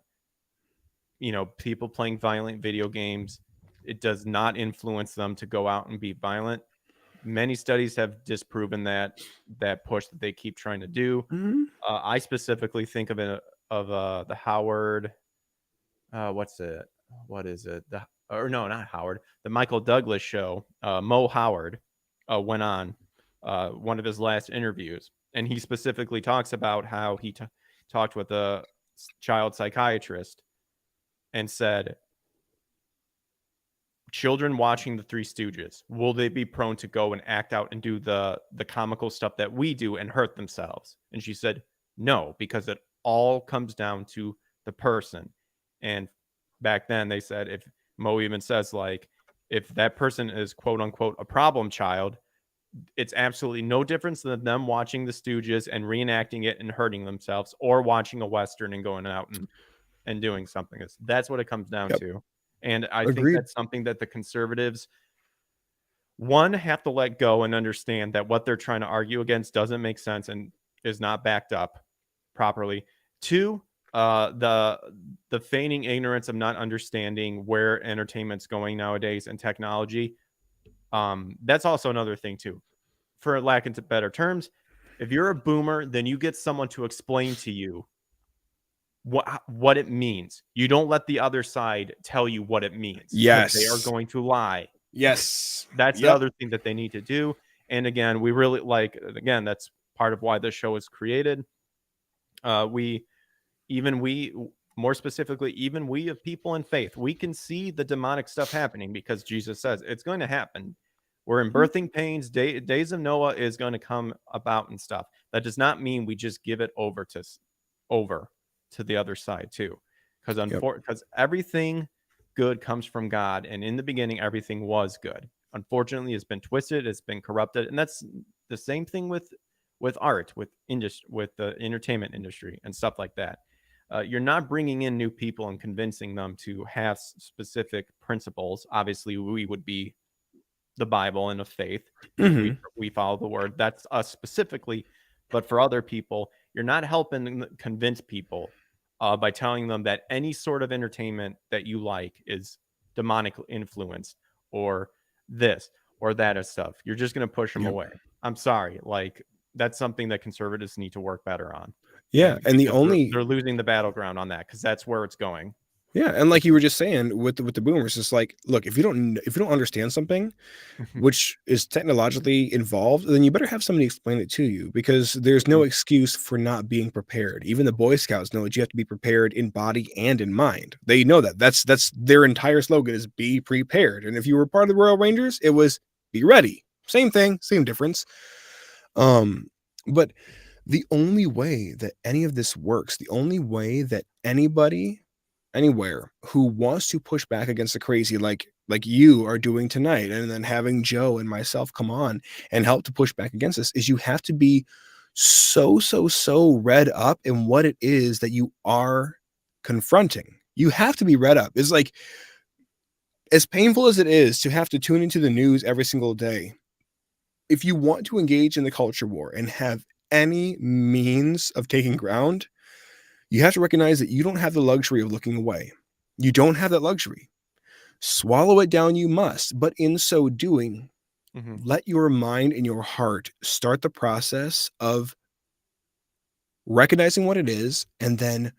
people playing violent video games. It does not influence them to go out and be violent. Many studies have disproven that push that they keep trying to do. Mhm. I specifically think of the Howard. What's it? What is it? Or no, not Howard. The Michael Douglas show. Mo Howard went on one of his last interviews, and he specifically talks about how he talked with a child psychiatrist and said, children watching the Three Stooges, will they be prone to go and act out and do the comical stuff that we do and hurt themselves? And she said, no, because it all comes down to the person. And back then they said, if Mo even says like, if that person is quote unquote a problem child, it's absolutely no difference than them watching the Stooges and reenacting it and hurting themselves, or watching a Western and going out and doing something. That's what it comes down Yep. to. And I think Agreed. that's something that the conservatives, one, have to let go and understand that what they're trying to argue against doesn't make sense and is not backed up properly. Two, the feigning ignorance of not understanding where entertainment's going nowadays and technology. That's also another thing too. For lack of better terms, if you're a boomer, then you get someone to explain to you what it means. You don't let the other side tell you what it means, because they are Yes. going to lie. Yes. That's the Yep. other thing that they need to do. And again, we really again, that's part of why this show is created. We even we more specifically, even we of people in faith, we can see the demonic stuff happening because Jesus says it's going to happen. We're in Mhm. birthing pains. Days of Noah is going to come about and stuff. That does not mean we just give it over to the other side too, Yep. because everything good comes from God, and in the beginning everything was good. unfortunately has been twisted, it's been corrupted, and that's the same thing with art, with the entertainment industry and stuff like that. You're not bringing in new people and convincing them to have specific principles. Obviously, we would be the Bible and of faith. We follow the word. That's us specifically. But for other people, you're not helping convince people by telling them that any sort of entertainment that you like is demonic influenced or this or that of stuff. You're just going to push them Yep. away. I'm sorry. Like, that's something that conservatives need to work better on. Yeah, and the because only they're losing the battleground on that, because that's where it's going. yeah, and like you were just saying with the boomers, it's like, look, if you don't understand something, which is technologically involved, then you better have somebody explain it to you, because there's no excuse for not being prepared. Even the Boy Scouts know that you have to be prepared in body and in mind. They know that. That's their entire slogan is be prepared. And if you were part of the Royal Rangers, it was be ready. Same thing, same difference. But the only way that any of this works, the only way that anybody anywhere who wants to push back against the crazy, like you are doing tonight, and then having Joe and myself come on and help to push back against this, is you have to be so read up in what it is that you are confronting. You have to be read up. It's like, as painful as it is to have to tune into the news every single day, if you want to engage in the culture war and have any means of taking ground, you have to recognize that you don't have the luxury of looking away. You don't have that luxury. Swallow it down you must, but in so doing, let your mind and your heart start the process of recognizing what it is and then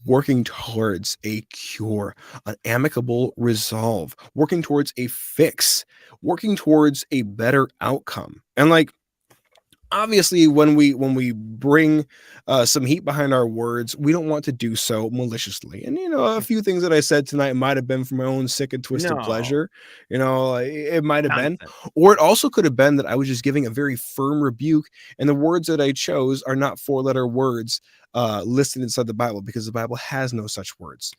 working towards a cure, an amicable resolve, working towards a fix, working towards a better outcome. And like, obviously, when we bring some heat behind our words, we don't want to do so maliciously. And a few things that I said tonight might have been for my own sick and twisted pleasure. It might have been, or it also could have been that I was just giving a very firm rebuke, and the words that I chose are not 4-letter words listed inside the Bible, because the Bible has no such words.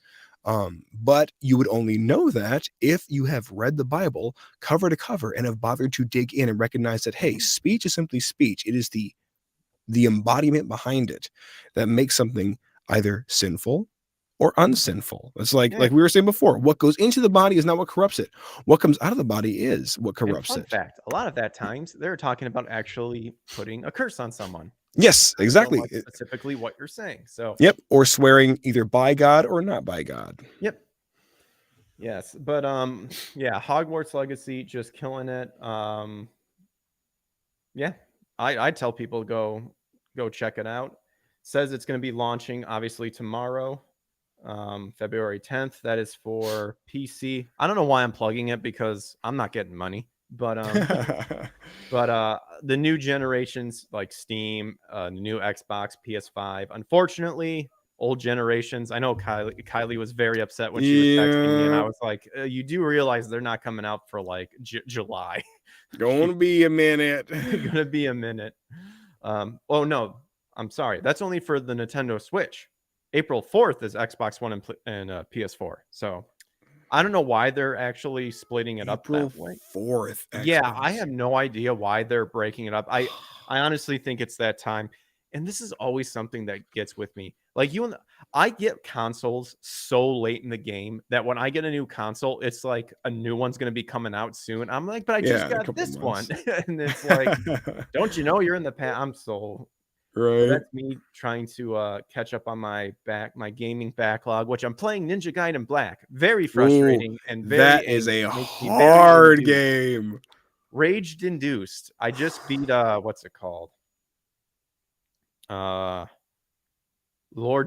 But you would only know that if you have read the Bible cover to cover and have bothered to dig in and recognize that, hey, speech is simply speech. It is the embodiment behind it that makes something either sinful or unsinful. It's like we were saying before, what goes into the body is not what corrupts it. What comes out of the body is what corrupts it. Fact, a lot of that times they're talking about actually putting a curse on someone. Yes, exactly. So specifically what you're saying. So yep, or swearing either by God or not by God. Yep. Yes, but yeah, Hogwarts Legacy just killing it. Yeah, I tell people go check it out. Says it's going to be launching obviously tomorrow, February 10th. That is for PC. I don't know why I'm plugging it, because I'm not getting money. But the new generations like Steam, the new Xbox, PS5. Unfortunately, old generations. I know Kylie was very upset when she was texting me, and I was like, "You do realize they're not coming out for like July? Gonna be a minute. Gonna be a minute." Oh no, I'm sorry. That's only for the Nintendo Switch. April 4th is Xbox One and PS4. So I don't know why they're actually splitting it up that way. 4th. Yeah, I have no idea why they're breaking it up. I honestly think it's that time. And this is always something that gets with me. Like I get consoles so late in the game that when I get a new console, it's like a new one's going to be coming out soon. I'm like, but I just got this one. And it's like, don't you know you're in the past? I'm so... Right. That's me trying to catch up on my gaming backlog, which I'm playing Ninja Gaiden Black. Very frustrating. And that is a hard game. Rage induced. I just beat what's it called? Lord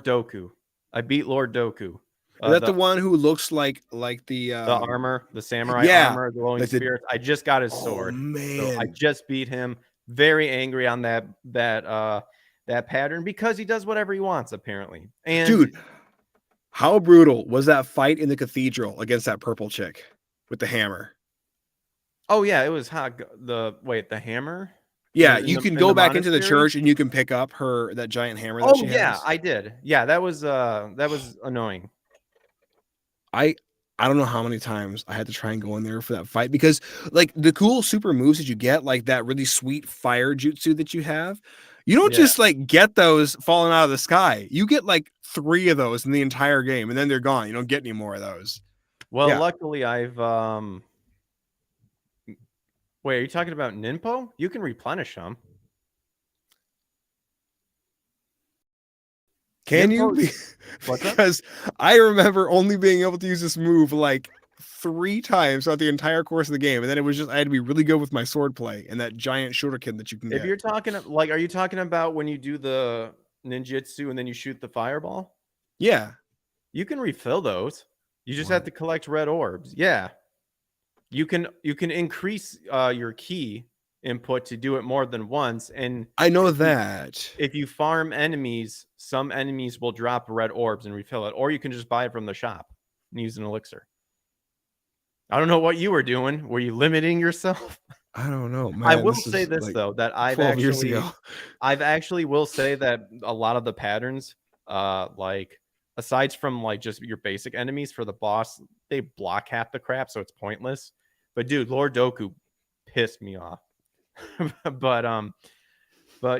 Doku. I beat Lord Doku. Is that the one who looks like the armor, the samurai armor, the glowing spirits? I just got his sword. Man. So I just beat him. Very angry on that pattern, because he does whatever he wants apparently. And dude, how brutal was that fight in the cathedral against that purple chick with the hammer? Oh yeah, it was hot. The hammer. Yeah, you can go back into the church and you can pick up that giant hammer. That I did. Yeah, that was annoying. I I don't know how many times I had to try and go in there for that fight because like the cool super moves that you get, like that really sweet fire jutsu that you have, you don't Yeah. just like get those falling out of the sky. You get like 3 of those in the entire game and then they're gone. You don't get any more of those. Well, Yeah. luckily I've wait, are you talking about Ninpo? You can replenish them. Can you? Ninpo, what's up? Because I remember only being able to use this move like 3 times throughout the entire course of the game, and then it was just I had to be really good with my sword play and that giant shuriken that you can If get. you're talking like, are you talking about when you do the ninjutsu and then you shoot the fireball? Yeah. You can refill those. You just Wow. have to collect red orbs. Yeah. You can increase your key input to do it more than once. And I know if you, that. if you farm enemies, some enemies will drop red orbs and refill it, or you can just buy it from the shop and use an elixir. I don't know what you were doing. Were you limiting yourself? I don't know, man. I will This say is this like though, that 12 years ago. I've actually will say that a lot of the patterns, like aside from like just your basic enemies for the boss, they block half the crap, so it's pointless. But dude, Lord Doku pissed me off. but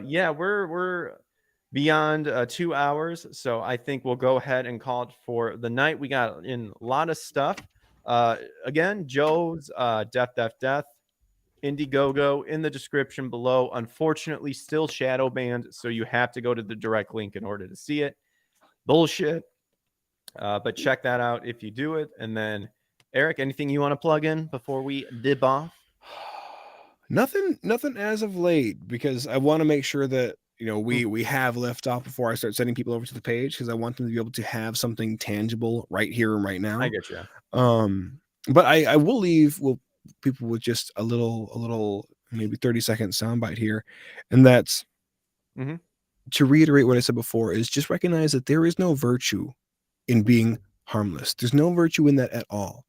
yeah, we're beyond 2 hours, so I think we'll go ahead and call it for the night. We got in a lot of stuff. Again, Joe's Death Indiegogo in the description below. Unfortunately, still shadow banned, so you have to go to the direct link in order to see it. Bullshit. But check that out if you do it. And then, Eric, anything you want to plug in before we dip off? Nothing as of late because I want to make sure that we have left off before I start sending people over to the page because I want them to be able to have something tangible right here and right now. I get you. But I will leave people with just a little maybe 30-second soundbite here, and that's to reiterate what I said before is just recognize that there is no virtue in being harmless. There's no virtue in that at all.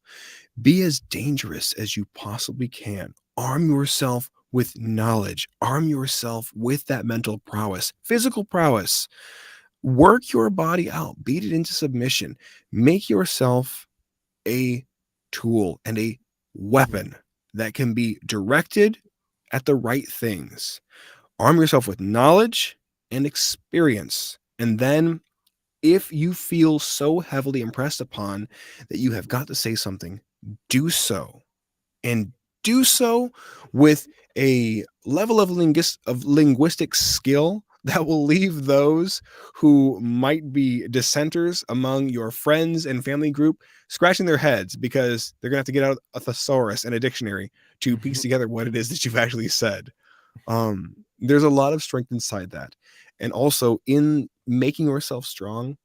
Be as dangerous as you possibly can. Arm yourself with knowledge. Arm yourself with that mental prowess, physical prowess. Work your body out. Beat it into submission. Make yourself a tool and a weapon that can be directed at the right things. Arm yourself with knowledge and experience. And then if you feel so heavily impressed upon that you have got to say something, do so. And do so with a level of linguistic skill that will leave those who might be dissenters among your friends and family group scratching their heads because they're going to have to get out a thesaurus and a dictionary to piece together what it is that you've actually said. There's a lot of strength inside that. And also in making yourself strong,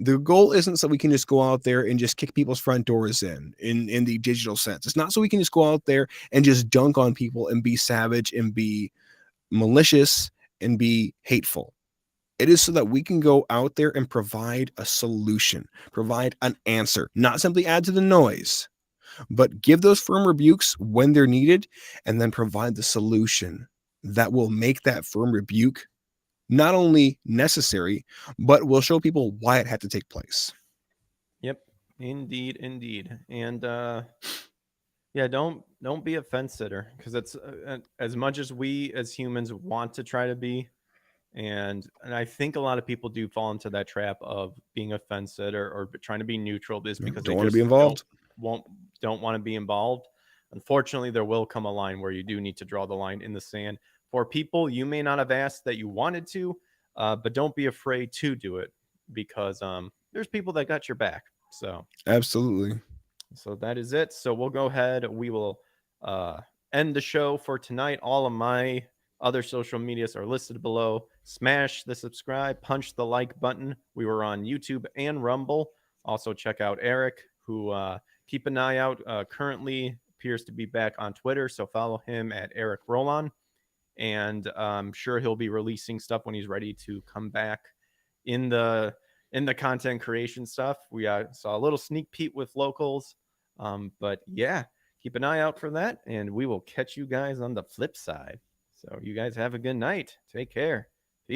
the goal isn't so we can just go out there and just kick people's front doors in the digital sense. It's not so we can just go out there and just dunk on people and be savage and be malicious and be hateful. It is so that we can go out there and provide a solution, provide an answer, not simply add to the noise, but give those firm rebukes when they're needed and then provide the solution that will make that firm rebuke not only necessary, but will show people why it had to take place. Yep. Indeed. And yeah, don't be a fence sitter because it's as much as we as humans want to try to be, and I think a lot of people do fall into that trap of being a fence sitter or trying to be neutral is because Don't they want to just be involved. don't want to be involved. Unfortunately, there will come a line where you do need to draw the line in the sand for people you may not have asked that you wanted to, but don't be afraid to do it because there's people that got your back. So Absolutely. so that is it. So we'll go ahead. We will end the show for tonight. All of my other social medias are listed below. Smash the subscribe, punch the like button. We were on YouTube and Rumble. Also check out Eric, who keep an eye out. Currently appears to be back on Twitter, so follow him at Eric Rollon. And I'm sure he'll be releasing stuff when he's ready to come back in the content creation stuff. We saw a little sneak peek with locals. But yeah, keep an eye out for that, and we will catch you guys on the flip side. So you guys have a good night. Take care.